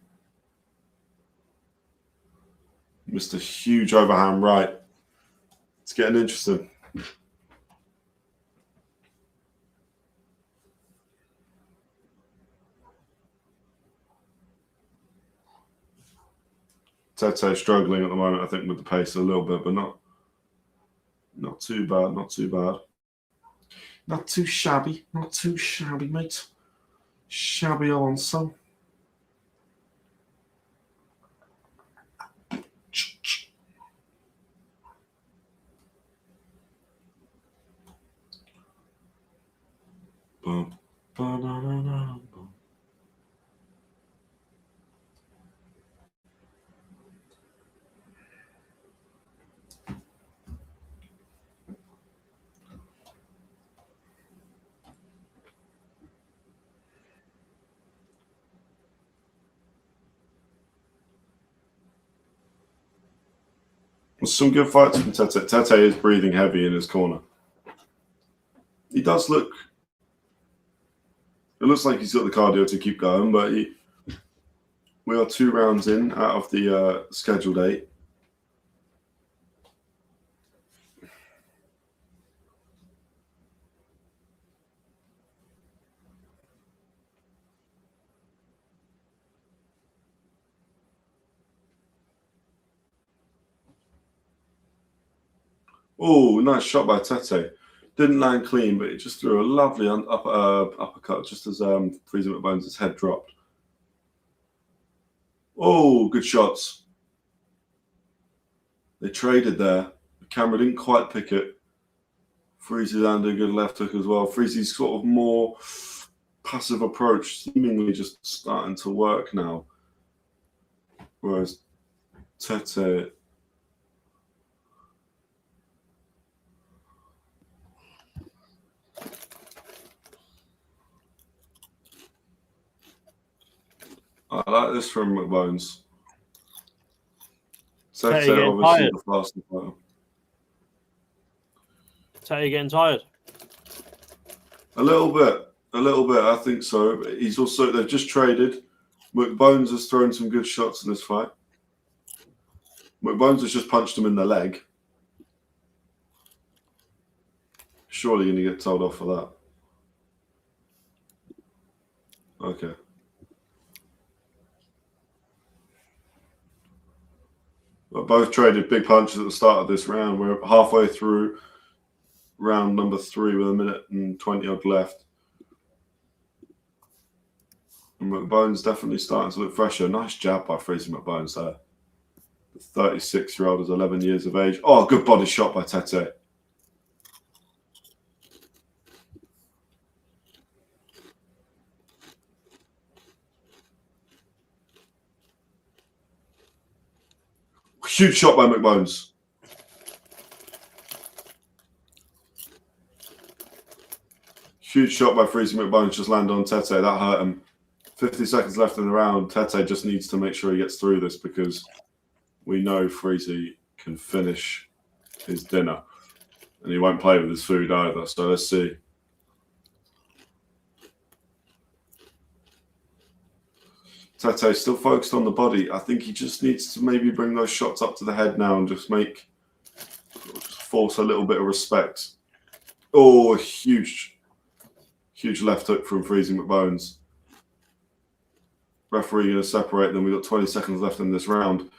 Missed a huge overhand right. It's getting interesting. Tetteh struggling at the moment, I think, with the pace a little bit, but not too bad, not too bad. Not too shabby, mate. Shabby Alonso. Boom. Some good fights from Tetteh. Tetteh is breathing heavy in his corner. He does look... It looks like he's got the cardio to keep going, but we are 2 rounds in out of the scheduled 8. Oh, nice shot by Tetteh. Didn't land clean, but it just threw a lovely uppercut just as Freezy McBones' head dropped. Oh, good shots. They traded there. The camera didn't quite pick it. Freezy landed a good left hook as well. Freezy's sort of more passive approach seemingly just starting to work now. Whereas Tetteh... I like this from McBones. Tetteh obviously the fastest player. Tetteh getting tired? A little bit. I think so. He's also, they've just traded. McBones has thrown some good shots in this fight. McBones has just punched him in the leg. Surely going to get told off for that. Okay. But both traded big punches at the start of this round. We're halfway through round number 3 with 1 minute and 20 odd left. And McBones definitely starting to look fresher. Nice jab by Freezy McBones there. The 36-year-old is 11 years of age. Oh, good body shot by Tetteh. Huge shot by McBones. Huge shot by Freezy McBones, just landed on Tetteh. That hurt him. 50 seconds left in the round. Tetteh just needs to make sure he gets through this because we know Freezy can finish his dinner. And he won't play with his food either. So let's see. Tetteh still focused on the body. I think he just needs to maybe bring those shots up to the head now and just force a little bit of respect. Oh, huge left hook from Freezing McBones. Referee going to separate them. We've got 20 seconds left in this round.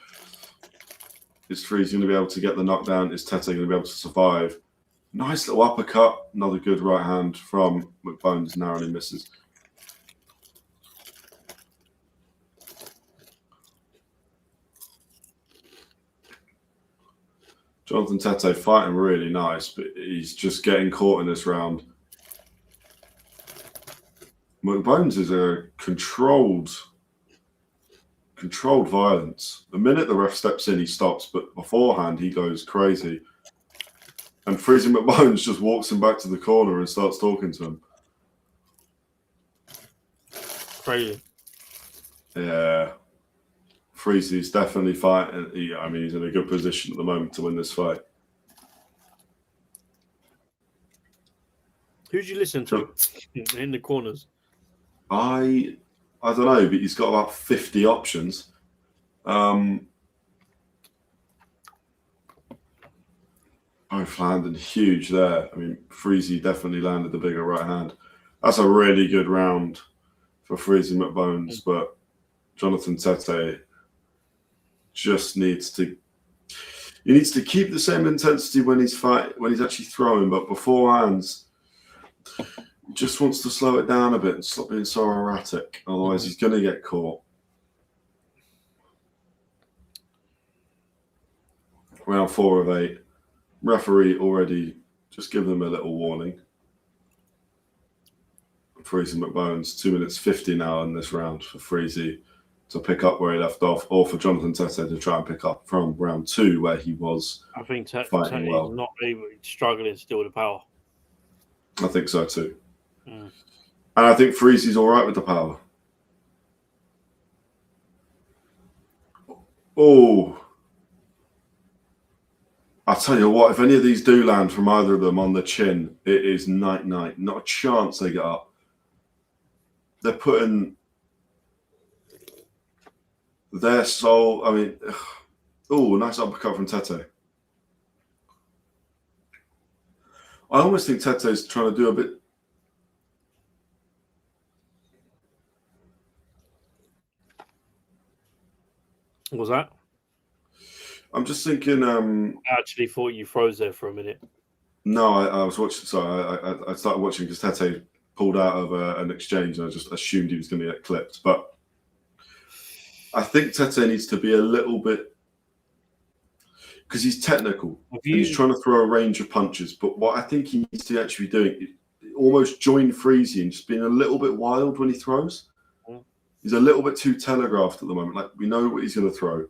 Is Freeze going to be able to get the knockdown? Is Tetteh going to be able to survive? Nice little uppercut. Another good right hand from McBones. Narrowly misses. Jonathan Tetteh fighting really nice, but he's just getting caught in this round. McBones is a controlled violence. The minute the ref steps in, he stops, but beforehand, he goes crazy. And Freezing McBones just walks him back to the corner and starts talking to him. Crazy. Yeah. Freezy's definitely fighting. He's in a good position at the moment to win this fight. Who'd you listen to in the corners? I don't know, but he's got about 50 options. Both landing huge there. I mean, Freezy definitely landed the bigger right hand. That's a really good round for Freezing McBones, but Jonathan Tetteh just needs to keep the same intensity when he's actually throwing, but beforehand just wants to slow it down a bit and stop being so erratic. Otherwise, he's going to get caught. Round 4 of 8. Referee already just given them a little warning. Freezing McBones, 2 minutes 50 now in this round for Freezy to pick up where he left off, or for Jonathan Tetteh to try and pick up from round 2 where he was. I think fighting well. He's not really struggling still with the power. I think so too. And I think Freezy's all right with the power. Oh. I tell you what, if any of these do land from either of them on the chin, it is night-night. Not a chance they get up. They're putting their soul. I mean, oh, nice uppercut from Tetteh. I almost think Tetteh's trying to do a bit. What was that? I'm just thinking. I actually thought you froze there for a minute. No, I was watching. Sorry, I started watching because Tetteh pulled out of an exchange, and I just assumed he was going to get clipped. But I think Tetteh needs to be a little bit, because he's technical. And he's trying to throw a range of punches. But what I think he needs to actually be doing is almost join Freezy and just being a little bit wild when he throws. He's a little bit too telegraphed at the moment. Like, we know what he's going to throw.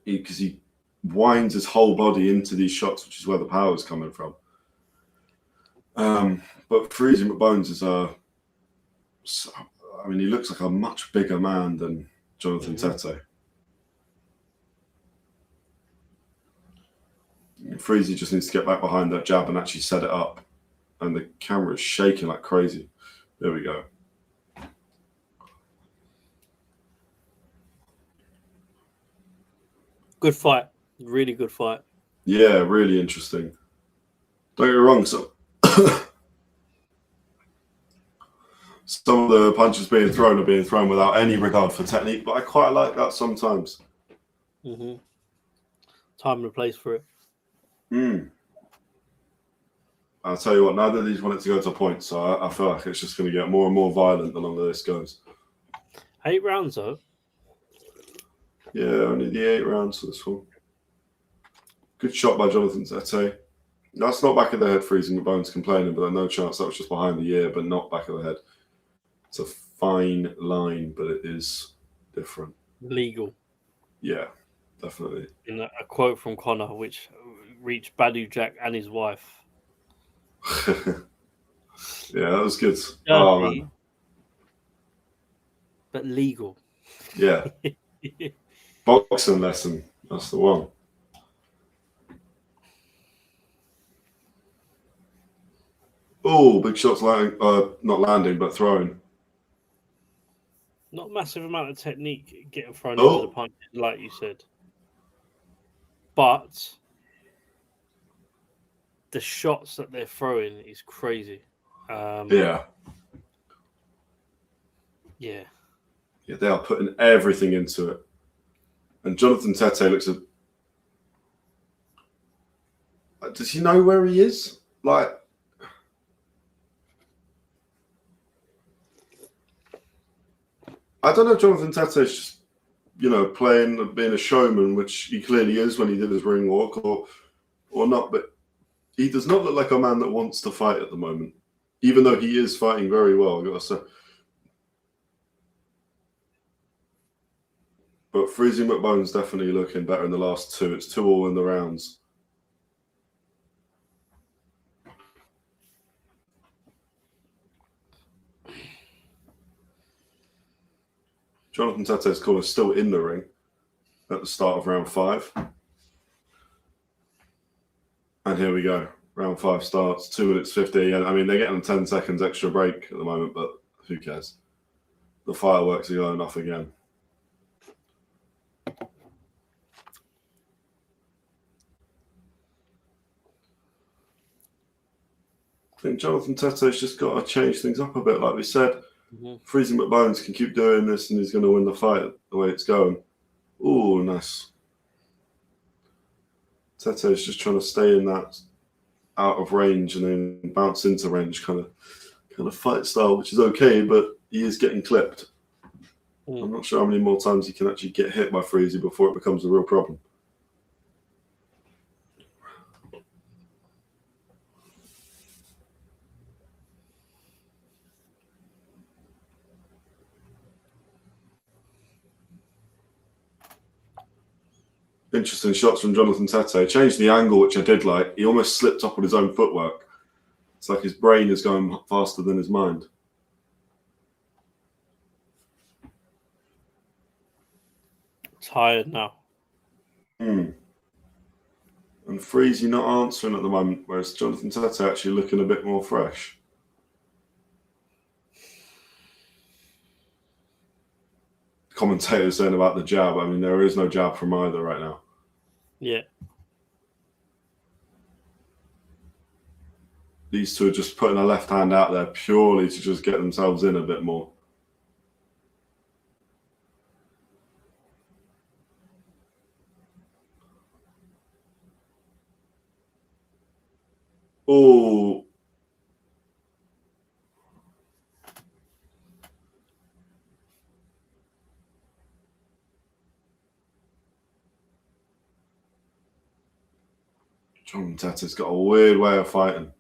Because he winds his whole body into these shots, which is where the power is coming from. But Freezing McBones is he looks like a much bigger man than Jonathan Tetteh. Freezy just needs to get back behind that jab and actually set it up. And the camera is shaking like crazy. There we go. Good fight. Really good fight. Yeah, really interesting. Don't get me wrong. So some of the punches being thrown are being thrown without any regard for technique, but I quite like that sometimes. Time and place for it. I'll tell you what, neither of these want it to go to points, so I feel like it's just going to get more and more violent the longer this goes. 8 rounds, though. Yeah, only the 8 rounds for this one. Good shot by Jonathan Tetteh. That's not back of the head, Freezing McBones complaining, but no chance. That was just behind the ear, but not back of the head. It's a fine line, but it is different. Legal. Yeah, definitely. In a quote from Connor, which reached Badu Jack and his wife. Yeah, that was good. Dirty, oh, man. But legal. Yeah. Boxing lesson. That's the one. Oh, big shots landing, not landing, but throwing. Not massive amount of technique getting thrown Oh. into the punches, like you said. But the shots that they're throwing is crazy. Yeah. Yeah. Yeah, they are putting everything into it. And Jonathan Tetteh looks at. Does he know where he is? Like, I don't know if Jonathan Tetteh is just, playing, being a showman, which he clearly is when he did his ring walk, or not. But he does not look like a man that wants to fight at the moment, even though he is fighting very well, I've got to say. But Freezy McBone's definitely looking better in the last two. It's 2-2 in the rounds. Jonathan Tetteh's corner still in the ring at the start of round 5. And here we go. Round 5 starts, 2 minutes 50. And I mean, they're getting a 10 seconds extra break at the moment, but who cares? The fireworks are going off again. I think Jonathan Tetteh's just got to change things up a bit, like we said. Freezy McBones can keep doing this and he's going to win the fight the way it's going. Ooh, nice. Tetteh's just trying to stay in that out of range and then bounce into range kind of fight style, which is okay, but he is getting clipped. I'm not sure how many more times he can actually get hit by Freezy before it becomes a real problem. Interesting shots from Jonathan Tetteh. Changed the angle, which I did like. He almost slipped up on his own footwork. It's like his brain is going faster than his mind. Tired now. And Freezy not answering at the moment, whereas Jonathan Tetteh actually looking a bit more fresh. Commentators saying about the jab. I mean, there is no jab from either right now. Yeah. These two are just putting a left hand out there purely to just get themselves in a bit more. Oh. Jonathan Tetteh's got a weird way of fighting.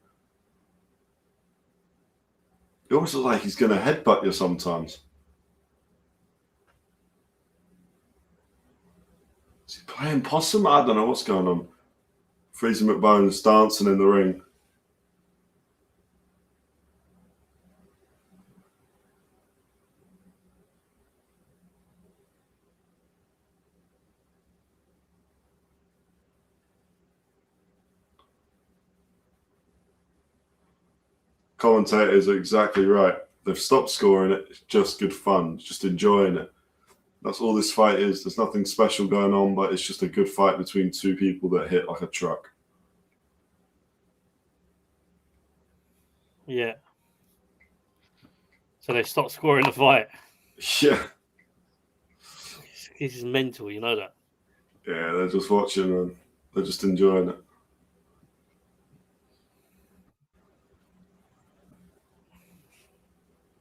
It almost looks like he's going to headbutt you sometimes. Is he playing possum? I don't know what's going on. Freezy McBone's dancing in the ring. Commentators are exactly right. They've stopped scoring it. It's just good fun. Just enjoying it. That's all this fight is. There's nothing special going on, but it's just a good fight between two people that hit like a truck. Yeah. So they stopped scoring the fight. Yeah. This is mental, you know that? Yeah, they're just watching and they're just enjoying it.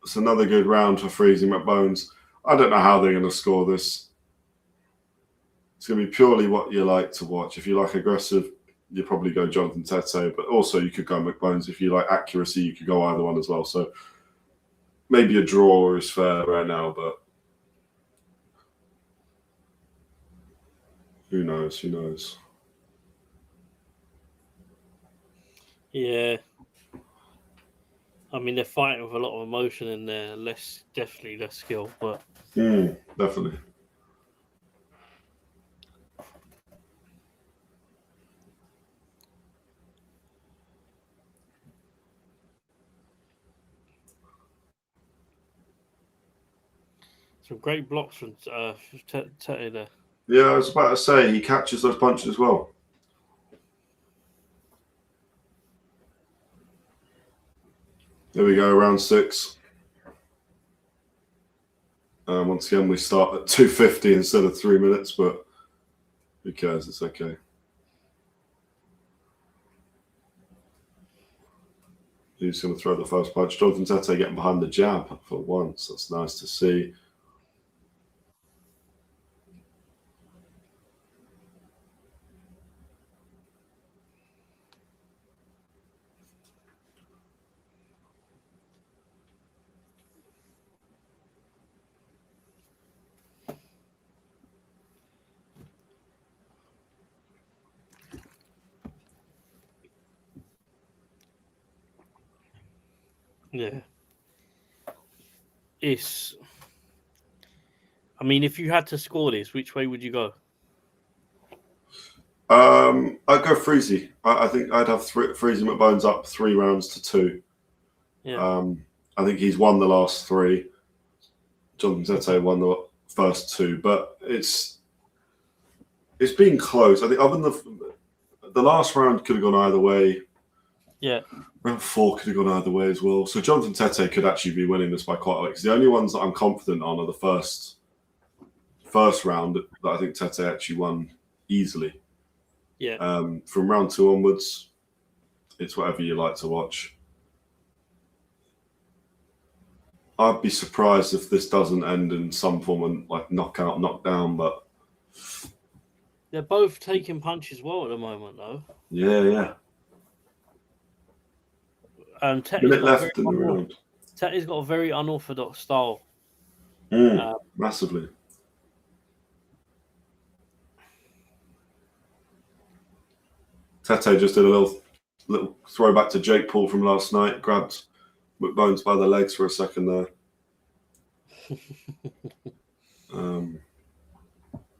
It's another good round for Freezy McBones. I don't know how they're going to score this. It's going to be purely what you like to watch. If you like aggressive, you probably go Jonathan Tetteh, but also you could go McBones. If you like accuracy, you could go either one as well. So maybe a draw is fair right now, but who knows? Who knows? Yeah. I mean, they're fighting with a lot of emotion in there. Definitely less skill, but definitely. Some great blocks from Tetteh there. Yeah, I was about to say, he catches those punches as well. There we go, round 6. Once again, we start at 2:50 instead of 3 minutes, but who cares? It's okay. Who's going to throw the first punch? Jonathan Tetteh getting behind the jab for once. That's nice to see. Yeah. I mean, if you had to score this, which way would you go? I'd go Freezy. I think I'd have Freezy McBones up 3 rounds to 2. Yeah. I think he's won the last 3. Jonathan Tetteh won the first 2, but it's been close. I think other than the last round could have gone either way. Yeah. Round 4 could have gone either way as well. So Jonathan Tetteh could actually be winning this by quite a lot. Because the only ones that I'm confident on are the first round that I think Tetteh actually won easily. Yeah. From round 2 onwards, it's whatever you like to watch. I'd be surprised if this doesn't end in some form of like knockout, knockdown, but they're both taking punches well at the moment, though. Yeah. Minute left in the round. Tetteh's got a very unorthodox style. Massively. Tetteh just did a little throwback to Jake Paul from last night. Grabbed McBones by the legs for a second there.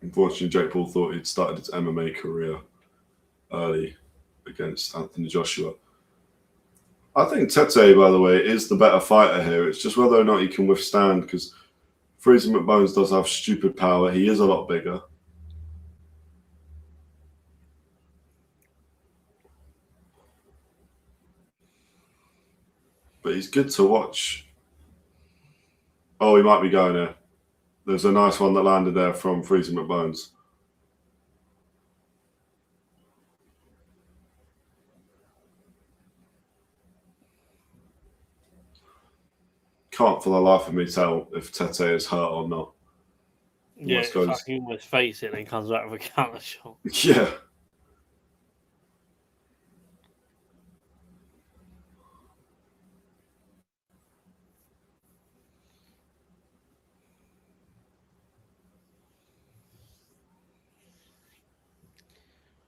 Unfortunately, Jake Paul thought he'd started his MMA career early against Anthony Joshua. I think Tetteh, by the way, is the better fighter here. It's just whether or not he can withstand, because Freezy McBones does have stupid power. He is a lot bigger. But he's good to watch. Oh, he might be going there. There's a nice one that landed there from Freezy McBones. Can't for the life of me tell if Tetteh is hurt or not. Yeah, he almost face it and comes back with a counter shot. Yeah.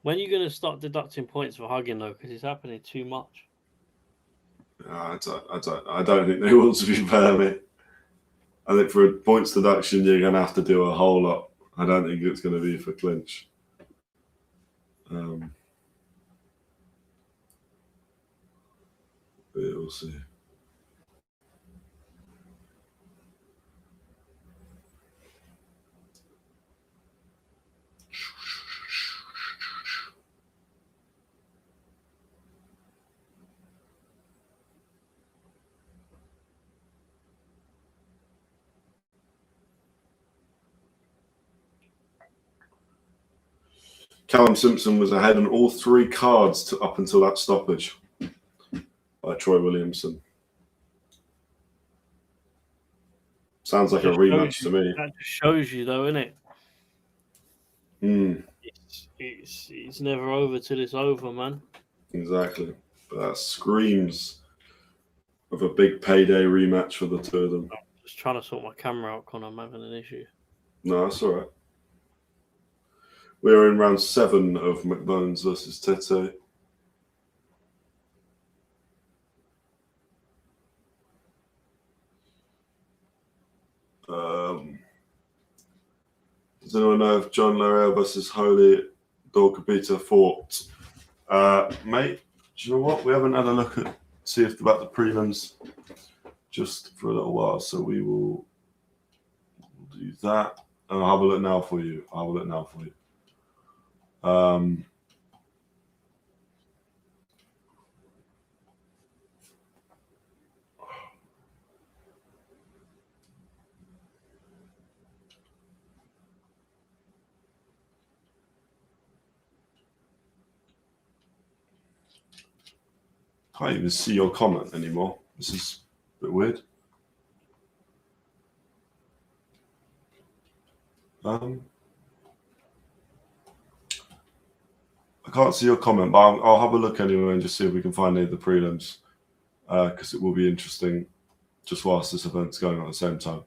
When are you going to start deducting points for hugging, though? Because it's happening too much. I don't think they will, to be fair, mate. I think for a points deduction, you're going to have to do a whole lot. I don't think it's going to be for clinch. We'll see. Callum Simpson was ahead on all 3 cards up until that stoppage by Troy Williamson. Sounds like a rematch to me. That just shows you, though, isn't it? It's never over till it's over, man. Exactly. But that screams of a big payday rematch for the 2 of them. I'm just trying to sort my camera out, Connor. I'm having an issue. No, that's all right. We're in round 7 of McBones versus Tetteh. Does anyone know if John Laryea versus Holy Dorgbetor fought? Mate, do you know what? We haven't had a look at see if about the prelims just for a little while, so we will do that. And I'll have a look now for you. Can't even see your comment anymore. This is a bit weird. I can't see your comment, but I'll have a look anyway and just see if we can find any of the prelims, because it will be interesting just whilst this event's going on at the same time.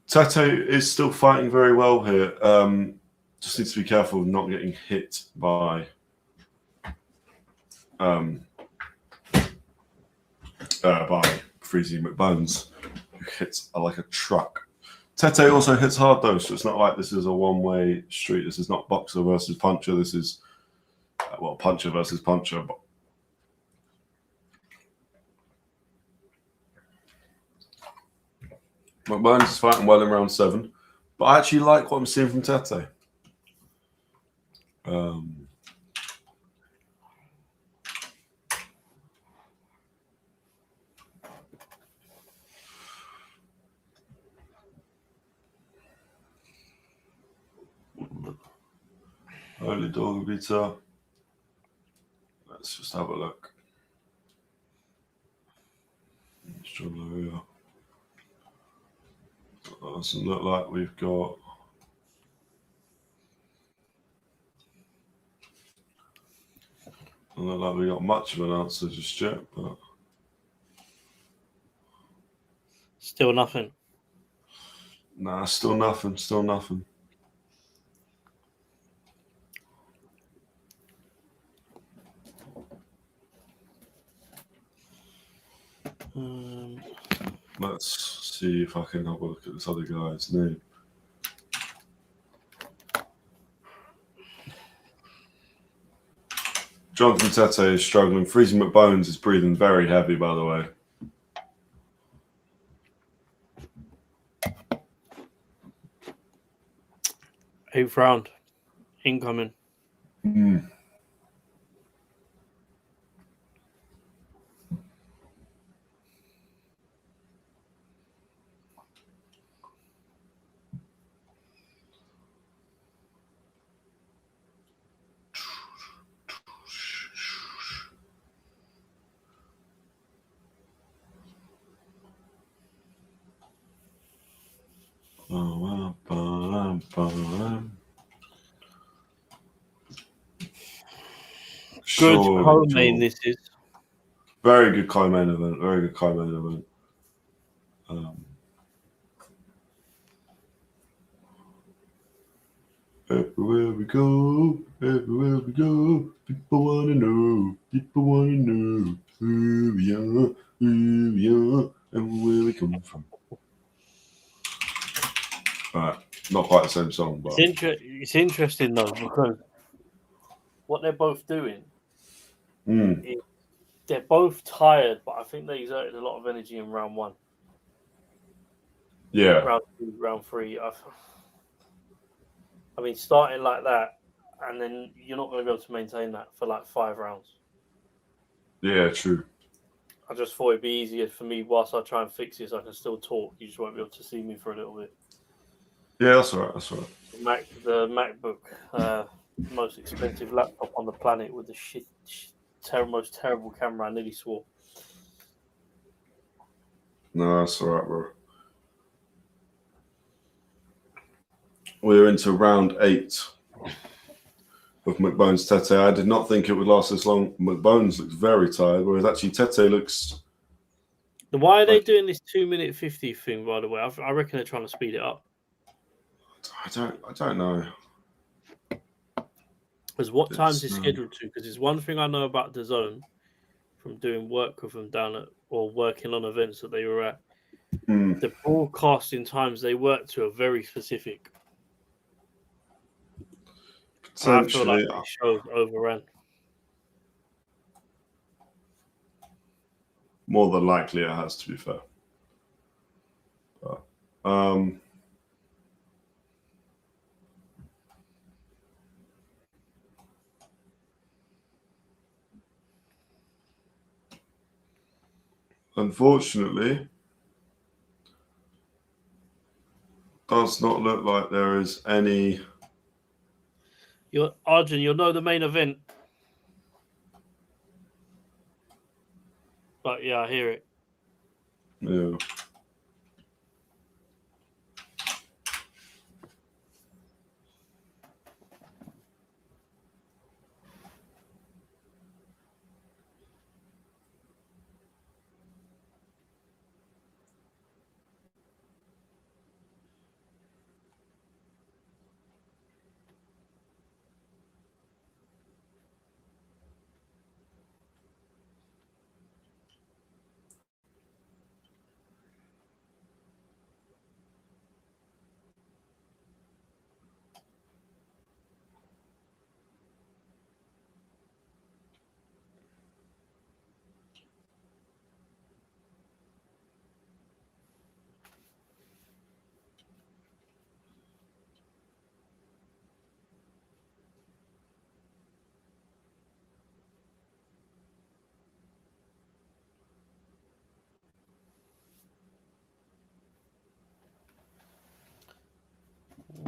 Tetteh is still fighting very well here. Just needs to be careful of not getting hit by Freezy McBones, who hits like a truck. Tetteh also hits hard though, so it's not like this is a one-way street. This is not boxer versus puncher. This is puncher versus puncher. McBones is fighting well in round 7, but I actually like what I'm seeing from Tetteh. Early Dorgbetor. Let's just have a look. Laryea. Doesn't look like we've got. Doesn't look like we got much of an answer just yet, but still nothing. Nah, still nothing. Let's see if I can have a look at this other guy's name. Jonathan Tetteh is struggling. Freezy McBones is breathing very heavy, by the way. Eighth round. Incoming. Good co-main this is. Very good co-main event. Everywhere we go, people want to know who we are, and where we come from. Right, not quite the same song, but it's interesting though, because what they're both doing is they're both tired, but I think they exerted a lot of energy in round 1. Yeah. Round 2, round 3. I mean, starting like that, and then you're not going to be able to maintain that for like 5 rounds. Yeah, true. I just thought it'd be easier for me whilst I try and fix this. I can still talk. You just won't be able to see me for a little bit. Yeah, that's all right. The MacBook, most expensive laptop on the planet with the most terrible camera. I nearly swore. No, that's all right, bro. We're into round 8 of McBones Tetteh. I did not think it would last this long. McBones looks very tired, whereas actually Tetteh looks. Why are they doing this 2-minute 50 thing? By the way, I reckon they're trying to speed it up. I don't know. Because what time's it scheduled to? Because it's one thing I know about the Zone from doing work with them down at or working on events that they were at. The broadcasting times they work to are very specific. I feel like the show's overrun. More than likely it has, to be fair. But, unfortunately, does not look like there is any. Arjun, you'll know the main event. But yeah, I hear it. Yeah.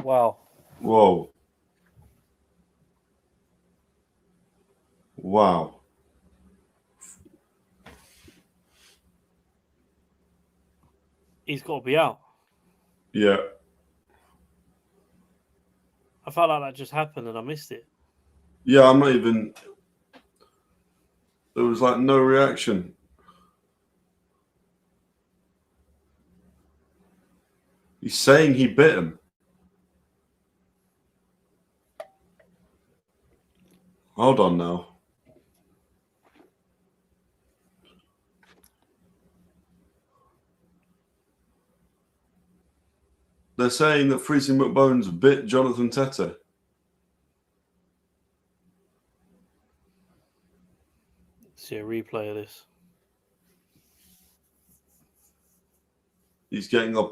Wow. Whoa. Wow. He's got to be out. Yeah. I felt like that just happened and I missed it. Yeah, I'm not even. There was like no reaction. He's saying he bit him. Hold on now. They're saying that Freezing McBones bit Jonathan Tetteh. See a replay of this. He's getting a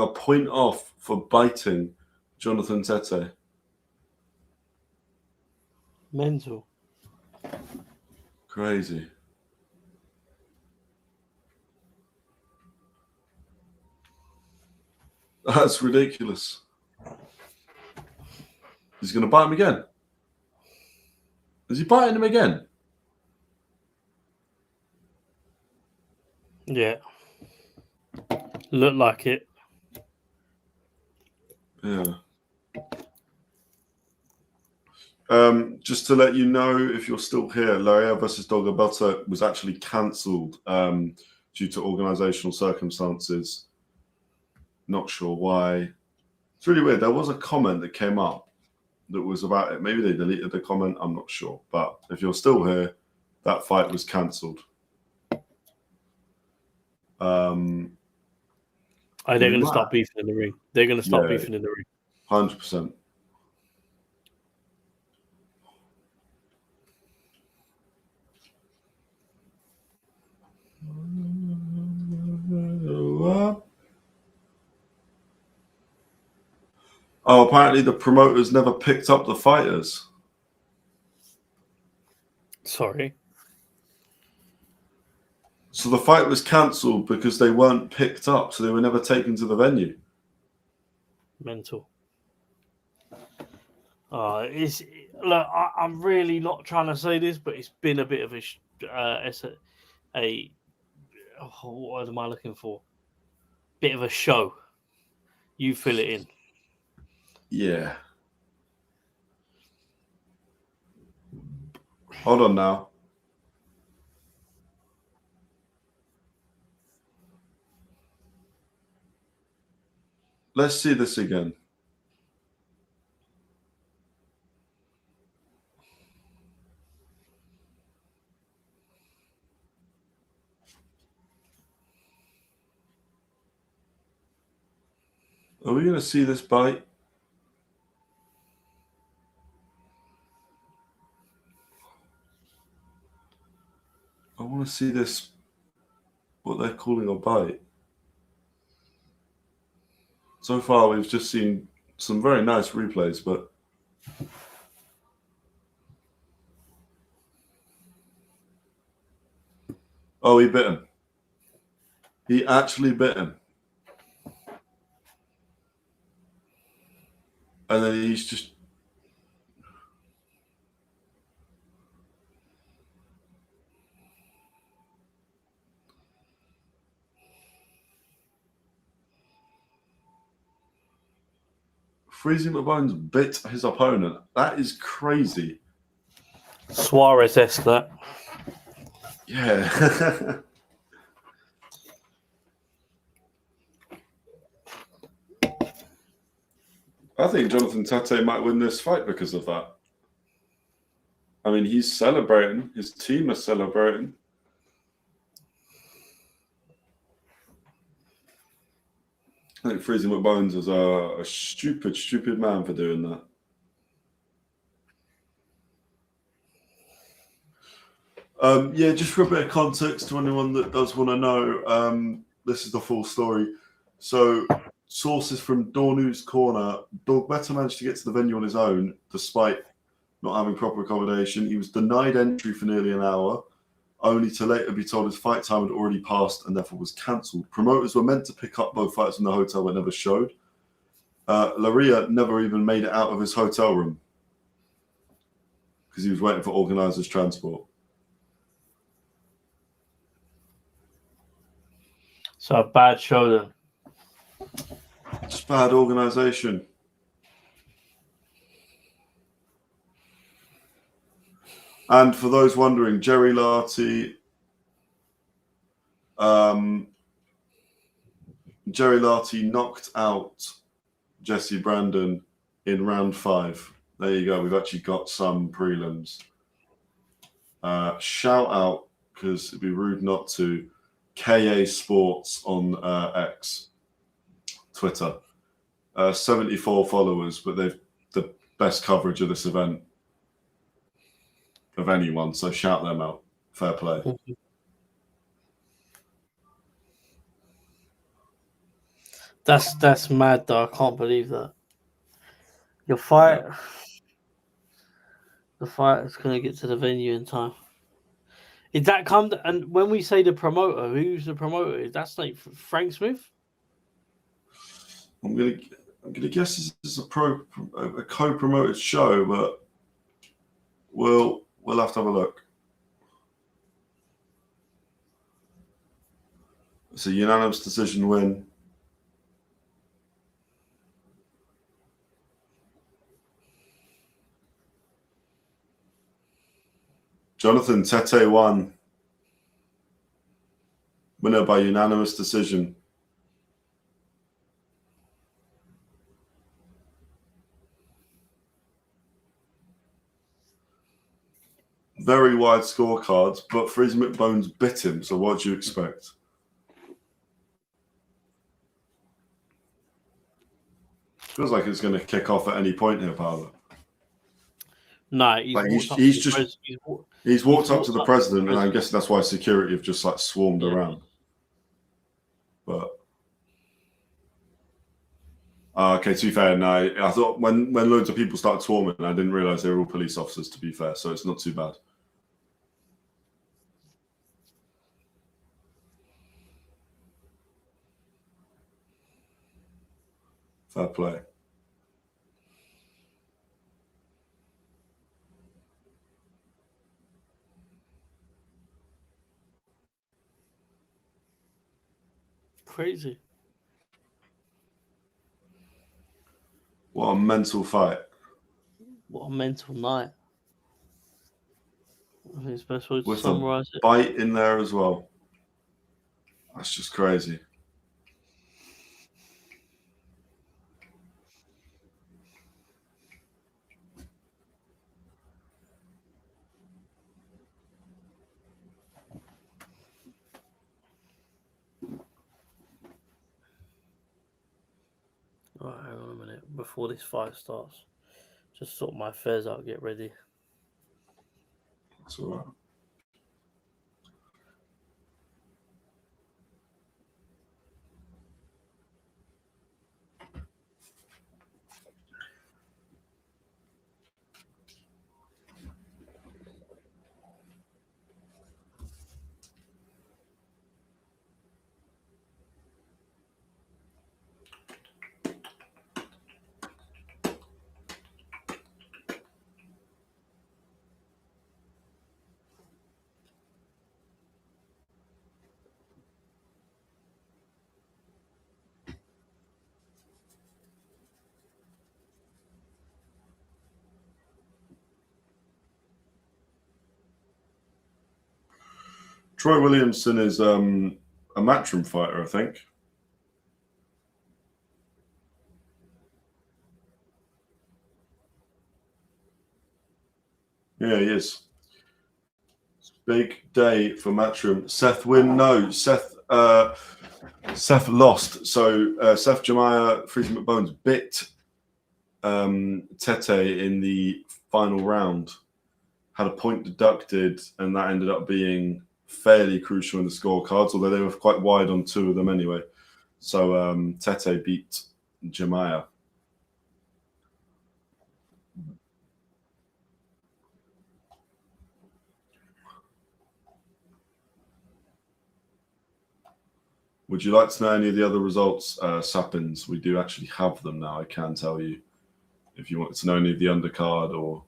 point off for biting Jonathan Tetteh. Mental. Crazy. That's ridiculous. He's going to bite him again. Is he biting him again? Yeah. Looked like it. Yeah. Just to let you know, if you're still here, Laryea versus Dorgbetor was actually cancelled due to organisational circumstances. Not sure why. It's really weird. There was a comment that came up that was about it. Maybe they deleted the comment. I'm not sure. But if you're still here, that fight was cancelled. They're going to start beefing in the ring. They're going to start beefing in the ring. 100%. Oh, apparently the promoters never picked up the fighters. Sorry. So the fight was cancelled because they weren't picked up, so they were never taken to the venue. Mental. Look, I'm really not trying to say this, but it's been a bit of what am I looking for? Bit of a show. You fill it in. Yeah. Hold on now. Let's see this again. Are we going to see this bite? I want to see this, what they're calling a bite. So far, we've just seen some very nice replays, but oh, he bit him. He actually bit him. And then he's just... Freezing McBones bit his opponent. That is crazy. Suarez-esque, that. Yeah. I think Jonathan Tetteh might win this fight because of that. I mean, he's celebrating. His team is celebrating. I think Freezing McBones is a stupid, stupid man for doing that. Yeah, just for a bit of context to anyone that does want to know, this is the full story. So, sources from Dornu's Corner, Dorgbetor managed to get to the venue on his own, despite not having proper accommodation. He was denied entry for nearly an hour, only to later be told his fight time had already passed and therefore was cancelled. Promoters were meant to pick up both fights in the hotel but never showed. Laryea never even made it out of his hotel room because he was waiting for organisers' transport. So a bad show then. Just bad organisation. And for those wondering, Jayr Lartey knocked out Jesse Brandon in round 5. There you go. We've actually got some prelims. Shout out, because it'd be rude not to, KA Sports on X, Twitter. 74 followers, but they've the best coverage of this event of anyone, so shout them out. Fair play. That's mad though. I can't believe that. The fight is gonna get to the venue in time. Is that come? And when we say the promoter, who's the promoter? That's like Frank Smith. I'm gonna guess this is a co-promoted show, but we'll have to have a look. It's a unanimous decision win. Jonathan Tetteh won. Winner by unanimous decision. Very wide scorecards, but Freezing McBones bit him, so what do you expect? Feels like it's going to kick off at any point here, Paolo. No, he's walked up to the president, and I'm guessing that's why security have just like swarmed around. But okay, to be fair, no, I thought when loads of people started swarming, I didn't realise they were all police officers. To be fair, so it's not too bad. Fair play. Crazy. What a mental fight. What a mental night. I think it's the best way to With summarise a it. bite in there as well. That's just crazy. Right, hang on a minute. Before this fight starts, just sort my affairs out, get ready. That's all right. Troy Williamson is a matchroom fighter, I think. Yeah, he is. Big day for matchroom. Seth win? No, Seth lost. So Seth Gyimah, Freezing McBones bit Tetteh in the final round. Had a point deducted, and that ended up being fairly crucial in the scorecards, although they were quite wide on two of them anyway. So Tetteh beat Gyimah. Would you like to know any of the other results, Sappins? We do actually have them now, I can tell you. If you want to know any of the undercard, or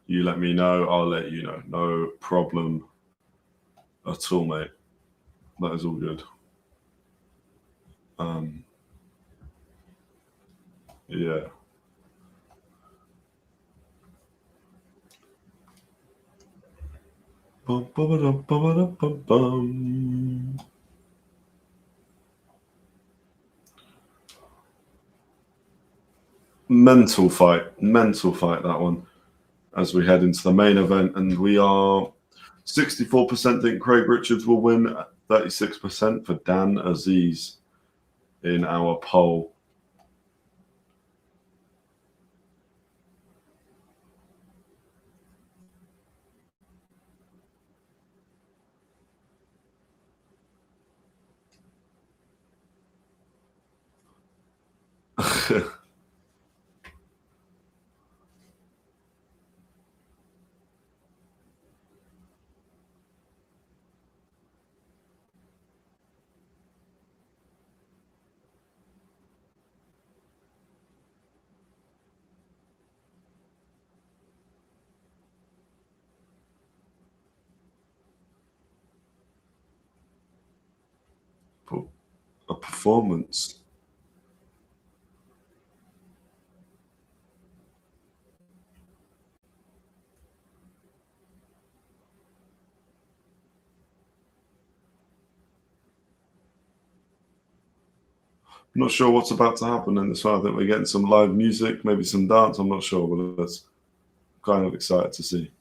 you let me know, I'll let you know. No problem at all, mate. That is all good. Yeah. Mental fight, that one, as we head into the main event. And we are 64% think Craig Richards will win, 36% for Dan Azeez in our poll. A performance. I'm not sure what's about to happen in this one. I think we're getting some live music, maybe some dance. I'm not sure, but that's kind of excited to see.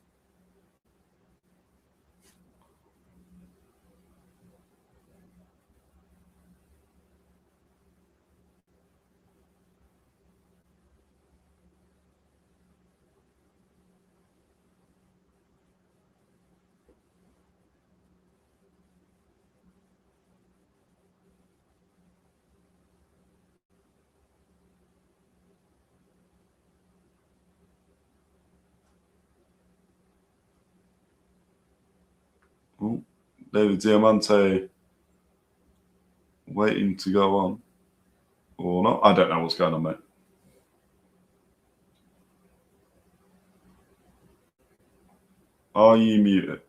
Oh, David Diamante waiting to go on or not. I don't know what's going on, mate. Are you muted?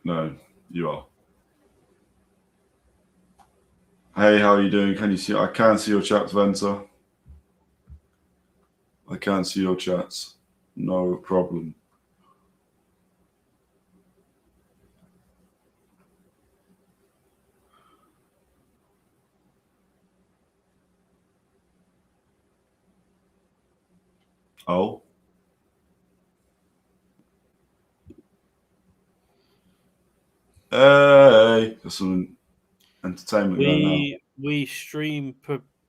No, you are. Hey, how are you doing? Can you see? I can see your chats, Venter. I can see your chats. No problem. Oh. Hey, there's some entertainment going on. We stream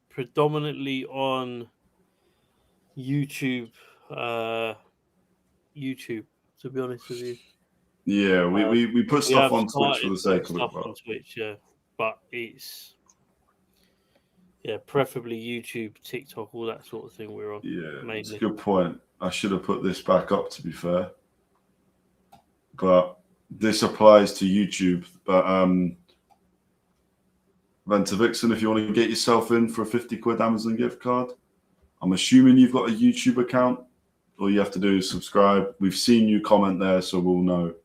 predominantly on YouTube. YouTube, to be honest with you. Yeah, we put stuff on Twitch for the sake of it. On Twitch, yeah, but it's preferably YouTube, TikTok, all that sort of thing. We're on. Yeah, mainly. it's a good point. I should have put this back up, to be fair, but this applies to YouTube. But Venter Vixen, if you want to get yourself in for a 50 quid Amazon gift card, I'm assuming you've got a YouTube account. All you have to do is subscribe. We've seen you comment there, so we'll know.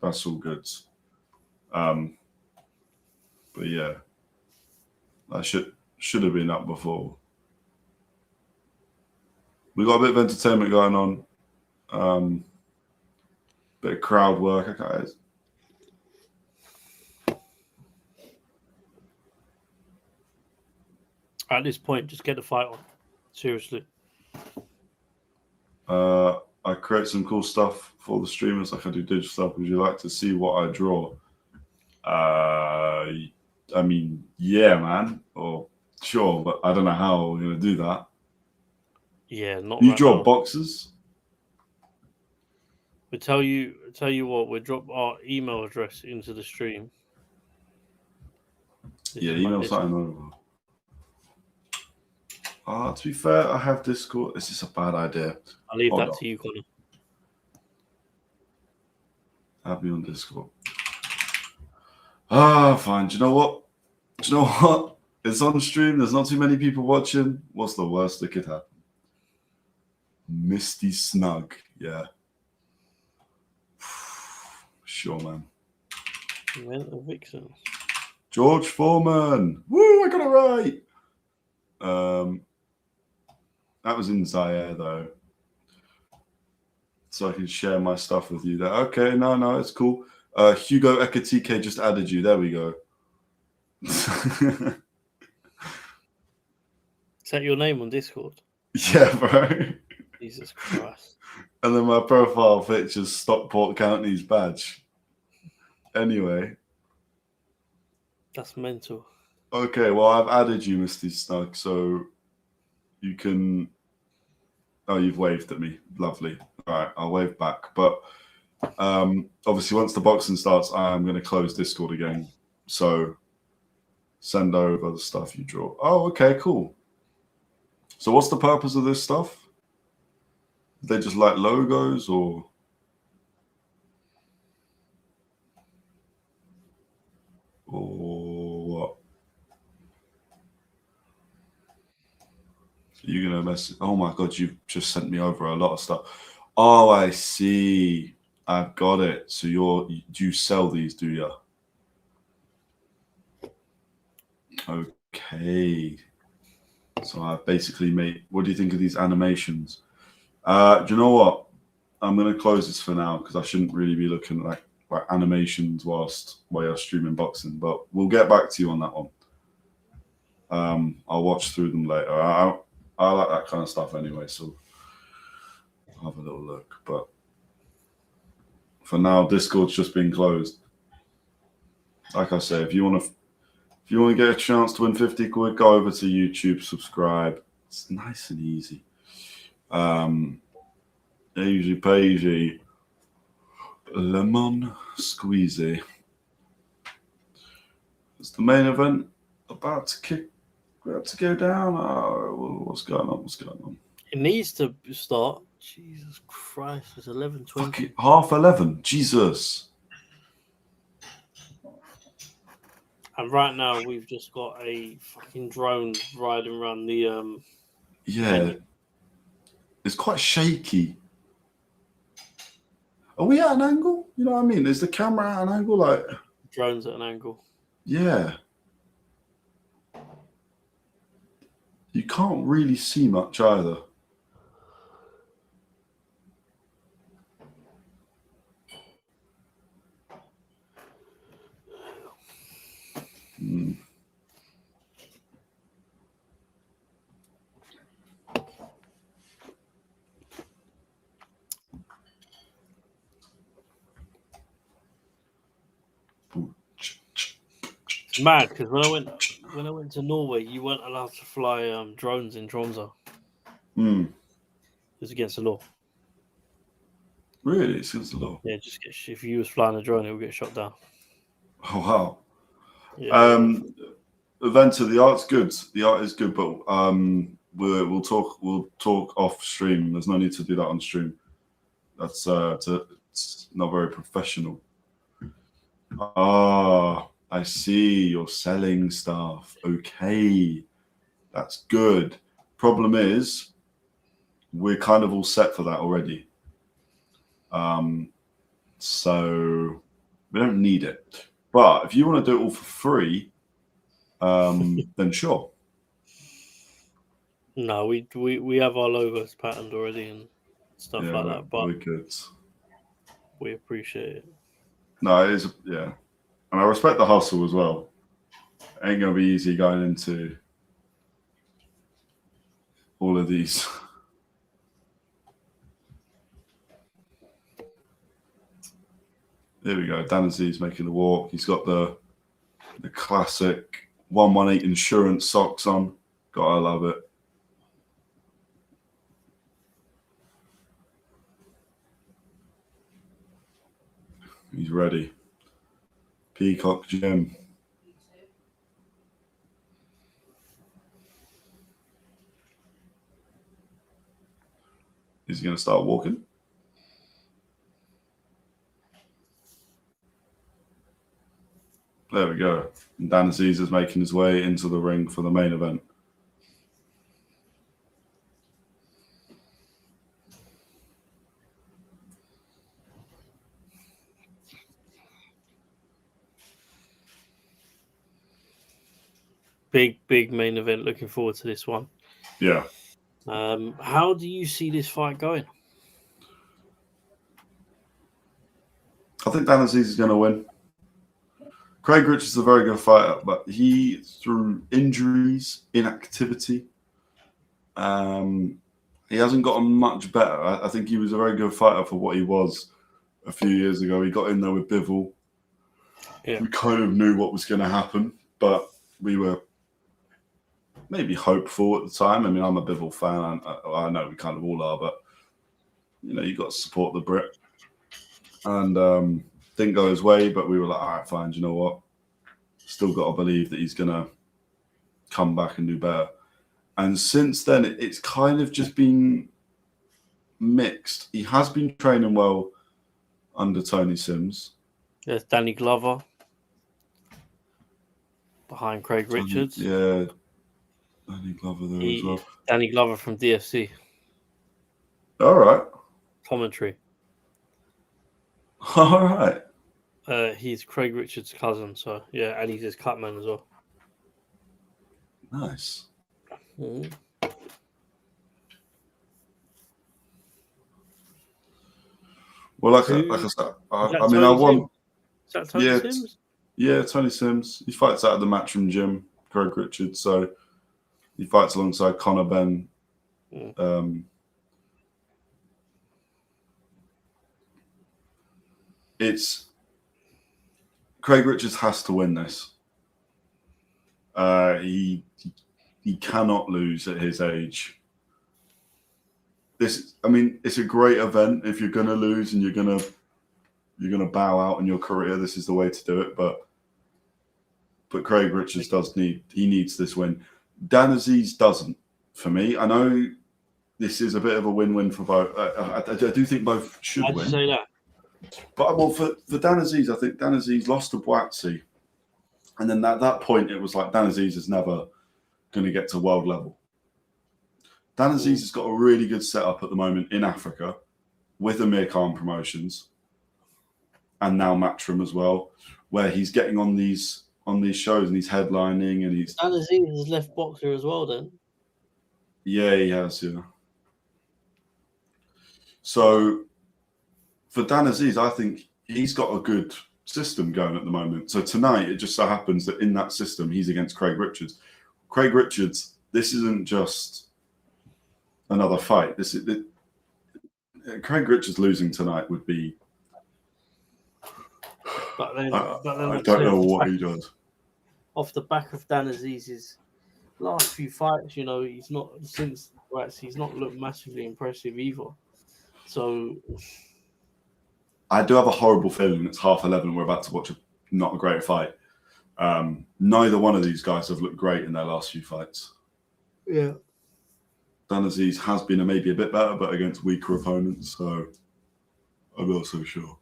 That's all good. But yeah, that should have been up before. We got a bit of entertainment going on. Bit of crowd work, guys. At this point, just get the fight on. Seriously. I create some cool stuff for the streamers, like I do digital stuff. Would you like to see what I draw? I mean, yeah, man. Or sure, but I don't know how we're gonna do that. Yeah, not. You right draw now. boxes? We tell you what. We'll drop our email address into the stream. Yeah, email something over. To be fair, I have Discord. This is a bad idea. I'll leave that to you, Connor. Have me on Discord. Fine. Do you know what? It's on stream. There's not too many people watching. What's the worst that could happen? Misty Snug. Yeah. Sure, man. Vixen. George Foreman. Woo, I got it right. That was in Jayr, though. So I can share my stuff with you there. Okay, no, it's cool. Hugo Ekatike just added you. There we go. Is that your name on Discord? Yeah, bro. Jesus Christ. And then my profile features Stockport County's badge. Anyway. That's mental. Okay, well, I've added you, Misty Snug, so you can... Oh, you've waved at me. Lovely. All right, I'll wave back. But obviously, once the boxing starts, I'm going to close Discord again. So send over the stuff you draw. Oh, okay, cool. So what's the purpose of this stuff? They just like logos or... Or what? You're going to mess... Oh, my God, you've just sent me over a lot of stuff. Oh, I see. I've got it. So do you sell these, do you? Okay. So I've basically made... What do you think of these animations? Do you know what? I'm going to close this for now because I shouldn't really be looking at like animations while you're streaming boxing. But we'll get back to you on that one. I'll watch through them later. I like that kind of stuff anyway, so I'll have a little look. But for now, Discord's just been closed. Like I say, if you want to get a chance to win 50 quid, go over to YouTube, subscribe. It's nice and easy. Easy peasy. Lemon squeezy. It's the main event about to go down. Oh, what's going on? It needs to start. Jesus Christ, it's 11:20. 11:30. Jesus. And right now we've just got a fucking drone riding around the Yeah. venue. It's quite shaky. Are we at an angle? You know what I mean? Is the camera at an angle? Like drone's at an angle. Yeah. You can't really see much either. It's mad because when I went to Norway, you weren't allowed to fly drones in Tromsø. It was against the law. Really? It's against the law? Yeah, if you was flying a drone, it would get shot down. Oh wow. Yeah. Welter, the art's good. The art is good, but we'll talk off stream. There's no need to do that on stream. That's it's not very professional. I see. You're selling stuff. Okay, that's good. Problem is, we're kind of all set for that already. So we don't need it. But if you want to do it all for free, then sure. No, we have our logos patterned already and stuff like that. But we're good. We appreciate it. No, it is, yeah. And I respect the hustle as well. Ain't going to be easy going into all of these. There we go. Dan Azeez making the walk. He's got the classic 118 insurance socks on. Gotta love it. He's ready. Peacock Gym. Is he going to start walking? There we go. And Dan Azeez is making his way into the ring for the main event. Big main event. Looking forward to this one. Yeah. How do you see this fight going? I think Dan Azeez is going to win. Craig Richards is a very good fighter, but he, through injuries, inactivity, he hasn't gotten much better. I think he was a very good fighter for what he was a few years ago. He got in there with Bivol. Yeah. We kind of knew what was going to happen, but we were maybe hopeful at the time. I mean, I'm a Bivol fan. I know we kind of all are, but, you know, you got to support the Brit. And didn't go his way, but we were like, all right, fine, you know what? Still got to believe that he's going to come back and do better. And since then, it's kind of just been mixed. He has been training well under Tony Sims. There's Danny Glover behind Craig Richards. Yeah, Danny Glover there as well. Danny Glover from DFC. All right. Commentary. All right. He's Craig Richards' cousin, so yeah, and he's his cutman as well. Nice. Mm-hmm. Well, like I said, I mean, I want. Is that Tony Sims? Yeah, Tony Sims. He fights out of the Matchroom Gym, Craig Richards. So he fights alongside Conor Benn. It's Craig Richards has to win this. He cannot lose at his age. I mean, it's a great event. If you're gonna lose and you're gonna bow out in your career, this is the way to do it. But Craig Richards needs this win. Dan Azeez doesn't. For me, I know this is a bit of a win-win for both. I do think both should win. I'd say that. But well, for Dan Azeez, I think Dan Azeez lost to Boatsy, and then at that point, it was like Dan Azeez is never going to get to world level. Dan Azeez has got a really good setup at the moment in Africa with Amir Khan Promotions, and now Matchroom as well, where he's getting on these shows and he's headlining and he's. Dan Azeez is left boxer as well, then. Yeah, he has. Yeah. So. For Dan Azeez, I think he's got a good system going at the moment. So tonight, it just so happens that in that system, he's against Craig Richards. Craig Richards, this isn't just another fight. Craig Richards losing tonight would be. But then I don't know what he does. Off the back of Dan Azeez's last few fights, you know, he's not looked massively impressive either. So. I do have a horrible feeling it's 11:30. We're about to watch not a great fight. Neither one of these guys have looked great in their last few fights. Yeah. Dan Azeez has been maybe a bit better, but against weaker opponents. So I'm not so sure.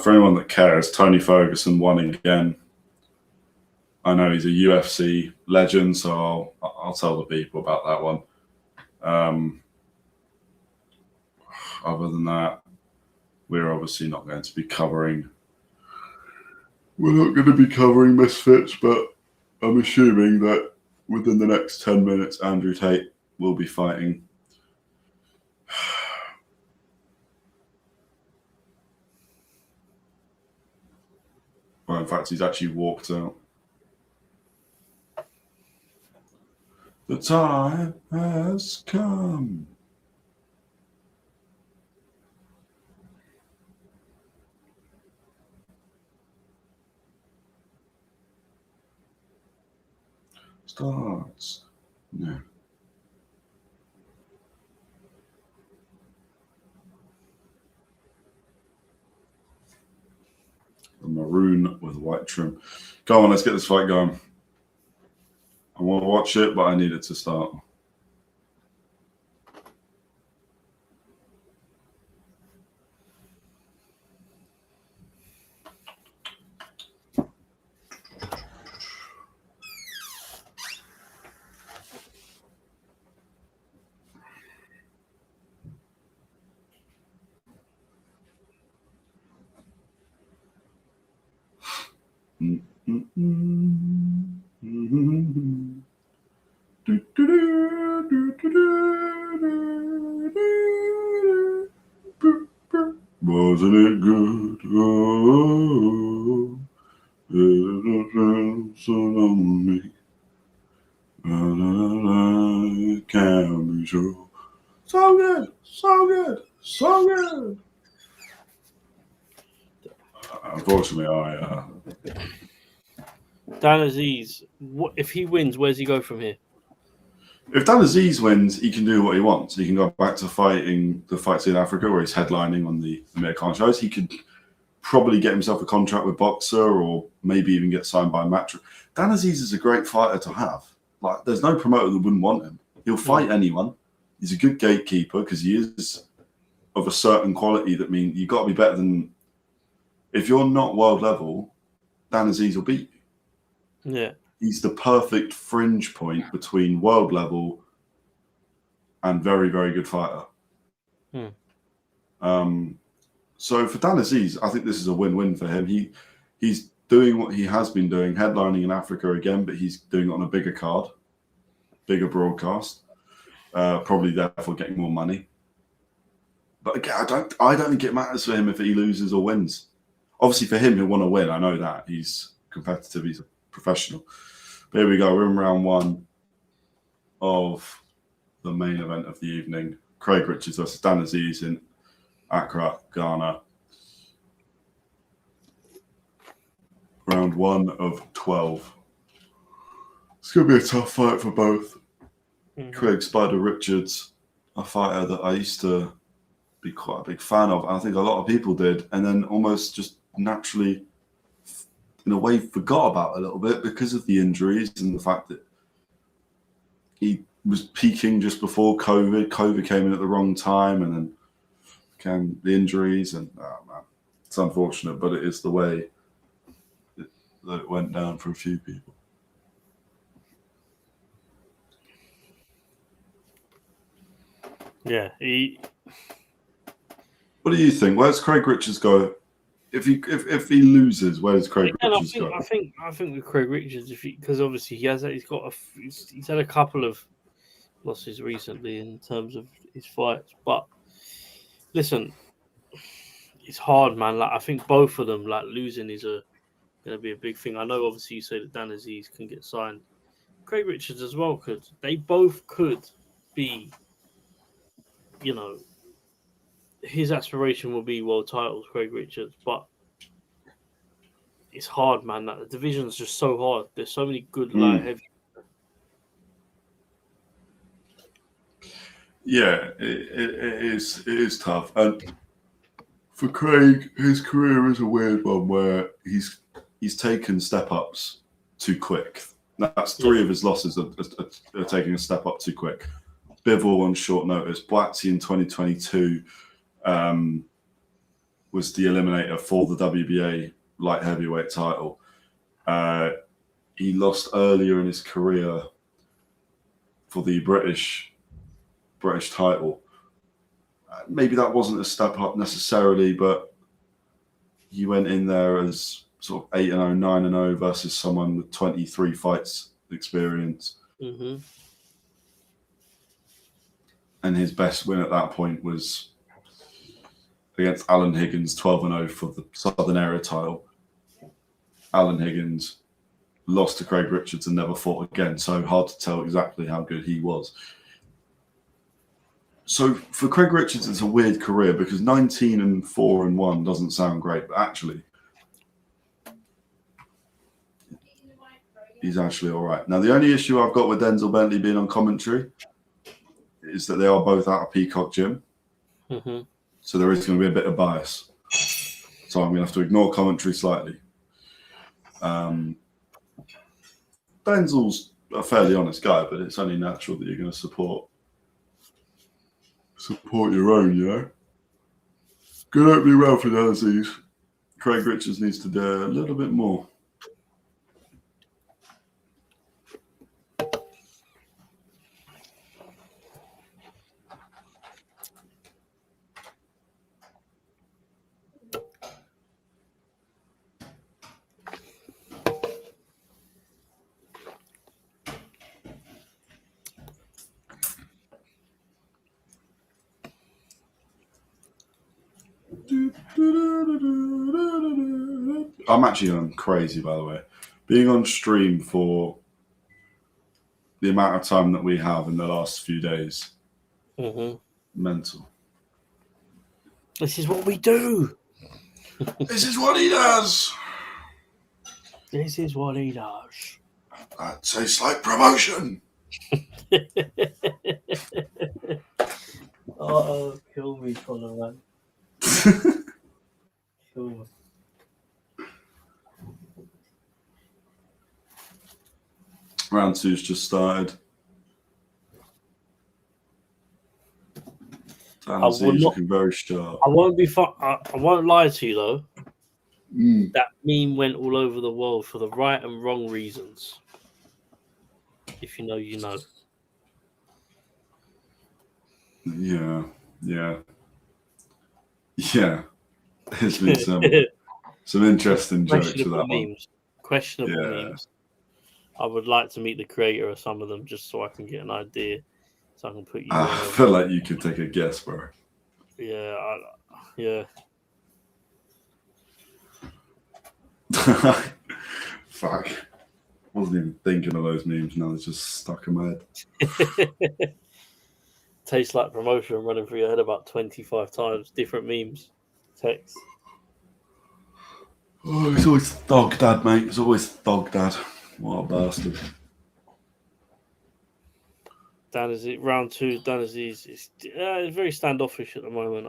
For anyone that cares, Tony Ferguson won again. I know he's a UFC legend, so I'll tell the people about that one. Other than that, we're obviously not going to be covering. We're not going to be covering Misfits, but I'm assuming that within the next 10 minutes, Andrew Tate will be fighting. Well, in fact, he's actually walked out. The time has come. Starts. Yeah. The maroon with white trim. Go on, let's get this fight going. I want to watch it, but I need it to start. Wasn't it good? Oh, on me. Can be sure. So good, so good, so good. Unfortunately, Dan Azeez, if he wins, where's he go from here? If Dan Azeez wins, he can do what he wants. He can go back to fighting the fights in Africa where he's headlining on the Amir Khan shows. He could probably get himself a contract with Boxer or maybe even get signed by Match. Dan Azeez is a great fighter to have. Like, there's no promoter that wouldn't want him. He'll fight anyone. He's a good gatekeeper because he is of a certain quality that means you've got to be better than... If you're not world level, Dan Azeez will beat you. Yeah. He's the perfect fringe point between world level and very, very good fighter. So for Dan Azeez, I think this is a win-win for him. He's doing what he has been doing, headlining in Africa again, but he's doing it on a bigger card, bigger broadcast, probably therefore getting more money. But again, I don't think it matters for him if he loses or wins. Obviously, for him, he'll want to win. I know that. He's competitive. He's a professional. But here we go. We're in round one of the main event of the evening. Craig Richards versus Dan Azeez in Accra, Ghana. Round 1 of 12. It's going to be a tough fight for both. Craig Spider Richards, a fighter that I used to be quite a big fan of. And I think a lot of people did. And then almost just naturally, in a way, forgot about it a little bit because of the injuries and the fact that he was peaking just before COVID. COVID came in at the wrong time and then came the injuries. And oh man, it's unfortunate, but it is the way that it went down for a few people. Yeah. What do you think? Where's Craig Richards go? If he loses, where does Craig Richards go? I think with Craig Richards, because obviously he's had a couple of losses recently in terms of his fights. But listen, it's hard, man. Like I think both of them, like losing is going to be a big thing. I know, obviously, you say that Dan Azeez can get signed. Craig Richards as well could. They both could be. You know, his aspiration will be world titles, Craig Richards, but it's hard, man. That the division's just so hard. There's so many good light heavy. Yeah, it is tough. And for Craig, his career is a weird one where he's taken step ups too quick. That's 3 of his losses are taking a step up too quick. Bivol on short notice. Boatsy in 2022 was the eliminator for the WBA light heavyweight title. He lost earlier in his career for the British title. maybe that wasn't a step up necessarily, but he went in there as sort of 8-0, 9-0 versus someone with 23 fights experience. Mm-hmm. And his best win at that point was against Alan Higgins, 12-0 for the Southern Area title. Alan Higgins lost to Craig Richards and never fought again, so hard to tell exactly how good he was. So for Craig Richards, it's a weird career because 19-4-1 doesn't sound great, but actually, he's actually all right. Now, the only issue I've got with Denzel Bentley being on commentary is that they are both out of Peacock Gym. Mm-hmm. So there is going to be a bit of bias. So I'm going to have to ignore commentary slightly. Denzel's a fairly honest guy, but it's only natural that you're going to support your own, you know? Good opening round for Dan Azeez. Craig Richards needs to do a little bit more. I'm actually going crazy, by the way. Being on stream for the amount of time that we have in the last few days. Mm-hmm. Mental. This is what we do. This is what he does. This is what he does. That tastes like promotion. Oh, kill me, Connor, man. Kill me. Round two's just started. Dan Azeez looking very sharp. I won't be. I won't lie to you though. Mm. That meme went all over the world for the right and wrong reasons. If you know, you know. Yeah. There's been some interesting jokes with that memes. Questionable memes. I would like to meet the creator of some of them just so I can get an idea. So I can put you. I feel like you could take a guess, bro. Yeah, yeah. Fuck. Wasn't even thinking of those memes. Now it's just stuck in my head. Tastes like promotion running through your head about 25 times. Different memes. Text. Oh, it's always Thug Dad, mate. It's always Thug Dad. What a bastard. Dan Azeez, round two. Dan Azeez is very standoffish at the moment.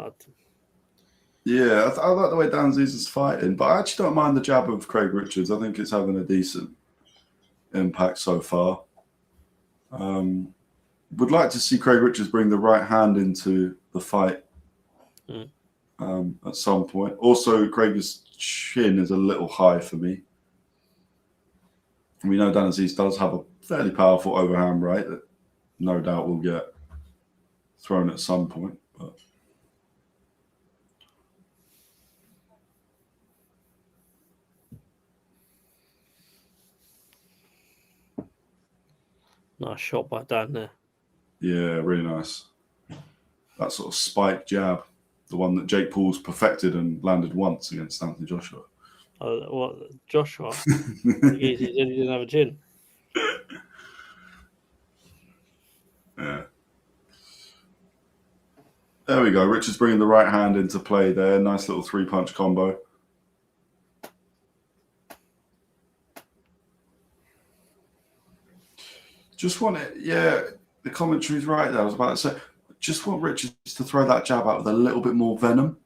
Yeah, I like the way Dan Azeez is fighting, but I actually don't mind the jab of Craig Richards. I think it's having a decent impact so far. Would like to see Craig Richards bring the right hand into the fight at some point. Also, Craig's chin is a little high for me. We know Dan Azeez does have a fairly powerful overhand right that no doubt will get thrown at some point. But nice shot by Dan there. Yeah, really nice. That sort of spike jab, the one that Jake Paul's perfected and landed once against Anthony Joshua. Oh, what? Joshua? he didn't have a chin. Yeah. There we go. Richards bringing the right hand into play there. Nice little three-punch combo. Just want it. Yeah, the commentary's right there. I was about to say, just want Richards to throw that jab out with a little bit more venom.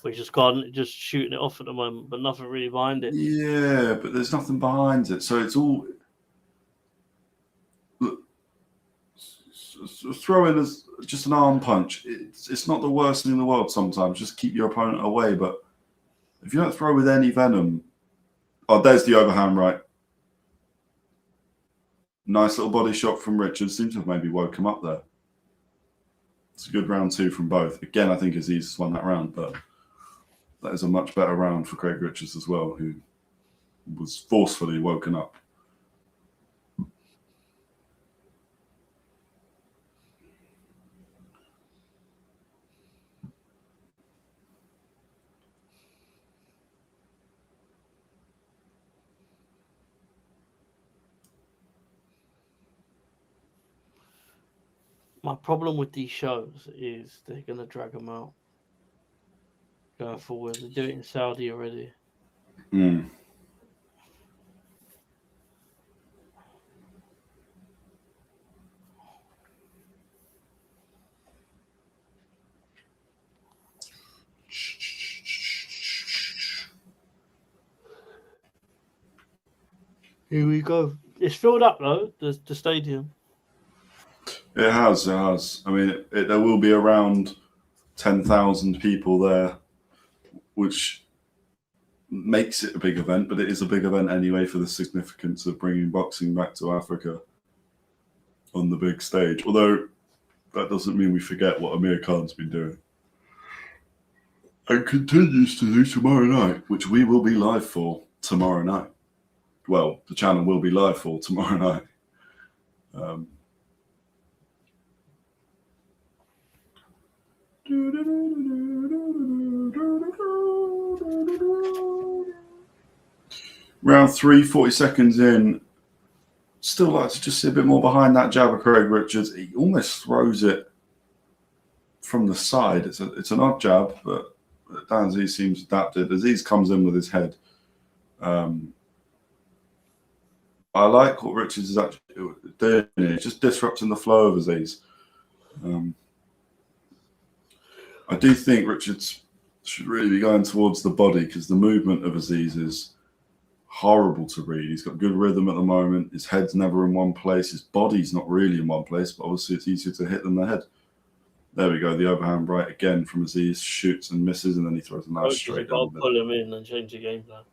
We just can't just shooting it off at the moment, but nothing really behind it. Yeah, but there's nothing behind it. So it's all throwing as just an arm punch. It's not the worst thing in the world sometimes. Just keep your opponent away. But if you don't throw with any venom, there's the overhand right. Nice little body shot from Richards. Seems to have maybe woke him up there. It's a good round 2 from both. Again, I think Azeez won that round, but that is a much better round for Craig Richards as well, who was forcefully woken up. My problem with these shows is they're going to drag them out going forward. They do it in Saudi already. Mm. Here we go. It's filled up though, the stadium. It has. I mean, there will be around 10,000 people there, which makes it a big event, but it is a big event anyway for the significance of bringing boxing back to Africa on the big stage. Although that doesn't mean we forget what Amir Khan's been doing and continues to do tomorrow night, which we will be live for tomorrow night. Well, the channel will be live for tomorrow night. Round 3, 40 seconds in. Still like to just see a bit more behind that jab of Craig Richards. He almost throws it from the side. It's an odd jab, but Dan Azeez seems adapted. Azeez comes in with his head. I like what Richards is actually doing. It's just disrupting the flow of Azeez. I do think Richards should really be going towards the body because the movement of Azeez is horrible to read. He's got good rhythm at the moment. His head's never in one place. His body's not really in one place, but obviously it's easier to hit than the head. There we go. The overhand right again from Azeez. Shoots and misses, and then he throws a nice straight down. I'll pull him in and change the game plan.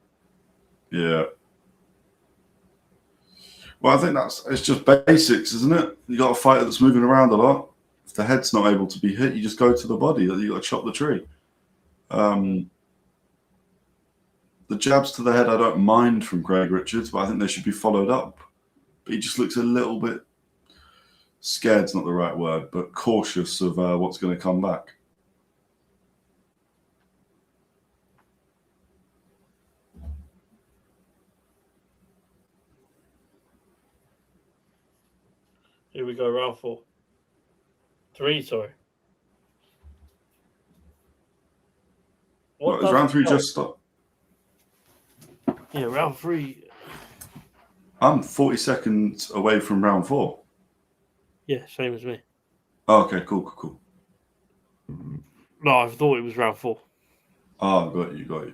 Yeah. Well, I think it's just basics, isn't it? You got a fighter that's moving around a lot. If the head's not able to be hit, you just go to the body. You got to chop the tree. The jabs to the head I don't mind from Craig Richards, but I think they should be followed up. But he just looks a little bit scared's not the right word, but cautious of what's going to come back. Here we go, round 4. 3, sorry. What is round 3 just stopped? Yeah, round 3. I'm 40 seconds away from round 4. Yeah, same as me. Oh, okay, cool. No, I thought it was round 4. Oh, got you.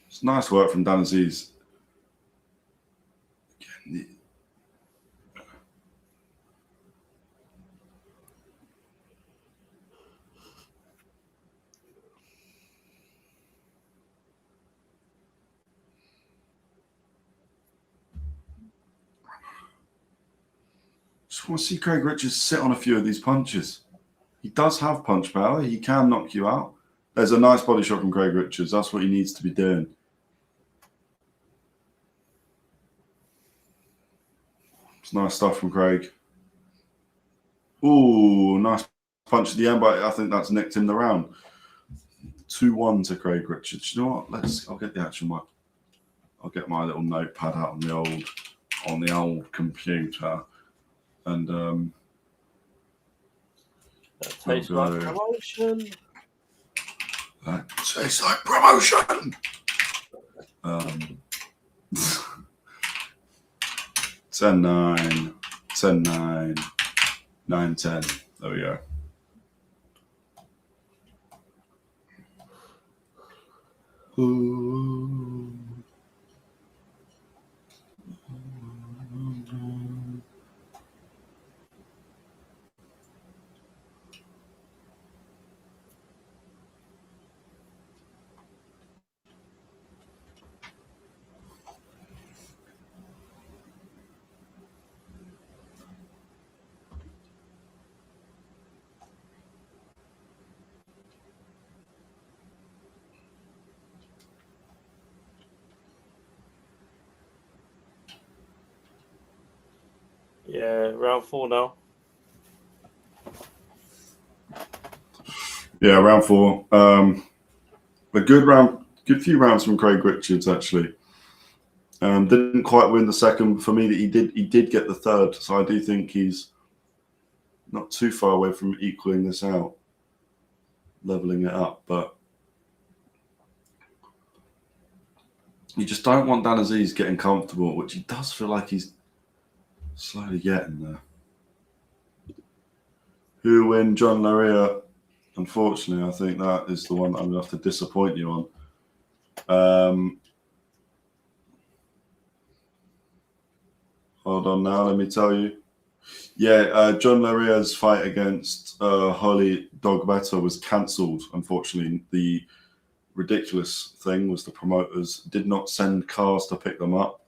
It's nice work from Dan Azeez. Just want to see Craig Richards sit on a few of these punches. He does have punch power. He can knock you out. There's a nice body shot from Craig Richards. That's what he needs to be doing. It's nice stuff from Craig. Ooh, nice punch at the end, but I think that's nicked him the round. 2-1 to Craig Richards. You know what? I'll get the actual mic. I'll get my little notepad out on the old computer. And that tastes like promotion. That tastes like promotion. 10-9, 10-9, 9-10. There we go. Ooh. Yeah, round 4 now. Yeah, round 4. A good few rounds from Craig Richards actually. Didn't quite win the second. For me, that he did get the third. So I do think he's not too far away from equaling this out, leveling it up. But you just don't want Dan Azeez getting comfortable, which he does feel like he's slowly getting there. Who win? John Laryea. Unfortunately, I think that is the one that I'm going to have to disappoint you on. Hold on now, let me tell you. Yeah, John Laryea's fight against Holly Dorgbetor was cancelled, unfortunately. The ridiculous thing was the promoters did not send cars to pick them up.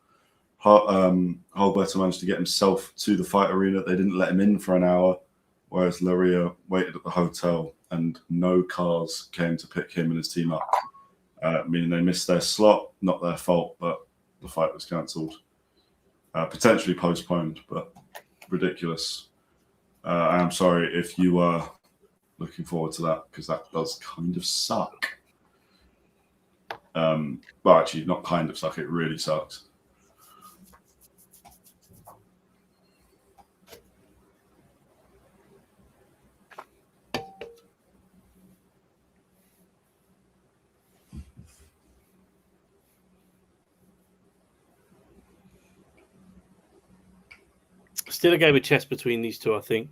Dorgbetor managed to get himself to the fight arena. They didn't let him in for an hour, whereas Laryea waited at the hotel and no cars came to pick him and his team up, meaning they missed their slot. Not their fault, but the fight was cancelled. Potentially postponed, but ridiculous. I am sorry if you are looking forward to that, because that does kind of suck. Well, actually, not kind of suck, it really sucks. Still a game of chess between these two, I think.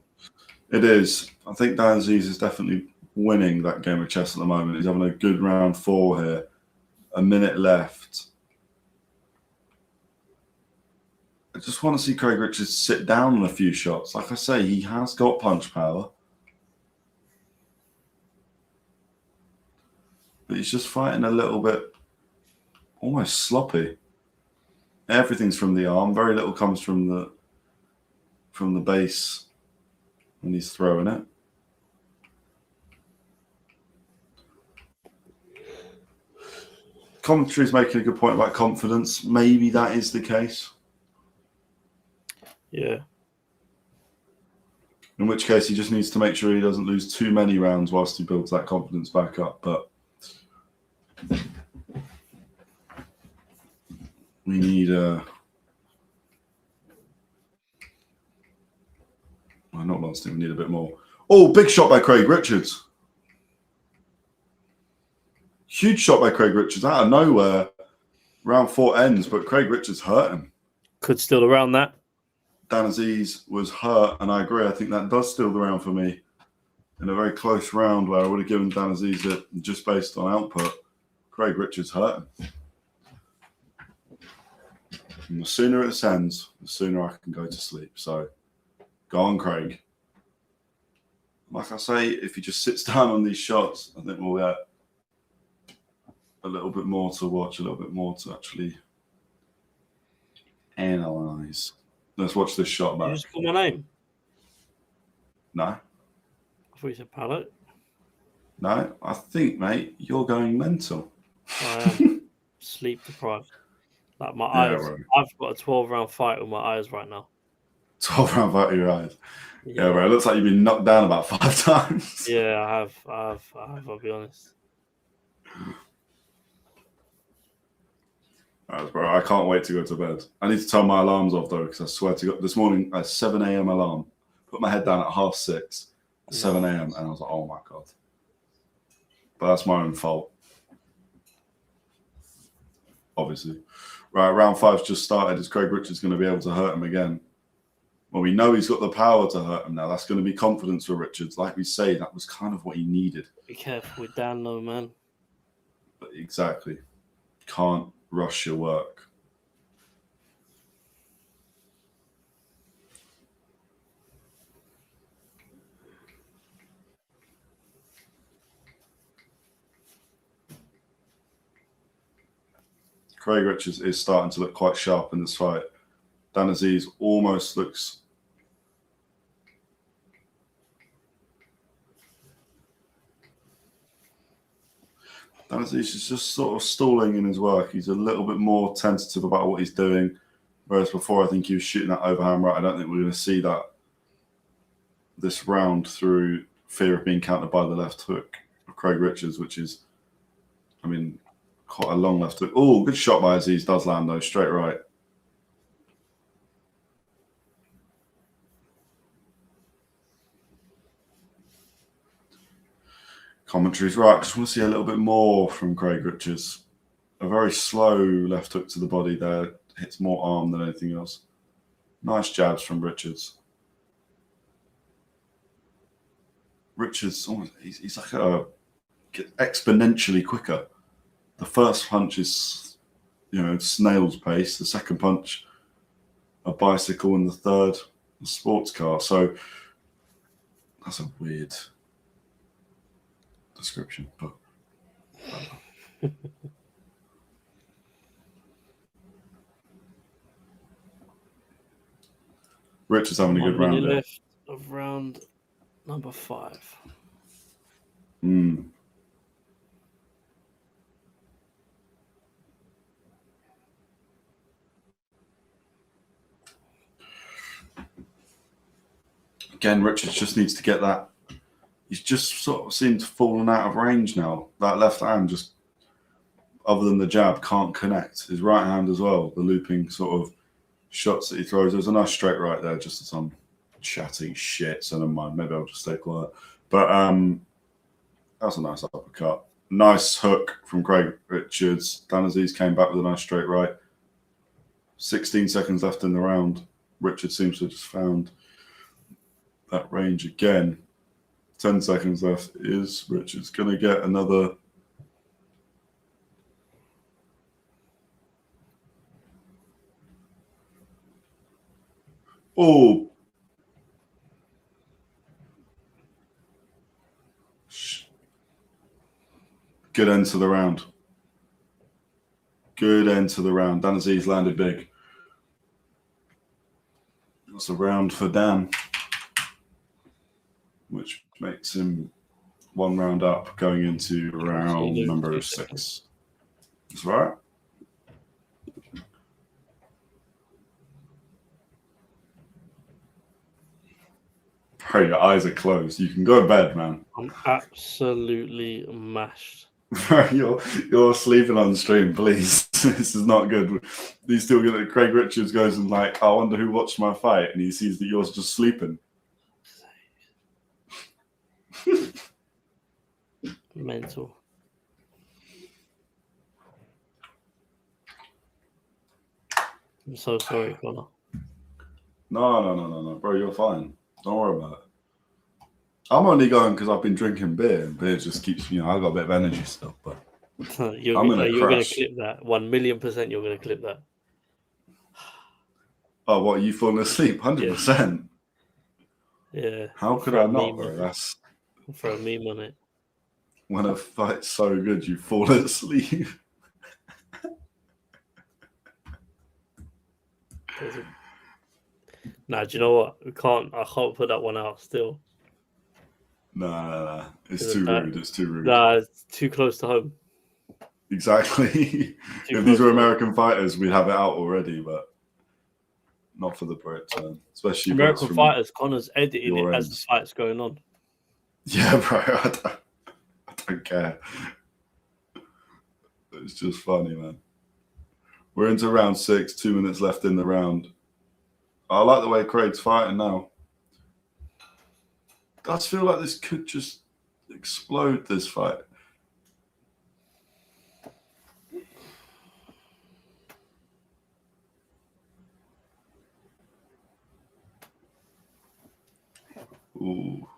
It is. I think Dan Azeez is definitely winning that game of chess at the moment. He's having a good round 4 here. A minute left. I just want to see Craig Richards sit down on a few shots. Like I say, he has got punch power. But he's just fighting a little bit almost sloppy. Everything's from the arm. Very little comes from the base when he's throwing it. Commentary's making a good point about confidence. Maybe that is the case. Yeah. In which case, he just needs to make sure he doesn't lose too many rounds whilst he builds that confidence back up. But we need well, not last thing. We need a bit more. Oh, big shot by Craig Richards. Huge shot by Craig Richards out of nowhere. Round 4 ends, but Craig Richards hurt him. Could steal around that. Dan Azeez was hurt, and I agree. I think that does steal the round for me. In a very close round where I would have given Dan Azeez it just based on output, Craig Richards hurt him. And the sooner it ends, the sooner I can go to sleep. So go on, Craig. Like I say, if he just sits down on these shots, I think we'll get a little bit more to watch, a little bit more to actually analyze. Let's watch this shot back. You just call my name? No. I thought you said pallet. No, I think, mate, you're going mental. I am sleep deprived. Like my eyes. Right. I've got a 12-round fight with my eyes right now. 12-round fight with your eyes. Yeah, bro. It looks like you've been knocked down about 5 times. Yeah, I have. I'll be honest. Right, bro. I can't wait to go to bed. I need to turn my alarms off, though, because I swear to God, this morning, a 7 a.m. alarm. Put my head down at 6:30, 7 a.m., and I was like, oh, my God. But that's my own fault. Obviously. Right, round 5's just started. Is Craig Richards going to be able to hurt him again? Well, we know he's got the power to hurt him now. That's going to be confidence for Richards. Like we say, that was kind of what he needed. Be careful with Dan, though, man. But exactly. Can't rush your work. Craig Richards is starting to look quite sharp in this fight. Dan Azeez almost looks... Dan Azeez is just sort of stalling in his work. He's a little bit more tentative about what he's doing. Whereas before, I think he was shooting that overhand right. I don't think we're going to see that this round through fear of being countered by the left hook of Craig Richards, which is, I mean, quite a long left hook. Oh, good shot by Azeez. Does land, though, straight right. Commentaries, right. I just want to see a little bit more from Craig Richards. A very slow left hook to the body there. Hits more arm than anything else. Nice jabs from Richards. Richards, he's like exponentially quicker. The first punch is, snail's pace. The second punch, a bicycle, and the third, a sports car. So that's a weird description, but Richard's having a good round. Left of round number 5. Again, Richards just needs to get that. He's just sort of seemed fallen out of range now. That left hand just, other than the jab, can't connect. His right hand as well, the looping sort of shots that he throws. There's a nice straight right there, just as I'm chatting shit, so never mind. Maybe I'll just stay quiet. But that's a nice uppercut. Nice hook from Craig Richards. Dan Azeez came back with a nice straight right. 16 seconds left in the round. Richards seems to have just found that range again. 10 seconds left. Is Richards going to get another? Oh. Good end to the round. Good end to the round. Dan Azeez landed big. That's a round for Dan, which makes him 1 round up going into round number 6. That's right. Bro, your eyes are closed. You can go to bed, man. I'm absolutely mashed. You're sleeping on the stream, please. This is not good. These still get that Craig Richards goes and like, I wonder who watched my fight, and he sees that you're just sleeping. Mental. I'm so sorry, Connor. No, bro, you're fine. Don't worry about it. I'm only going because I've been drinking beer, and beer just keeps me. I've got a bit of energy still, but you're going to clip that. 1,000,000% you're going to clip that. Oh, what, are you falling asleep? 100%. Yeah. How could I not, bro? That's throw a meme on it. When a fight's so good, you fall asleep. Nah, do you know what? I can't put that one out still. Nah. It's too rude. It's too rude. Nah, it's too close to home. Exactly. If these were American fighters, we'd have it out already, but not for the Brits, especially American fighters. Connor's editing it as the fight's going on. Yeah, bro. I don't care. It's just funny, man. We're into round 6, 2 minutes left in the round. I like the way Craig's fighting now. I just feel like this could just explode, this fight. Ooh.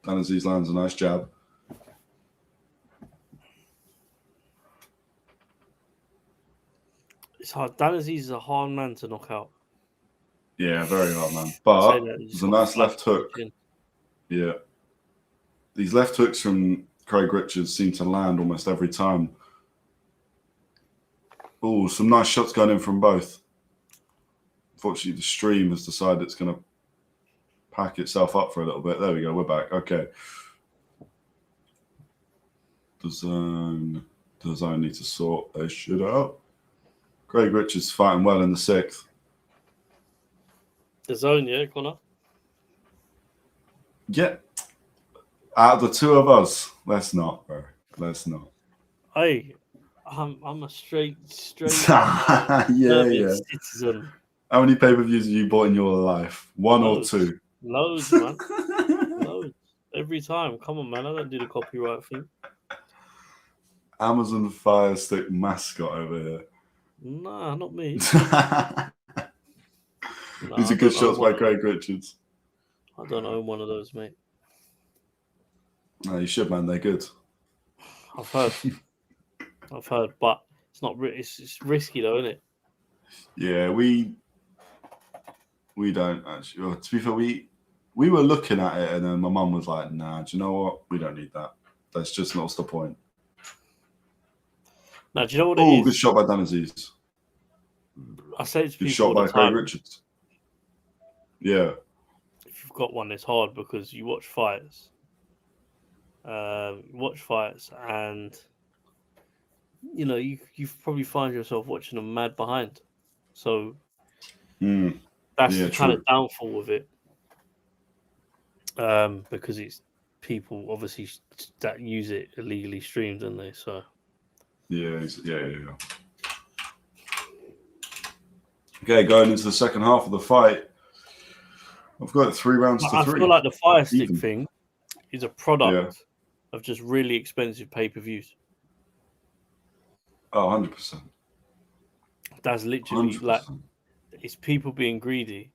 Dan Azeez lands a nice jab. It's hard. Dan Azeez is a hard man to knock out. Yeah, very hard, man. But there's a nice left hook. Yeah. These left hooks from Craig Richards seem to land almost every time. Oh, some nice shots going in from both. Unfortunately, the stream has decided it's going to pack itself up for a little bit. There we go. We're back. Okay. The zone need to sort their shit out. Craig Richards fighting well in the 6th. The Zone, yeah, Connor. Yeah. Out of the two of us, let's not, bro. Let's not. Hey, I'm a straight Yeah. citizen. How many pay-per-views have you bought in your life? One Loads. or two? Loads, man. Loads. Every time. Come on, man. I don't do the copyright thing. Amazon Fire Stick mascot over here. Nah, not me. These are good shots by Craig Richards. I don't own one of those, mate. No, you should, man. They're good. I've heard, but it's not. It's risky though, isn't it? Yeah, we don't actually. Well, to be fair, we were looking at it, and then my mum was like, "Nah, do you know what? We don't need that. That's just not the point." Now, do you know what Oh, it is? good shot by Dan Azeez. I say to people Good shot all by the Craig time, Richards. Yeah. if you've got one, it's hard because you watch fights. And you know you probably find yourself watching them mad behind. So that's the kind of downfall of it. Because it's people obviously that use it illegally streamed, don't they? So yeah. Okay, going into the second half of the fight, I've got 3 rounds to 3. I feel like the Fire Stick thing is a product of just really expensive pay-per-views. Oh, 100%. That's literally 100%. like it's people being greedy,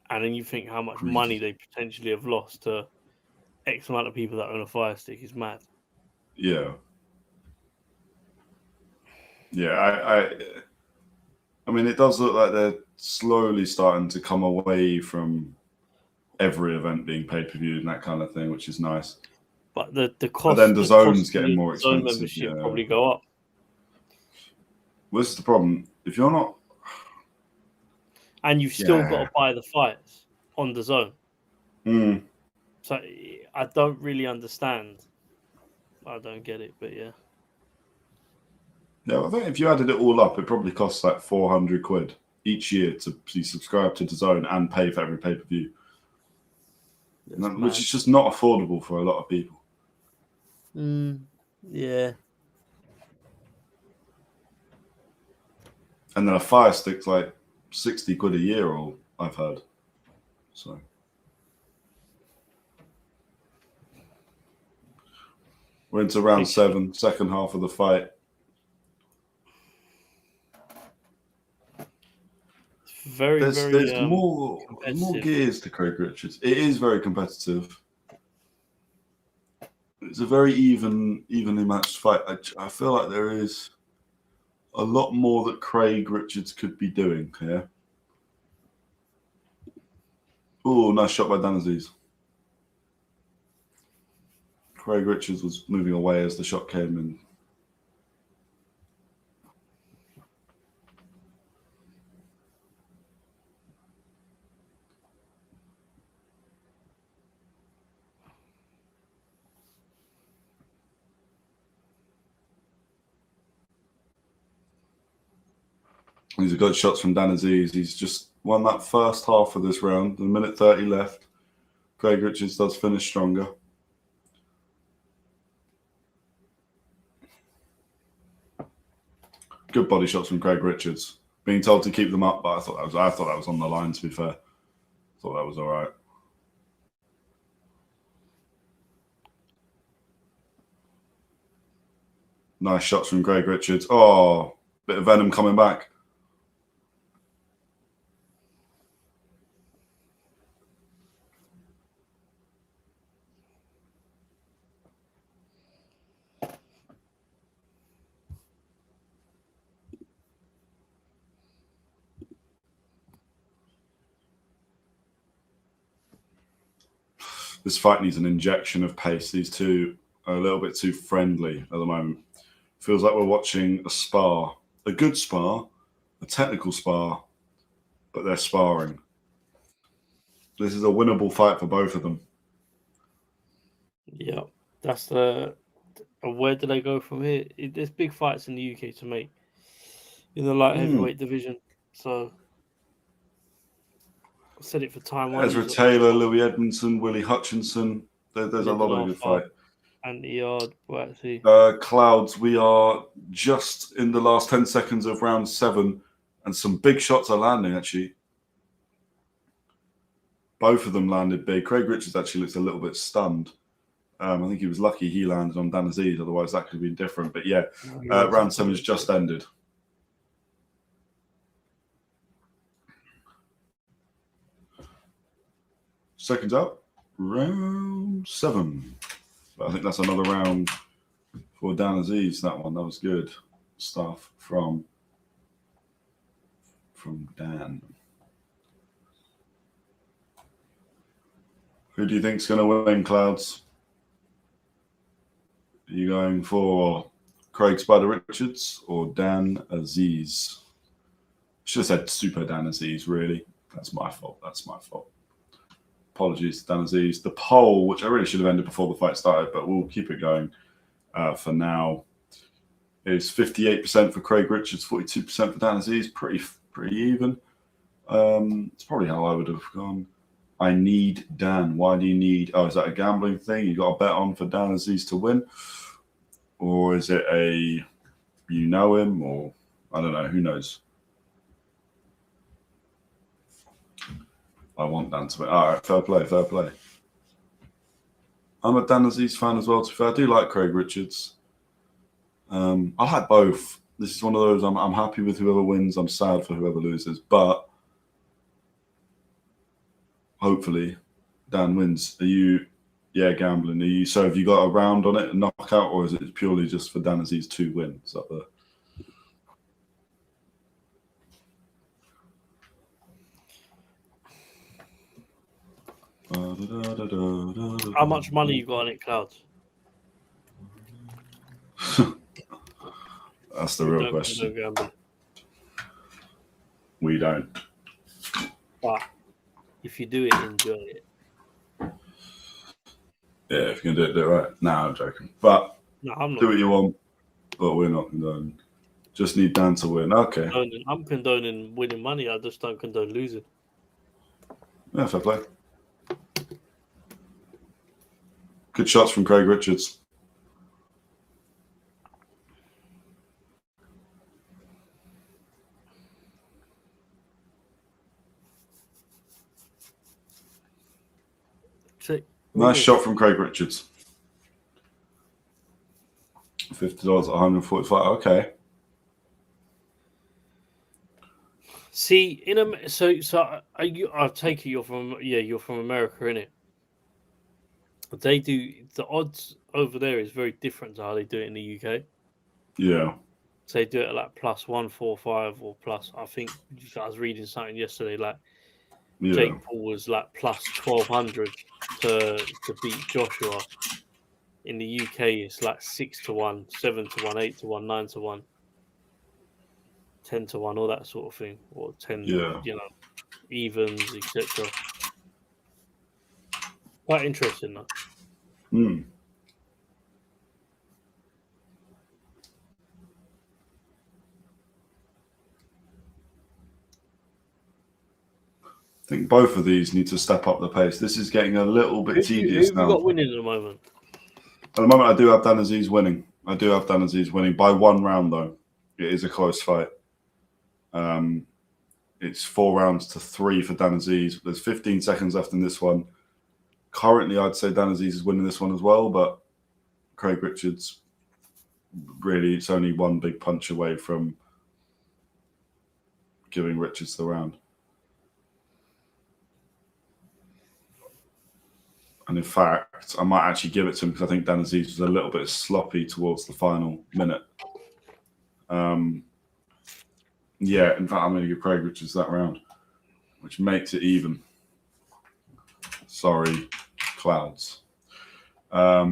and then you think how much money they potentially have lost to X amount of people that own a Fire Stick is mad. Yeah. Yeah, I mean, it does look like they're slowly starting to come away from every event being pay-per-view and that kind of thing, which is nice. But the cost. But then the zone's getting more expensive. Zone membership probably go up. Well, this is the problem. If you're not, and you've still got to buy the fights on the Zone. So I don't really understand. I don't get it, but yeah. Yeah, I think if you added it all up, it probably costs like 400 quid each year to be subscribed to the Zone and pay for every pay-per-view. Which is just not affordable for a lot of people. Yeah. And then a Fire Stick's like 60 quid a year, all I've heard. So we're into round 7, second half of the fight. There's more gears to Craig Richards. It is very competitive. It's a very evenly matched fight. I feel like there is a lot more that Craig Richards could be doing here. Oh, nice shot by Dan Azeez. Craig Richards was moving away as the shot came in. These are good shots from Dan Azeez. He's just won that first half of this round. A minute 30 left. Craig Richards does finish stronger. Good body shots from Craig Richards. Being told to keep them up, but I thought that was on the line, to be fair. Thought that was all right. Nice shots from Craig Richards. Oh, bit of venom coming back. This fight needs an injection of pace. These two are a little bit too friendly at the moment. Feels like we're watching a spar, a good spar, a technical spar, but they're sparring. This is a winnable fight for both of them. Yeah, that's the. Where do they go from here? There's big fights in the UK to make in the light heavyweight division. So said it for time. Ezra Taylor, Louis Edmondson, Willie Hutchinson. There's a lot of good fight. Anti-Yard, Clouds, we are just in the last 10 seconds of round 7, and some big shots are landing, actually. Both of them landed big. Craig Richards actually looks a little bit stunned. I think he was lucky he landed on Dan Azeez, otherwise that could have been different. But yeah, round 7 has just ended. Seconds up, round 7. But I think that's another round for Dan Azeez, that one. That was good stuff from Dan. Who do you think's going to win, Clouds? Are you going for Craig Spider Richards or Dan Azeez? Should have said Super Dan Azeez, really. That's my fault. Apologies to Dan Azeez. The poll, which I really should have ended before the fight started, but we'll keep it going for now, is 58% for Craig Richards, 42% for Dan Azeez. Pretty even. It's probably how I would have gone. I need Dan. Why do you need? Oh, is that a gambling thing? You got a bet on for Dan Azeez to win, or is it a you know him, or I don't know. Who knows? I want Dan to win. All right, fair play. I'm a Dan Azeez fan as well. To be fair, I do like Craig Richards. I like both. This is one of those. I'm happy with whoever wins. I'm sad for whoever loses, but hopefully Dan wins. Are you? Yeah, gambling. Are you? So have you got a round on it, a knockout, or is it purely just for Dan Azeez to win? Is that the? How much money you got on it, Clouds? That's the real question. We don't. But if you do it, enjoy it. Yeah, if you can do it right. Nah, I'm joking. But no, I'm not. Do what you want, but we're not condoning. Just need Dan to win. Okay. I'm condoning winning money. I just don't condone losing. Yeah, fair play. Good shots from Craig Richards. Nice shot from Craig Richards. $50 at 145. Okay. See, I take it you're from America, innit? They do the odds over there is very different to how they do it in the UK. Yeah. So they do it at like plus 145 or plus. I think I was reading something yesterday like Jake Paul was like plus 1200 to beat Joshua. In the UK, it's like 6-1, 7-1, 8-1, 9-1, 10-1, all that sort of thing, or 10, evens, etc. Quite interesting, though. I think both of these need to step up the pace. This is getting a little bit tedious now. Who have you got winning at the moment? At the moment, I do have Dan Azeez winning. By 1 round, though. It is a close fight. It's 4-3 for Dan Azeez. There's 15 seconds left in this one. Currently, I'd say Dan Azeez is winning this one as well, but Craig Richards, really, it's only one big punch away from giving Richards the round. And in fact, I might actually give it to him because I think Dan Azeez was a little bit sloppy towards the final minute. Yeah, in fact, I'm going to give Craig Richards that round, which makes it even. Sorry, Clouds. But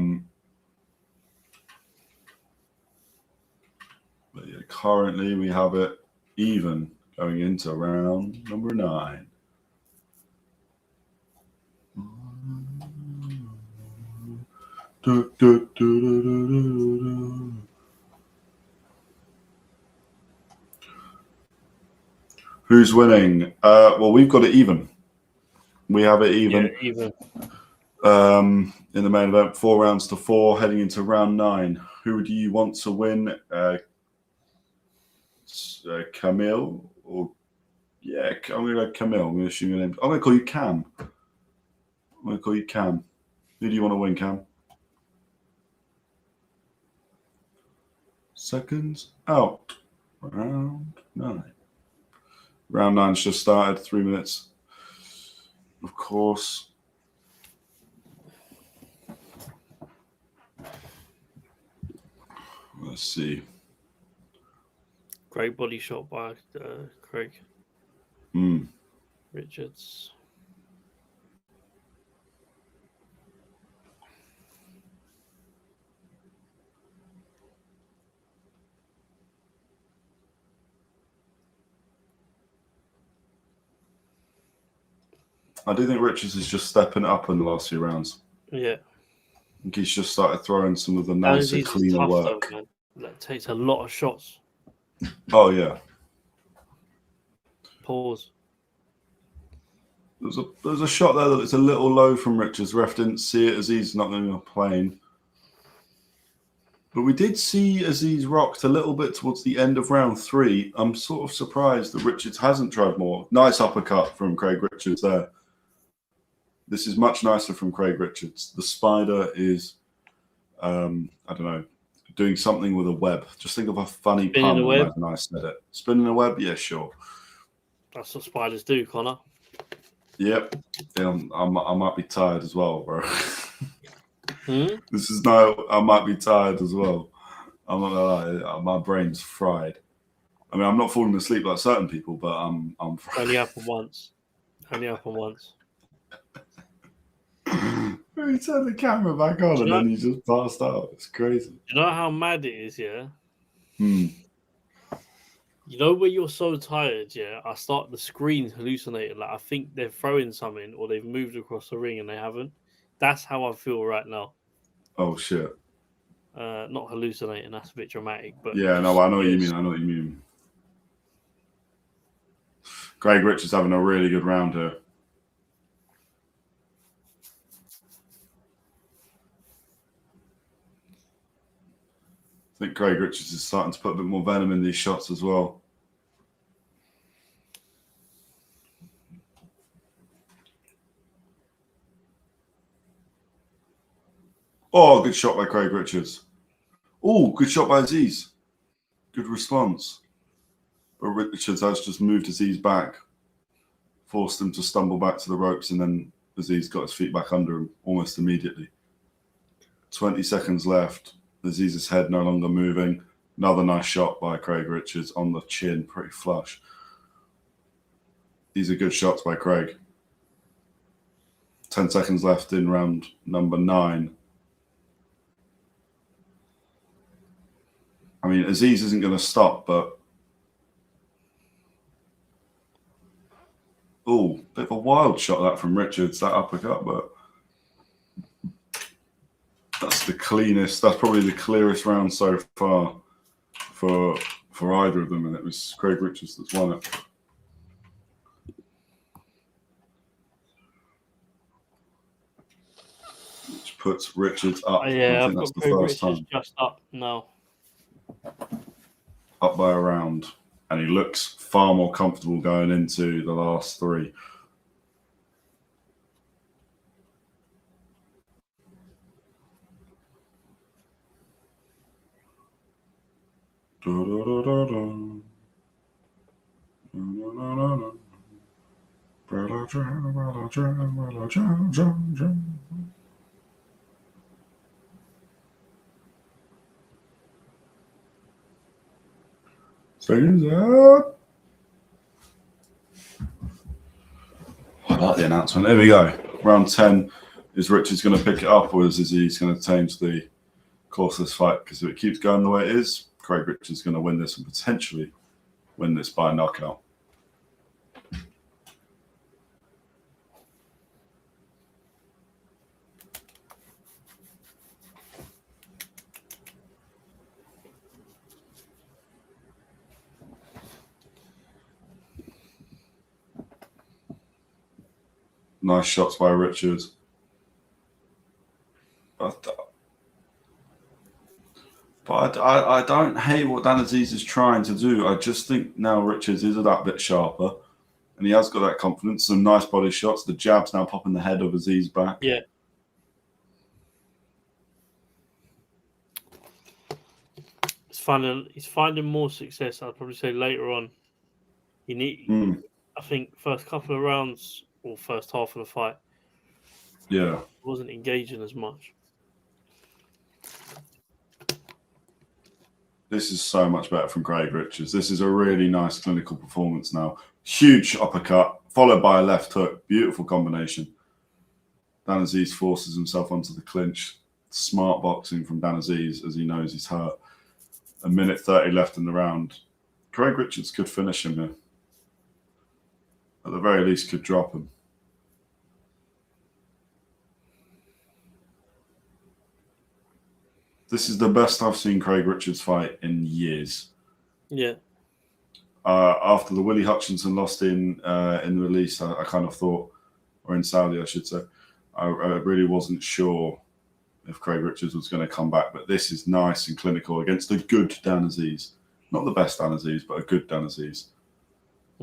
yeah, currently we have it even going into round number 9. Who's winning? Well, we've got it even. We have it even. Yeah, even. In the main event, 4 rounds to 4, heading into round 9. Who do you want to win? Camille or I'm gonna go Camille. I'm gonna assume your name. I'm gonna call you Cam. Who do you want to win, Cam? Seconds out. Round 9. Round 9's just started. 3 minutes. Of course. Let's see. Great body shot by Craig Mm. Richards. I do think Richards is just stepping up in the last few rounds. Yeah. I think he's just started throwing some of the nicer, cleaner work. Though, man. That takes a lot of shots. Oh, yeah. Pause. There's a shot there that it's a little low from Richards. Ref didn't see it. Azeez not going to plane. But we did see Azeez rocked a little bit towards the end of round 3. I'm sort of surprised that Richards hasn't tried more. Nice uppercut from Craig Richards there. This is much nicer from Craig Richards. The spider is, I don't know, doing something with a web. Just think of a funny pun. Imagine I said it. Spinning a web? Yeah, sure. That's what spiders do, Connor. Yep. Yeah, I might be tired as well, bro. Hmm? I might be tired as well. I'm not gonna lie, my brain's fried. I mean, I'm not falling asleep like certain people, but I'm fried. Only happened once. He turned the camera back on and then he just passed out. It's crazy. You know how mad it is, yeah? Hmm. You know when you're so tired, yeah? The screen hallucinating. Like I think they're throwing something or they've moved across the ring and they haven't. That's how I feel right now. Oh shit. Not hallucinating, that's a bit dramatic, but yeah, no, I know what you mean. Craig Richards having a really good round here. I think Craig Richards is starting to put a bit more venom in these shots as well. Oh, good shot by Craig Richards. Oh, good shot by Azeez. Good response. But Richards has just moved Azeez back, forced him to stumble back to the ropes, and then Azeez got his feet back under him almost immediately. 20 seconds left. Azeez's head no longer moving. Another nice shot by Craig Richards on the chin, pretty flush. These are good shots by Craig. 10 seconds left in round number 9. I mean, Azeez isn't going to stop, but... Oh, bit of a wild shot that from Richards, that uppercut, but... That's the cleanest, that's probably the clearest round so far for either of them, and it was Craig Richards that's won it. Which puts Richards up. Yeah, I've got Craig Richards just up now. Up by a round. And he looks far more comfortable going into the last 3. Stays up. I like the announcement. There we go. Round 10. Is Richards going to pick it up, or is he going to change the course of this fight? Because if it keeps going the way it is, Craig Richards is going to win this and potentially win this by knockout. Nice shots by Richards. But I don't hate what Dan Azeez is trying to do. I just think now Richards is that bit sharper. And he has got that confidence. Some nice body shots. The jab's now popping the head of Azeez back. Yeah. He's finding more success, I'd probably say, later on. I think first couple of rounds or first half of the fight. Yeah. Wasn't engaging as much. This is so much better from Craig Richards. This is a really nice clinical performance now. Huge uppercut, followed by a left hook. Beautiful combination. Dan Azeez forces himself onto the clinch. Smart boxing from Dan Azeez as he knows he's hurt. 1:30 left in the round. Craig Richards could finish him here. At the very least, could drop him. This is the best I've seen Craig Richards fight in years. Yeah. After the Willie Hutchinson lost in the release, I kind of thought, or in Saudi, I should say, I really wasn't sure if Craig Richards was going to come back. But this is nice and clinical against a good Dan Azeez. Not the best Dan Azeez, but a good Dan Azeez.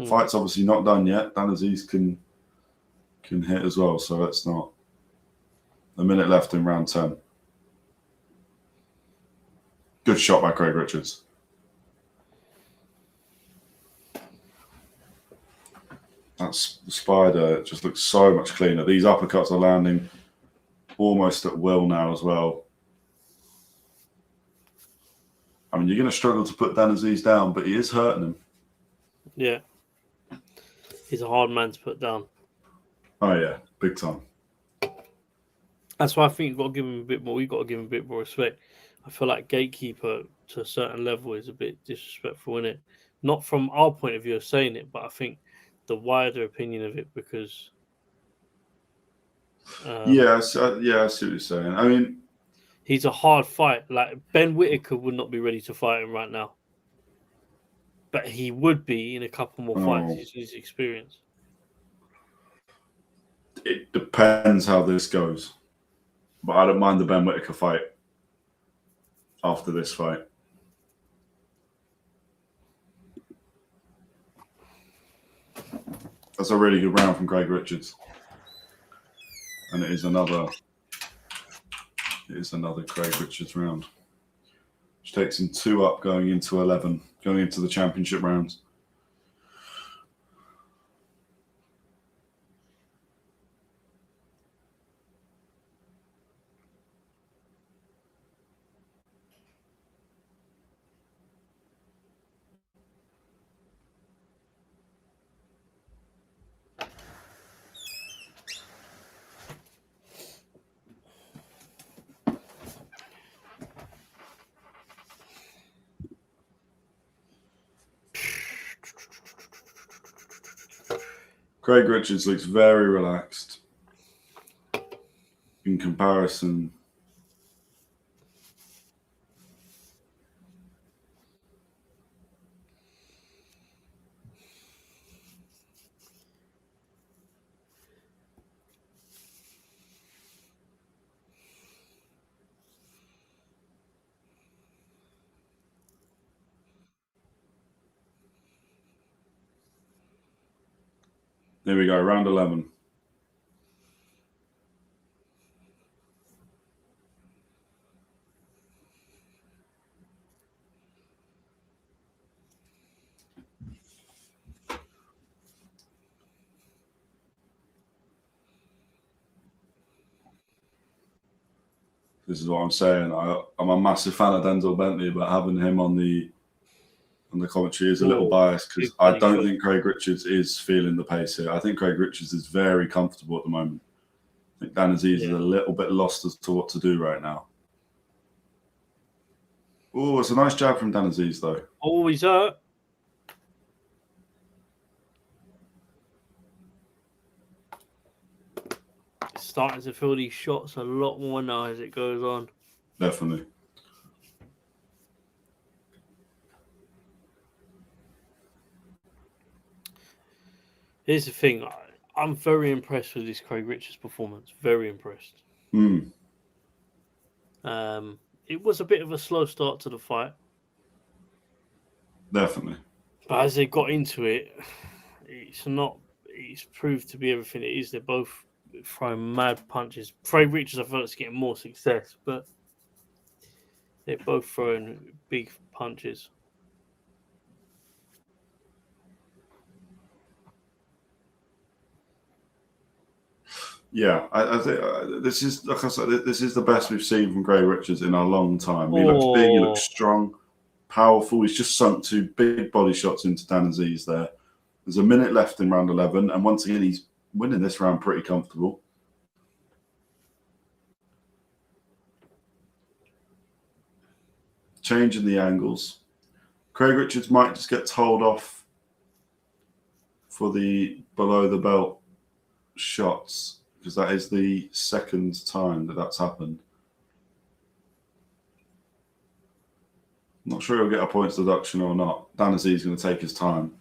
Fight's obviously not done yet. Dan Azeez can hit as well, so let's not. A minute left in round 10. Good shot by Craig Richards. That's the spider. It just looks so much cleaner. These uppercuts are landing almost at will now as well. I mean, you're going to struggle to put Dan Azeez down, but he is hurting him. Yeah. He's a hard man to put down. Oh, yeah. Big time. That's why I think you've got to give him a bit more. We've got to give him a bit more respect. I feel like gatekeeper to a certain level is a bit disrespectful, isn't it? Not from our point of view of saying it, but I think the wider opinion of it because... I see what you're saying. I mean... He's a hard fight. Like, Ben Whittaker would not be ready to fight him right now. But he would be in a couple more fights. He's his experience. It depends how this goes. But I don't mind the Ben Whittaker fight after this fight. That's a really good round from Craig Richards. And it is another Craig Richards round. Which takes him 2 up going into 11, going into the championship rounds. Craig Richards looks very relaxed in comparison. There we go, round 11. This is what I'm saying. I'm a massive fan of Denzel Bentley, but having him on the commentary is a little biased because I don't think Craig Richards is feeling the pace here. I think Craig Richards is very comfortable at the moment. I think Dan Azeez is a little bit lost as to what to do right now. Oh, it's a nice jab from Dan Azeez, though. Oh, he's hurt. Starting to feel these shots a lot more now as it goes on. Definitely. Here's the thing. I'm very impressed with this Craig Richards performance. Very impressed. It was a bit of a slow start to the fight. Definitely. But as they got into it, it's proved to be everything it is. They're both throwing mad punches. Craig Richards, I feel like, is getting more success, but they're both throwing big punches. Yeah, I think this is, like I said, this is the best we've seen from Craig Richards in a long time. He looks big, he looks strong, powerful. He's just sunk 2 big body shots into Dan Azeez there. There's a minute left in round 11, and once again, he's winning this round pretty comfortable. Changing the angles. Craig Richards might just get told off for the below the belt shots, because that is the second time that that's happened. Not sure he'll get a points deduction or not. Dan Azeez is going to take his time,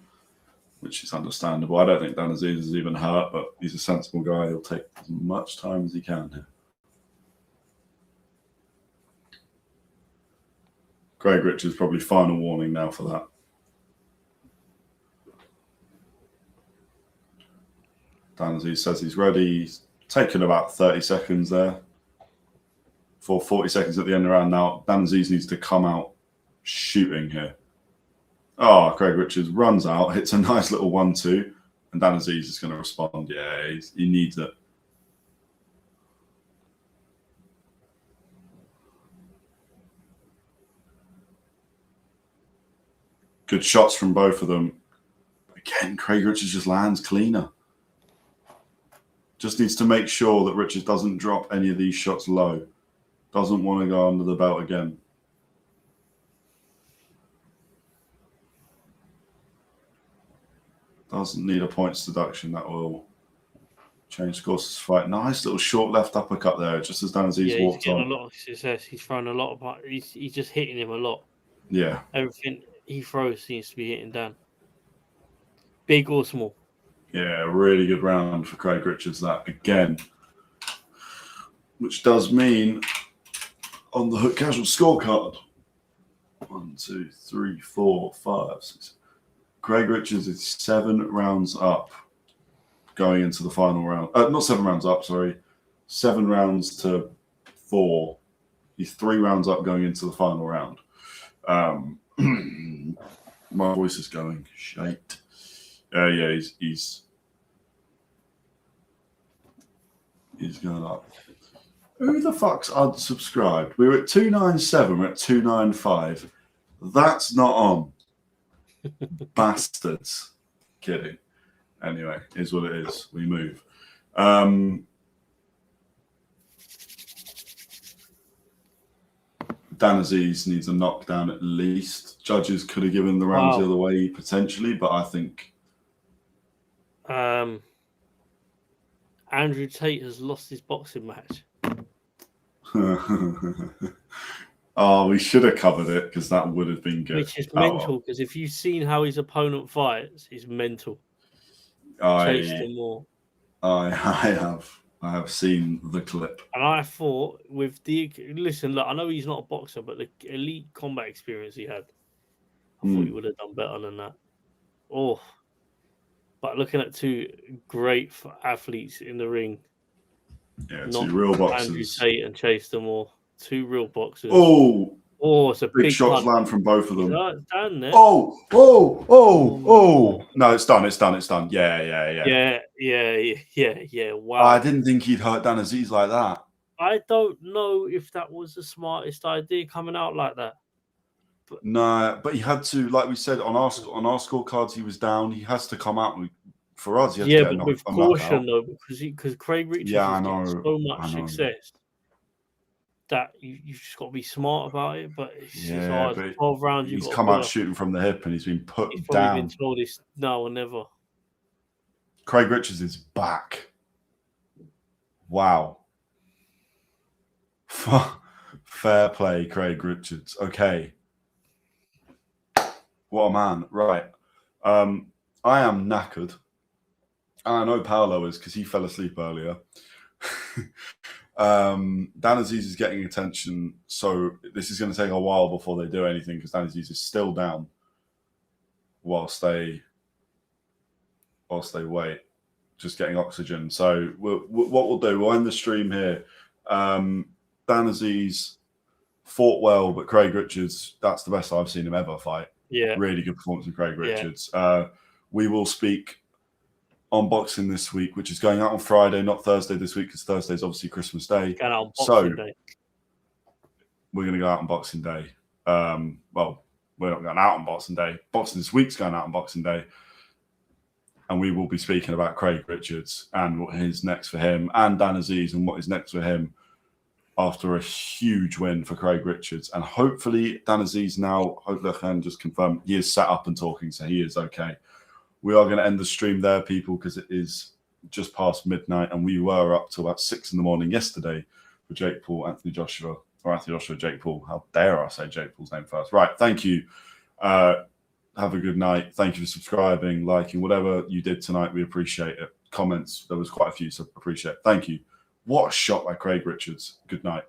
which is understandable. I don't think Dan Azeez is even hurt, but he's a sensible guy. He'll take as much time as he can here. Craig Richards probably final warning now for that. Dan Azeez says he's ready. He's taken about 30 seconds there. For 40 seconds at the end of the round now. Dan Azeez needs to come out shooting here. Oh, Craig Richards runs out, hits a nice little 1-2, and Dan Azeez is going to respond. Yeah, he needs it. Good shots from both of them. Again, Craig Richards just lands cleaner. Just needs to make sure that Richards doesn't drop any of these shots low. Doesn't want to go under the belt again. Doesn't need a points deduction. That will change course of this fight. Nice little short left uppercut there, just as Dan Azeez walked he's getting on. a lot of success. He's throwing a lot of. He's just hitting him a lot. Yeah. Everything he throws seems to be hitting Dan. Big or small. Yeah, really good round for Craig Richards that again. Which does mean on the Hook Casual scorecard, 1, 2, 3, 4, 5, 6. Craig Richards is 7 rounds up going into the final round. Not 7 rounds up, sorry. 7 rounds to 4. He's 3 rounds up going into the final round. My voice is going shite. Yeah, he's going up. Who the fuck's unsubscribed? We were at 297. We're at 295. That's not on. Bastards. Kidding. Anyway, is what it is. We move. Dan Azeez needs a knockdown at least. Judges could have given the rounds the other way potentially, but I think Andrew Tate has lost his boxing match. Oh, we should have covered it because that would have been good. Which is mental, because if you've seen how his opponent fights, he's mental. Chased him more. I have seen the clip. And I thought with listen, look, I know he's not a boxer, but the elite combat experience he had, I thought he would have done better than that. Oh, but looking at 2 great athletes in the ring. Yeah, 2 real boxers. Andrew Tate and Chase them all. 2 real boxers. Oh, it's a big shots land from both of them. Down there. Oh. No, it's done. Yeah. Wow. I didn't think he'd hurt Dan Azeez like that. I don't know if that was the smartest idea coming out like that. But he had to, like we said, on our scorecards, he was down. He has to come out for us. He has to but with caution though, because Craig Richards is getting so much success that you've just got to be smart about it. But it's hard. 12 rounds. He's come out shooting from the hip, and he's been put down. He's probably been told this now or never. Craig Richards is back. Wow. Fair play, Craig Richards. Okay. What a man. Right. I am knackered. And I know Paolo is because he fell asleep earlier. Dan Azeez is getting attention, so this is going to take a while before they do anything because Dan Azeez is still down whilst they wait, just getting oxygen. So what we'll do, we'll end the stream here. Dan Azeez fought well, but Craig Richards, that's the best I've seen him ever fight. Yeah, really good performance from Craig Richards. We will speak on boxing this week, which is going out on Friday, not Thursday this week, because Thursday is obviously Christmas Day. going out on Boxing Day. We're going to go out on Boxing Day. Well, we're not going out on Boxing Day. Boxing this week's going out on Boxing Day. And we will be speaking about Craig Richards and what is next for him, and Dan Azeez and what is next for him after a huge win for Craig Richards. And hopefully Dan Azeez now, hopefully I can just confirm, he is set up and talking, so he is okay. We are going to end the stream there, people, because it is just past midnight, and we were up to about 6 in the morning yesterday for Jake Paul, Anthony Joshua, or Anthony Joshua, Jake Paul. How dare I say Jake Paul's name first? Right, thank you. Have a good night. Thank you for subscribing, liking, whatever you did tonight. We appreciate it. Comments, there was quite a few, so appreciate it. Thank you. What a shot by Craig Richards. Good night.